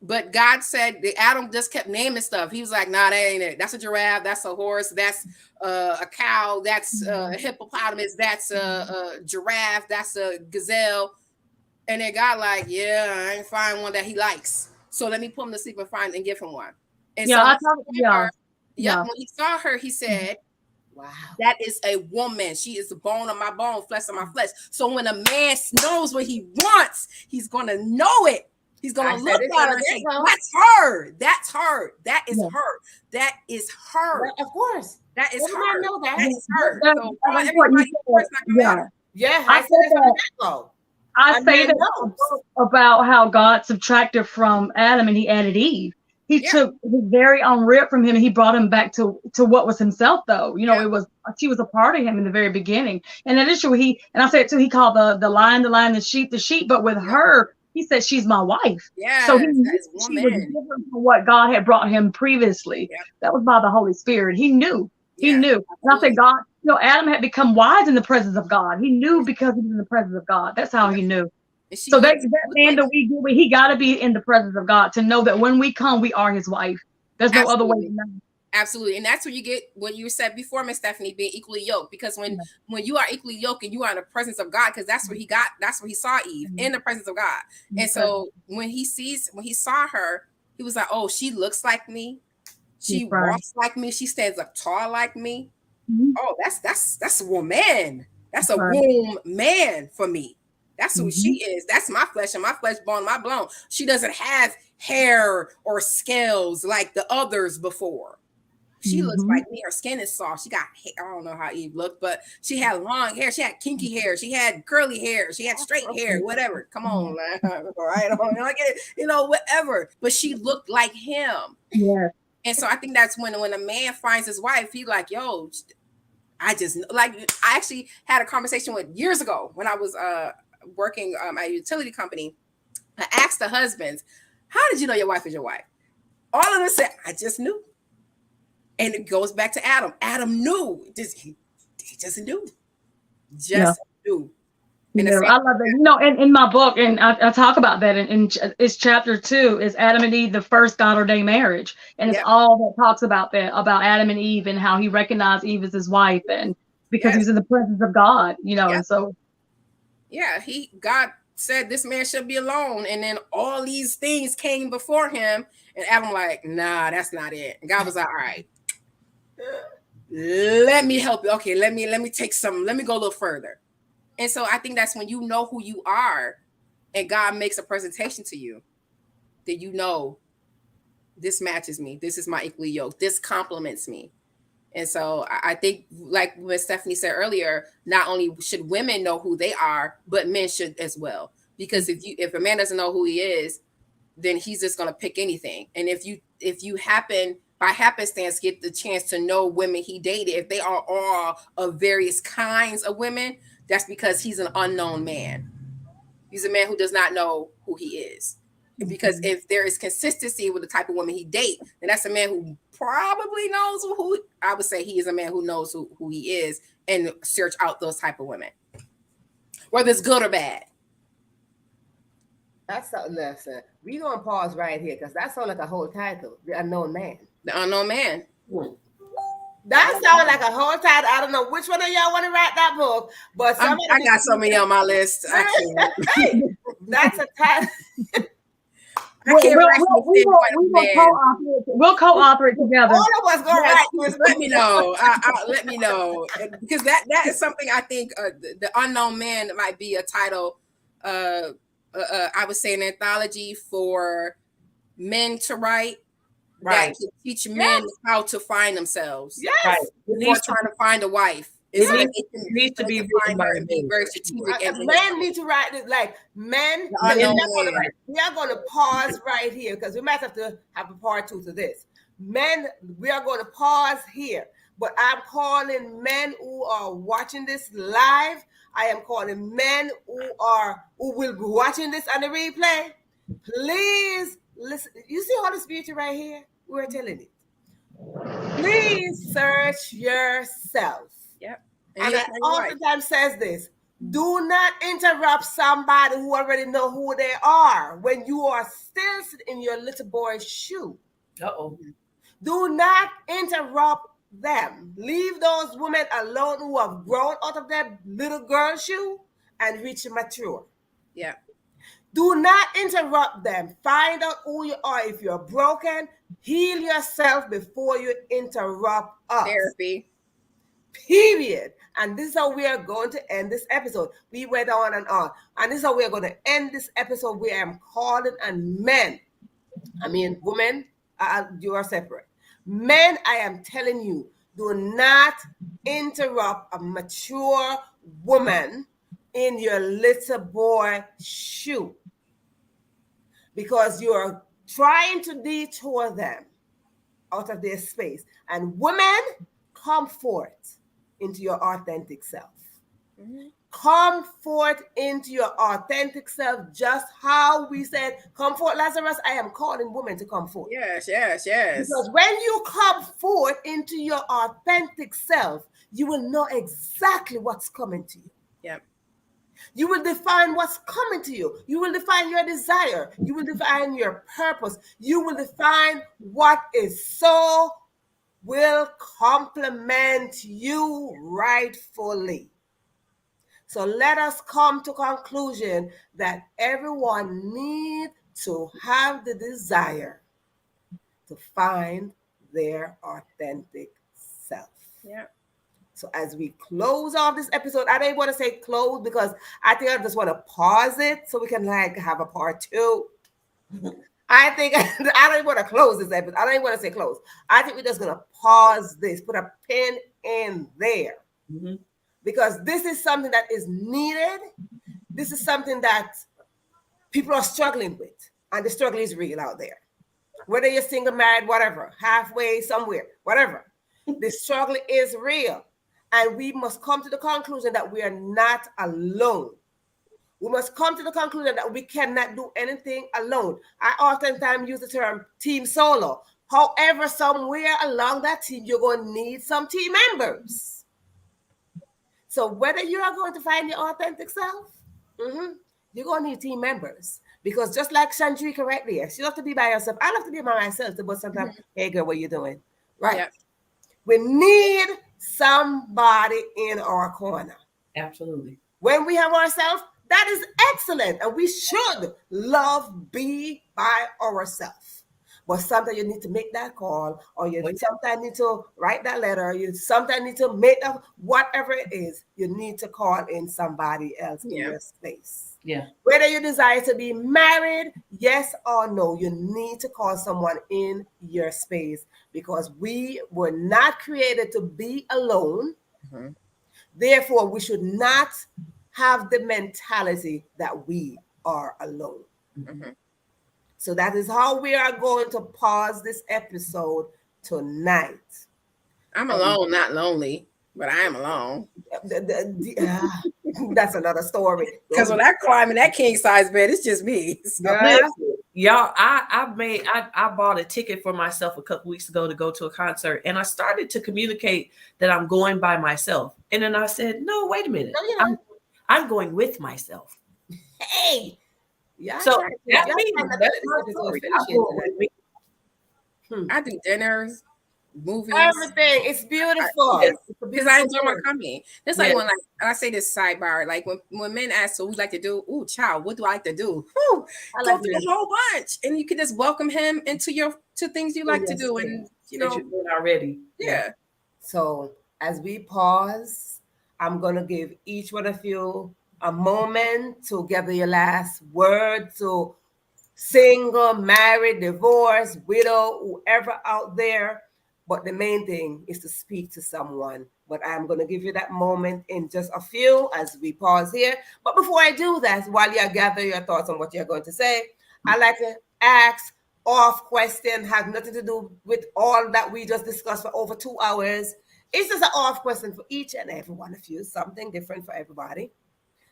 but God said that Adam just kept naming stuff. He was like, "Nah, that ain't it. That's a giraffe. That's a horse. That's a cow. That's a hippopotamus. That's a giraffe. That's a gazelle." And then God like, "Yeah, I ain't find one that he likes. So let me put him to sleep and give him one." And when he saw her, he said, "Wow, that is a woman. She is a bone of my bone, flesh of my flesh." So when a man knows what he wants, he's going to know it. He's going to look at her and say, "That's her. That's her. That is her. That is her." Well, of course. That is her. I know that. That is her. So I say that about how God subtracted from Adam and He added Eve. He took his very own rib from him and He brought him back to what was himself, though. She was a part of him in the very beginning. And that is true. I said too, He called the lion, the sheep, but with her, He said, "She's my wife." Yeah. So she was different from what God had brought him previously. Yeah. That was by the Holy Spirit. He knew. He knew. And I said, God, Adam had become wise in the presence of God. He knew because he was in the presence of God. That's how he knew. So that man that we do, he got to be in the presence of God to know that when we come, we are His wife. There's no other way to know. Absolutely. And that's where you get what you said before, Miss Stephanie, being equally yoked. Because when you are equally yoked and you are in the presence of God, because that's where he saw Eve, in the presence of God. And so when he saw her, he was like, "Oh, she looks like me. She walks like me. She stands up tall like me. Oh, that's a woman. That's a womb man for me. That's who she is. That's my flesh and my flesh bone, my bone. She doesn't have hair or scales like the others before. She looks like me. Her skin is soft. She got hair. I don't know how Eve looked, but she had long hair. She had kinky hair. She had curly hair. She had straight hair. Whatever. Come on, man. All right, I get it. Whatever. But she looked like him. Yeah. And so I think that's when a man finds his wife, he's like, "Yo, I actually had a conversation with years ago when I was working at a utility company. I asked the husbands, "How did you know your wife is your wife?" All of them said, "I just knew." And it goes back to Adam. Adam knew. He just knew. Knew. I love it. In my book, and I talk about that in it's chapter 2, is Adam and Eve, the first God ordained marriage. And it's all that talks about that, about Adam and Eve and how he recognized Eve as his wife, and because he was in the presence of God, and so. Yeah, God said this man should be alone. And then all these things came before him. And Adam like, "Nah, that's not it." And God was like, "All right, let me help you. Okay, let me let me go a little further." And so I think that's when you know who you are and God makes a presentation to you, that this matches me. This is my equally yoked. This complements me. And so I think, like what Stephanie said earlier, not only should women know who they are, but men should as well. Because if a man doesn't know who he is, then he's just going to pick anything. And if you happen by happenstance get the chance to know women he dated, if they are all of various kinds of women, that's because he's an unknown man. He's a man who does not know who he is. Because if there is consistency with the type of woman he dates, then that's a man who probably knows who I would say he is a man who knows who he is, and search out those type of women, whether it's good or bad. That's something else. We're going to pause right here because that sounds like a whole title, The Unknown Man. The Unknown Man. That sounds like a whole title. I don't know which one of y'all want to write that book, but I got so many on my list. That's a title. We'll co-author it together. All of us go right. Let me know. Let me know, because that is something I think the Unknown Man might be a title. I would say an anthology for men to write. Right. That can teach men how to find themselves. Yes. Right. Before trying to find a wife. It needs to be very strategic. Men need to write it like men. We are going to pause right here because we might have to have a part 2 to this. Men, we are going to pause here, but I'm calling men who are watching this live. I am calling men who will be watching this on the replay. Please listen. You see all this beauty right here? We're telling it. Please search yourself. Yep. And I oftentimes says this: do not interrupt somebody who already know who they are when you are still sitting in your little boy's shoe. Do not interrupt them. Leave those women alone who have grown out of their little girl shoe and reach mature. Yeah. Do not interrupt them. Find out who you are. If you're broken, heal yourself before you interrupt us. Therapy. Period. And this is how we are going to end this episode. We went on. And this is how we are going to end this episode. We am calling on men. I mean, women, you are separate. Men, I am telling you, do not interrupt a mature woman in your little boy shoe, because you're trying to detour them out of their space. And women, come forth into your authentic self. Mm-hmm. Come forth into your authentic self, just how we said, come forth, Lazarus. I am calling women to come forth. Yes. Because when you come forth into your authentic self, you will know exactly what's coming to you. Yep. You will define what's coming to you. You will define your desire. You will define your purpose. You will define what is so will complement you rightfully. So let us come to conclusion that everyone needs to have the desire to find their authentic self. Yeah. So as we close off this episode, I don't want to say close because I think I just want to pause it so we can have a part 2. I think I don't even want to close this episode. I don't even want to say close. I think we're just going to pause this, put a pin in there. Mm-hmm. Because this is something that is needed. This is something that people are struggling with. And the struggle is real out there. Whether you're single, married, whatever, halfway, somewhere, whatever. The struggle is real. And we must come to the conclusion that we are not alone. We must come to the conclusion that we cannot do anything alone. I oftentimes use the term team solo. However, somewhere along that team, you're going to need some team members. So whether you are going to find your authentic self, you're going to need team members. Because just like Chandrika right there, she loves to be by herself. I love to be by myself, but sometimes, hey girl, what are you doing? Right. Yep. We need somebody in our corner. Absolutely. When we have ourselves, that is excellent. And we should be by ourselves. But sometimes you need to make that call, or you sometimes need to write that letter. You sometimes need to make whatever it is. You need to call in somebody else in your space. Yeah. Whether you desire to be married, yes or no, you need to call someone in your space, because we were not created to be alone. Mm-hmm. Therefore, we should not have the mentality that we are alone. Mm-hmm. So that is how we are going to pause this episode tonight. I'm alone, not lonely, but I am alone. That's another story. Because when I climb in that king size bed, it's just me. So. Yeah. Y'all, I bought a ticket for myself a couple weeks ago to go to a concert, and I started to communicate that I'm going by myself. And then I said, no, wait a minute. No, you're not. I'm going with myself. Hey. Yeah. So that's me. That's my my story. I do dinners, movies. Everything. It's beautiful. Because I enjoy my company. It's like when I say this sidebar, like when men ask what we like to do, ooh, child, what do I like to do? Whew, I go like through a whole bunch. And you can just welcome him into to things you like to do. And you know, you're already. Yeah. So as we pause, I'm gonna give each one of you a moment to gather your last word to single, married, divorced, widow, whoever out there. But the main thing is to speak to someone. But I'm going to give you that moment in just a few as we pause here. But before I do that, while you gather your thoughts on what you're going to say, I like to ask off question, have nothing to do with all that we just discussed for over 2 hours. It's just an off question for each and every one of you, something different for everybody.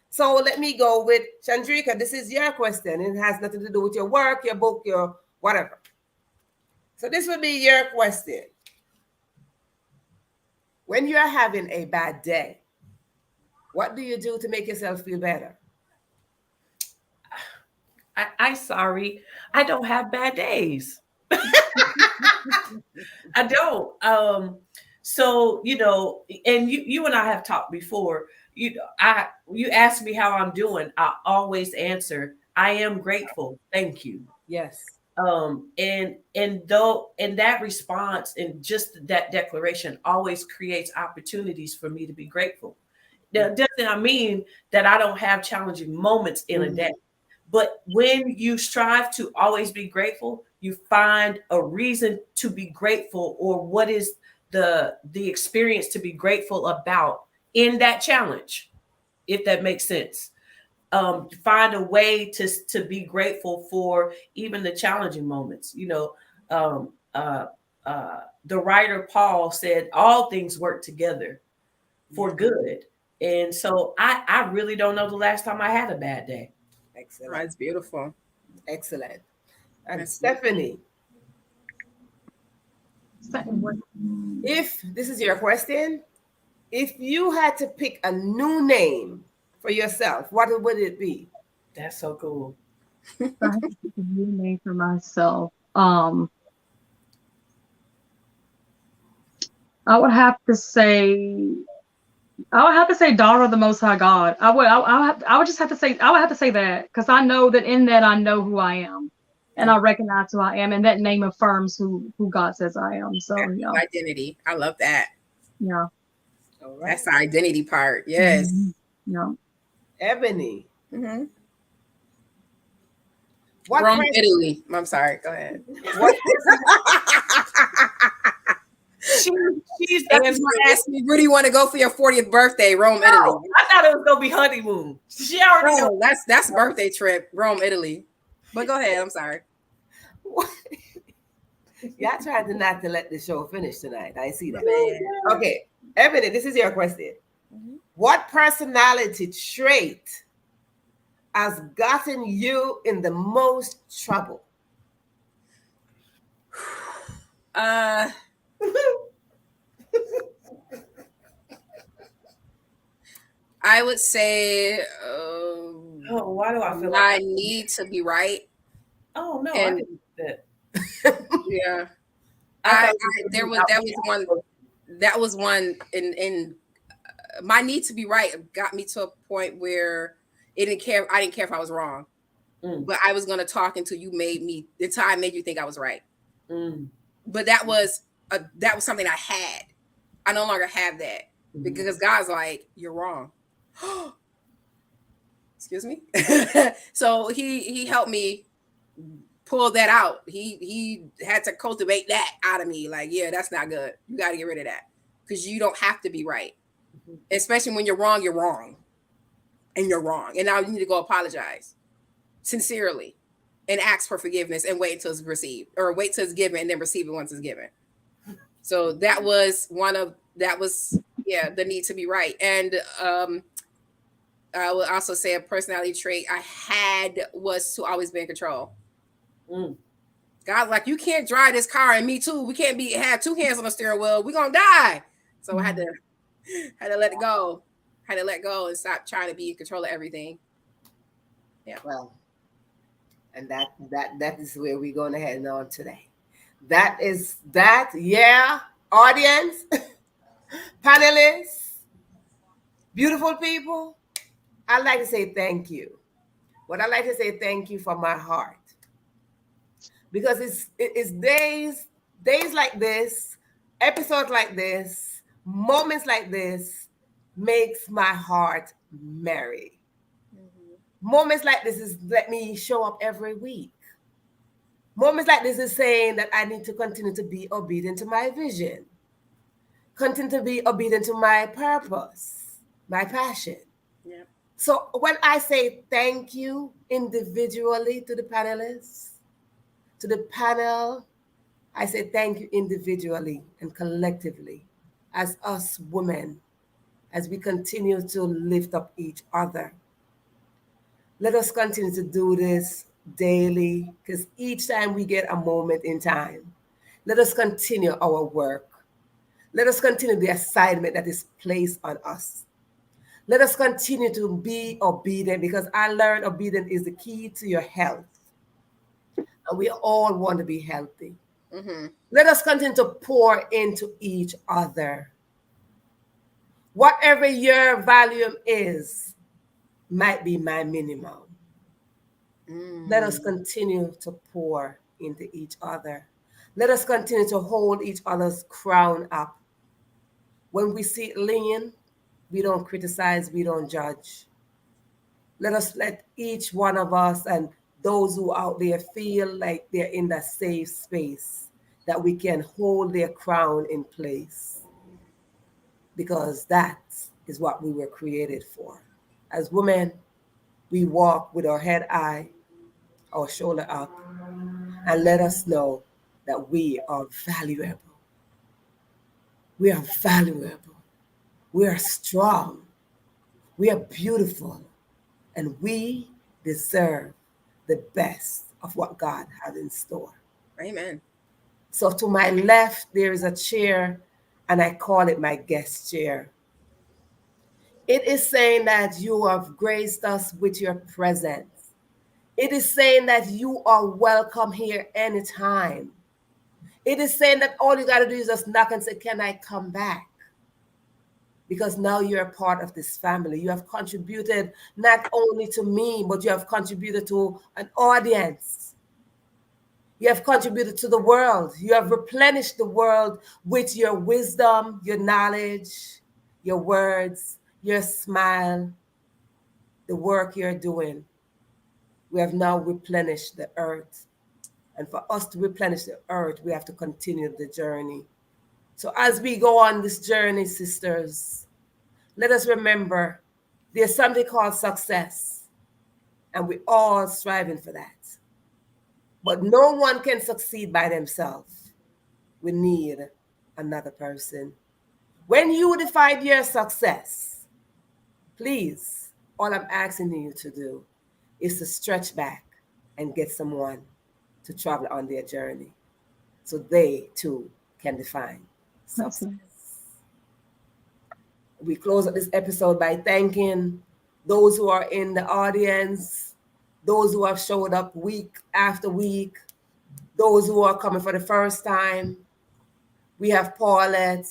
So let me go with Chandrika. This is your question. It has nothing to do with your work, your book, your whatever. So this would be your question. When you are having a bad day, what do you do to make yourself feel better? I'm sorry. I don't have bad days. I don't. So, you know, and you and I have talked before. You ask me how I'm doing. I always answer, I am grateful. Thank you. Yes. And that response and just that declaration always creates opportunities for me to be grateful. That doesn't mean that I don't have challenging moments in a day. But when you strive to always be grateful, you find a reason to be grateful, or what is the experience to be grateful about in that challenge, if that makes sense. Find a way to be grateful for even the challenging moments. You know, the writer Paul said, all things work together for good. And so I really don't know the last time I had a bad day. Excellent. That's beautiful. Excellent. And Stephanie, if this is your question, if you had to pick a new name for yourself, what would it be? That's so cool. I have to pick a new name for myself. I would have to say daughter of the Most High God. I would have to say that, because I know that in that I know who I am, and I recognize who I am, and that name affirms who God says I am. So yeah, identity. I love that. Yeah. All right. That's the identity part. Yes. Mm-hmm. Yeah. Ebony. Mm-hmm. What Rome, Italy. I'm sorry. Go ahead. She's asked me, where do you want to go for your 40th birthday? Rome, Italy. I thought it was gonna be honeymoon. She already knows. That's birthday trip, Rome, Italy. But go ahead. I'm sorry. Y'all tried not to let the show finish tonight. I see that. Okay, Ebony, this is your question. Mm-hmm. What personality trait has gotten you in the most trouble? I would say, why do I feel I need to be right? Oh no, and, I didn't do that. Yeah, that was one in my need to be right got me to a point where I didn't care if I was wrong, but I was going to talk until I made you think I was right. But that was something I had. I no longer have that because God's like, you're wrong. excuse me. So he helped me pull that out. He had to cultivate that out of me. Like, yeah, that's not good. You got to get rid of that, because you don't have to be right. Especially when you're wrong, and you're wrong. And now you need to go apologize sincerely and ask for forgiveness and wait until it's received, or wait till it's given and then receive it once it's given. So that was the need to be right. And I would also say a personality trait I had was to always be in control. God, like, you can't drive this car, and me too. We can't have two hands on the steering wheel. We're gonna die. So I had to let it go. Had to let go and stop trying to be in control of everything. Yeah. Well, and that is where we're going to head on today. That is that. Yeah, audience, panelists, beautiful people. I'd like to say thank you. But I'd like to say thank you from my heart, because it's days like this, episodes like this, moments like this makes my heart merry. Moments like this is let me show up every week. Moments like this is saying that I need to continue to be obedient to my vision, continue to be obedient to my purpose, my passion. Yeah. So when I say thank you individually to the panelists, to the panel, I say thank you individually and collectively as us women, as we continue to lift up each other. Let us continue to do this daily, because each time we get a moment in time, let us continue our work. Let us continue the assignment that is placed on us. Let us continue to be obedient, because I learned obedience is the key to your health. And we all want to be healthy. Let us continue to pour into each other. Whatever your volume is might be my minimum. Let us continue to pour into each other. Let us continue to hold each other's crown up. When we see it lean, we don't criticize, we don't judge. Let us let each one of us and those who out there feel like they're in that safe space, that we can hold their crown in place, because that is what we were created for. As women, we walk with our head high, our shoulder up, and let us know that we are valuable. We are valuable. We are strong. We are beautiful. And we deserve the best of what God has in store. Amen. So to my left, there is a chair, and I call it my guest chair. It is saying that you have graced us with your presence. It is saying that you are welcome here anytime. It is saying that all you got to do is just knock and say, can I come back? Because now you're a part of this family. You have contributed not only to me, but you have contributed to an audience. You have contributed to the world. You have replenished the world with your wisdom, your knowledge, your words, your smile, the work you're doing. We have now replenished the earth. And for us to replenish the earth, we have to continue the journey. So as we go on this journey, sisters, let us remember there's something called success, and we're all striving for that. But no one can succeed by themselves. We need another person. When you define your success, please, all I'm asking you to do is to stretch back and get someone to travel on their journey so they too can define success. We close up this episode by thanking those who are in the audience, those who have showed up week after week, those who are coming for the first time. We have Paulette,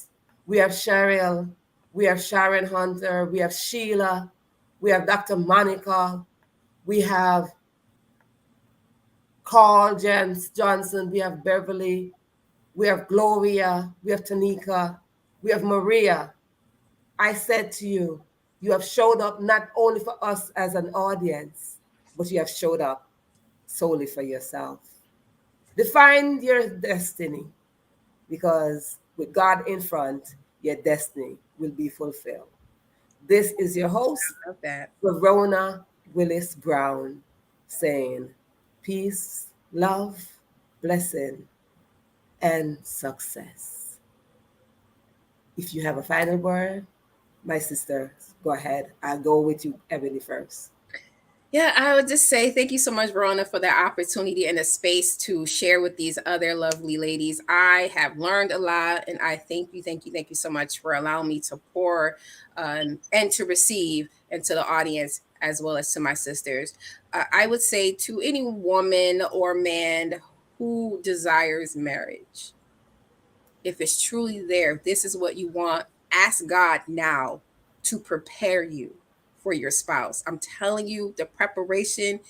we have Cheryl, we have Sharon Hunter, we have Sheila, we have Dr. Monica, we have Carl Johnson, we have Beverly, we have Gloria, we have Tanika, we have Maria. I said to you, You have showed up not only for us as an audience, but you have showed up solely for yourself. Define your destiny, because with God in front, your destiny will be fulfilled. This is your host, I love that. Verona Willis-Brown, saying peace, love, blessing, and success. If you have a final word, my sister, go ahead. I'll go with you, Ebony, first. Yeah, I would just say thank you so much, Verona, for the opportunity and the space to share with these other lovely ladies. I have learned a lot, and I thank you so much for allowing me to pour and to receive into the audience as well as to my sisters. I would say to any woman or man who desires marriage, if it's truly there, if this is what you want, ask God now to prepare you for your spouse. I'm telling you, the preparation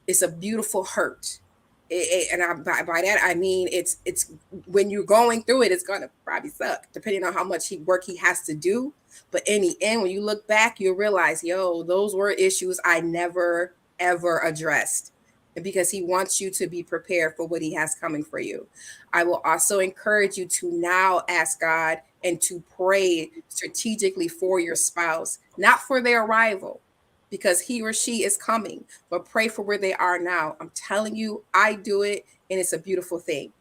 is a beautiful hurt. By that I mean it's when you're going through it, it's gonna probably suck depending on how much work he has to do. But in the end, when you look back, you'll realize, yo, those were issues I never ever addressed, because he wants you to be prepared for what he has coming for you. I will also encourage you to now ask God and to pray strategically for your spouse, not for their arrival, because he or she is coming, but pray for where they are now. I'm telling you, I do it, and it's a beautiful thing.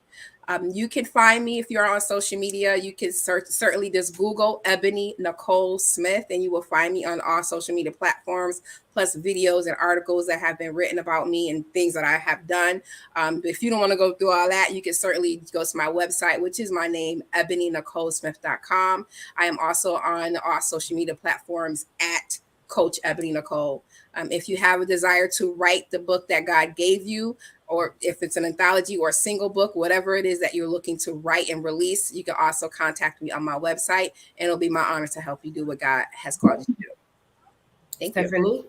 You can find me if you're on social media. You can certainly just Google Ebony Nicole Smith, and you will find me on all social media platforms, plus videos and articles that have been written about me and things that I have done. If you don't want to go through all that, you can certainly go to my website, which is my name, ebonynicolesmith.com. I am also on all social media platforms at Coach Ebony Nicole. If you have a desire to write the book that God gave you, or if it's an anthology or a single book, whatever it is that you're looking to write and release, you can also contact me on my website, and it'll be my honor to help you do what God has called you to do. Thank you. Stephanie?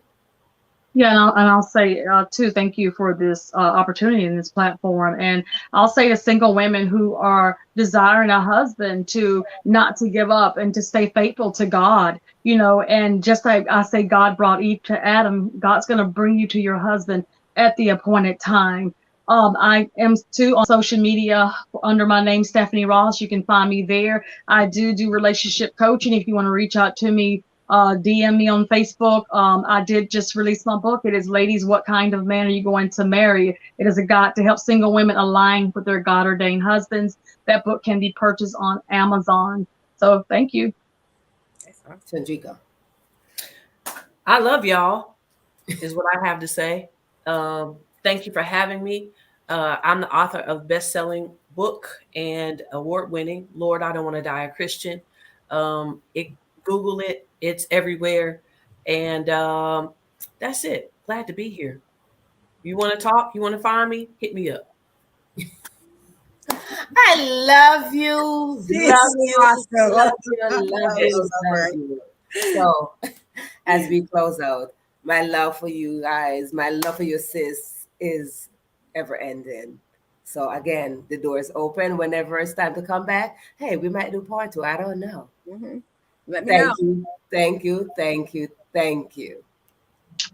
Yeah, and I'll say too, thank you for this opportunity in this platform. And I'll say to single women who are desiring a husband to not to give up and to stay faithful to God, you know, and just like I say, God brought Eve to Adam, God's going to bring you to your husband at the appointed time. I am too on social media under my name, Stephanie Ross. You can find me there. I do relationship coaching. If you want to reach out to me, DM me on Facebook. I did just release my book. It is Ladies, What Kind of Man Are You Going to Marry? It is a guide to help single women align with their God-ordained husbands. That book can be purchased on Amazon. So thank you. Chandrika. I love y'all, is what I have to say. Thank you for having me. I'm the author of best-selling book and award-winning Lord, I Don't Want to Die a Christian. Google it. It's everywhere. And that's it. Glad to be here. You want to talk? You want to find me? Hit me up. I love you. Love you. Awesome. Love you. Love you. Love you. So, as we close out, my love for you guys, my love for your sis is ever ending. So again, the door is open whenever it's time to come back. Hey, we might do part 2. I don't know. Mm-hmm. Let me know. Thank you. Thank you. Thank you. Thank you.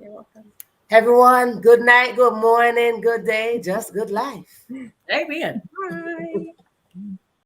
You're welcome. Everyone, good night, good morning, good day, just good life. Amen.